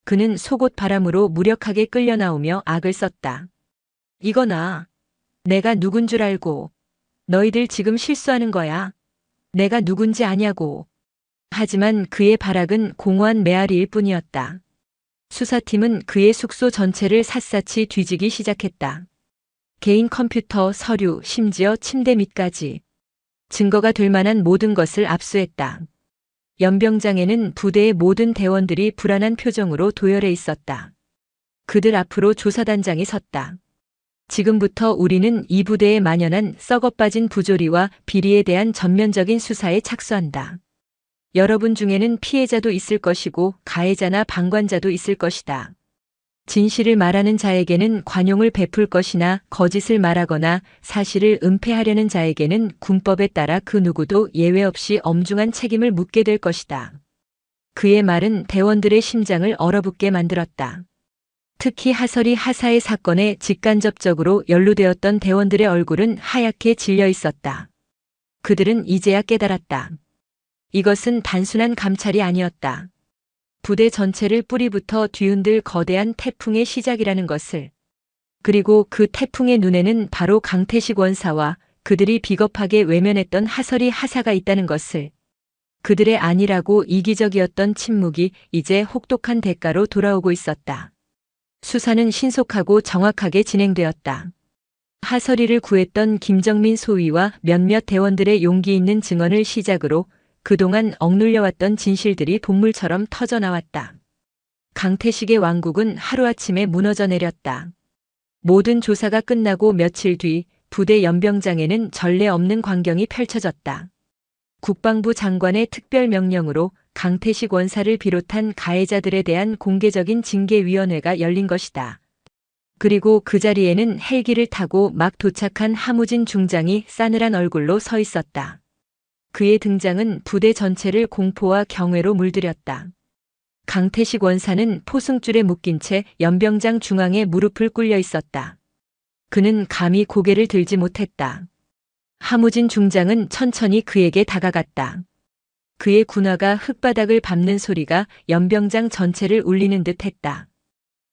그는 속옷 바람으로 무력하게 끌려 나오며 악을 썼다. 이거나 내가 누군 줄 알고 너희들 지금 실수하는 거야. 내가 누군지 아냐고. 하지만 그의 발악은 공허한 메아리일 뿐이었다. 수사팀은 그의 숙소 전체를 샅샅이 뒤지기 시작했다. 개인 컴퓨터, 서류, 심지어 침대 밑까지. 증거가 될 만한 모든 것을 압수했다. 연병장에는 부대의 모든 대원들이 불안한 표정으로 도열해 있었다. 그들 앞으로 조사단장이 섰다. 지금부터 우리는 이 부대에 만연한 썩어빠진 부조리와 비리에 대한 전면적인 수사에 착수한다. 여러분 중에는 피해자도 있을 것이고 가해자나 방관자도 있을 것이다. 진실을 말하는 자에게는 관용을 베풀 것이나 거짓을 말하거나 사실을 은폐하려는 자에게는 군법에 따라 그 누구도 예외 없이 엄중한 책임을 묻게 될 것이다. 그의 말은 대원들의 심장을 얼어붙게 만들었다. 특히 하설이 하사의 사건에 직간접적으로 연루되었던 대원들의 얼굴은 하얗게 질려 있었다. 그들은 이제야 깨달았다. 이것은 단순한 감찰이 아니었다. 부대 전체를 뿌리부터 뒤흔들 거대한 태풍의 시작이라는 것을. 그리고 그 태풍의 눈에는 바로 강태식 원사와 그들이 비겁하게 외면했던 하설이 하사가 있다는 것을. 그들의 안일하고 이기적이었던 침묵이 이제 혹독한 대가로 돌아오고 있었다. 수사는 신속하고 정확하게 진행되었다. 하설이를 구했던 김정민 소위와 몇몇 대원들의 용기 있는 증언을 시작으로 그동안 억눌려왔던 진실들이 본물처럼 터져나왔다. 강태식의 왕국은 하루아침에 무너져 내렸다. 모든 조사가 끝나고 며칠 뒤 부대 연병장에는 전례 없는 광경이 펼쳐졌다. 국방부 장관의 특별 명령으로 강태식 원사를 비롯한 가해자들에 대한 공개적인 징계위원회가 열린 것이다. 그리고 그 자리에는 헬기를 타고 막 도착한 하무진 중장이 싸늘한 얼굴로 서 있었다. 그의 등장은 부대 전체를 공포와 경외로 물들였다. 강태식 원사는 포승줄에 묶인 채 연병장 중앙에 무릎을 꿇려 있었다. 그는 감히 고개를 들지 못했다. 하무진 중장은 천천히 그에게 다가갔다. 그의 군화가 흙바닥을 밟는 소리가 연병장 전체를 울리는 듯 했다.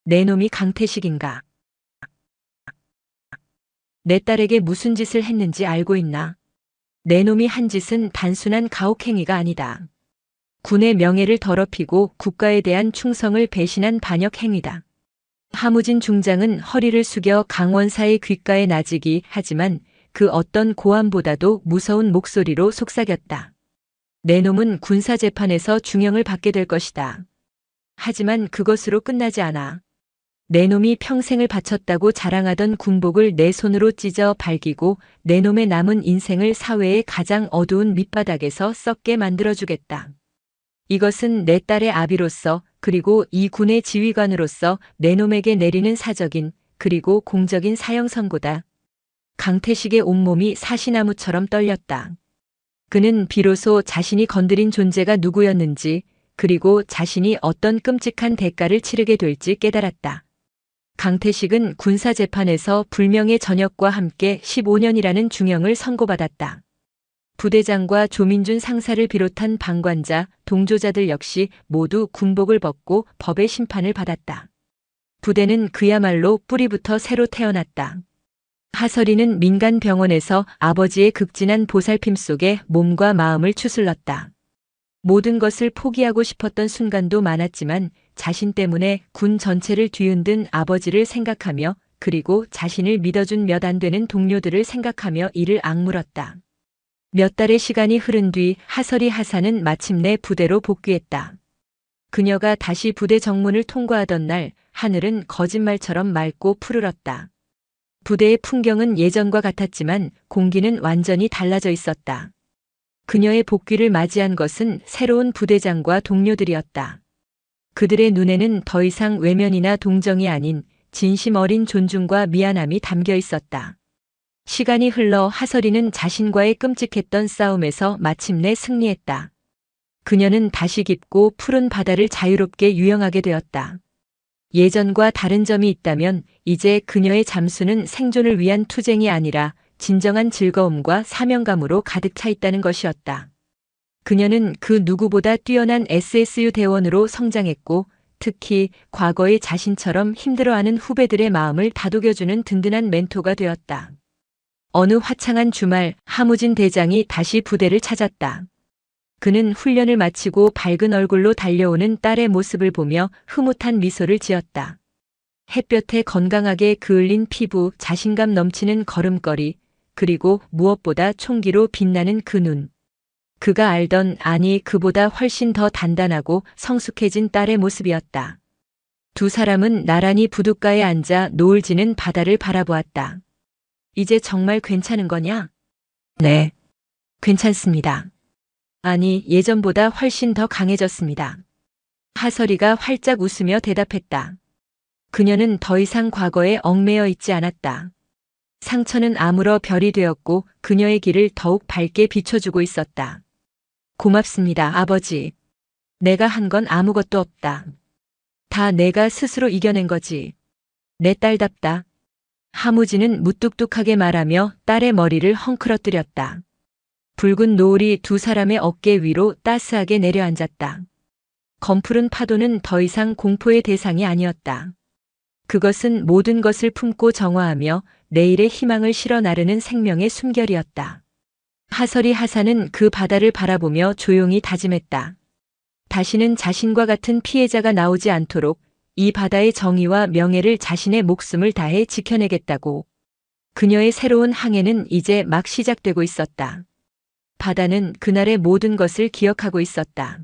내 놈이 강태식인가? 내 딸에게 무슨 짓을 했는지 알고 있나? 내 놈이 한 짓은 단순한 가혹행위가 아니다. 군의 명예를 더럽히고 국가에 대한 충성을 배신한 반역행위다. 하무진 중장은 허리를 숙여 강원사의 귓가에 나지기 하지만 그 어떤 고함보다도 무서운 목소리로 속삭였다. 내 놈은 군사재판에서 중형을 받게 될 것이다. 하지만 그것으로 끝나지 않아. 내 놈이 평생을 바쳤다고 자랑하던 군복을 내 손으로 찢어 발기고 내 놈의 남은 인생을 사회의 가장 어두운 밑바닥에서 썩게 만들어주겠다. 이것은 내 딸의 아비로서 그리고 이 군의 지휘관으로서 내 놈에게 내리는 사적인 그리고 공적인 사형 선고다. 강태식의 온몸이 사시나무처럼 떨렸다. 그는 비로소 자신이 건드린 존재가 누구였는지 그리고 자신이 어떤 끔찍한 대가를 치르게 될지 깨달았다. 강태식은 군사재판에서 불명예 전역과 함께 15년이라는 중형을 선고받았다. 부대장과 조민준 상사를 비롯한 방관자, 동조자들 역시 모두 군복을 벗고 법의 심판을 받았다. 부대는 그야말로 뿌리부터 새로 태어났다. 하설이는 민간병원에서 아버지의 극진한 보살핌 속에 몸과 마음을 추슬렀다. 모든 것을 포기하고 싶었던 순간도 많았지만 자신 때문에 군 전체를 뒤흔든 아버지를 생각하며 그리고 자신을 믿어준 몇 안 되는 동료들을 생각하며 이를 악물었다. 몇 달의 시간이 흐른 뒤 하설이 하사는 마침내 부대로 복귀했다. 그녀가 다시 부대 정문을 통과하던 날 하늘은 거짓말처럼 맑고 푸르렀다. 부대의 풍경은 예전과 같았지만 공기는 완전히 달라져 있었다. 그녀의 복귀를 맞이한 것은 새로운 부대장과 동료들이었다. 그들의 눈에는 더 이상 외면이나 동정이 아닌 진심 어린 존중과 미안함이 담겨 있었다. 시간이 흘러 하설이는 자신과의 끔찍했던 싸움에서 마침내 승리했다. 그녀는 다시 깊고 푸른 바다를 자유롭게 유영하게 되었다. 예전과 다른 점이 있다면 이제 그녀의 잠수는 생존을 위한 투쟁이 아니라 진정한 즐거움과 사명감으로 가득 차 있다는 것이었다. 그녀는 그 누구보다 뛰어난 SSU 대원으로 성장했고 특히 과거의 자신처럼 힘들어하는 후배들의 마음을 다독여주는 든든한 멘토가 되었다. 어느 화창한 주말 하무진 대장이 다시 부대를 찾았다. 그는 훈련을 마치고 밝은 얼굴로 달려오는 딸의 모습을 보며 흐뭇한 미소를 지었다. 햇볕에 건강하게 그을린 피부, 자신감 넘치는 걸음걸이, 그리고 무엇보다 총기로 빛나는 그 눈. 그가 알던 아니 그보다 훨씬 더 단단하고 성숙해진 딸의 모습이었다. 두 사람은 나란히 부둣가에 앉아 노을 지는 바다를 바라보았다. 이제 정말 괜찮은 거냐? 네, 괜찮습니다. 아니, 예전보다 훨씬 더 강해졌습니다. 하설이가 활짝 웃으며 대답했다. 그녀는 더 이상 과거에 얽매여 있지 않았다. 상처는 아물어 별이 되었고 그녀의 길을 더욱 밝게 비춰주고 있었다. 고맙습니다, 아버지. 내가 한 건 아무것도 없다. 다 내가 스스로 이겨낸 거지. 내 딸답다. 하무지는 무뚝뚝하게 말하며 딸의 머리를 헝클어뜨렸다. 붉은 노을이 두 사람의 어깨 위로 따스하게 내려앉았다. 검푸른 파도는 더 이상 공포의 대상이 아니었다. 그것은 모든 것을 품고 정화하며 내일의 희망을 실어 나르는 생명의 숨결이었다. 하설이 하사는 그 바다를 바라보며 조용히 다짐했다. 다시는 자신과 같은 피해자가 나오지 않도록 이 바다의 정의와 명예를 자신의 목숨을 다해 지켜내겠다고. 그녀의 새로운 항해는 이제 막 시작되고 있었다. 바다는 그날의 모든 것을 기억하고 있었다.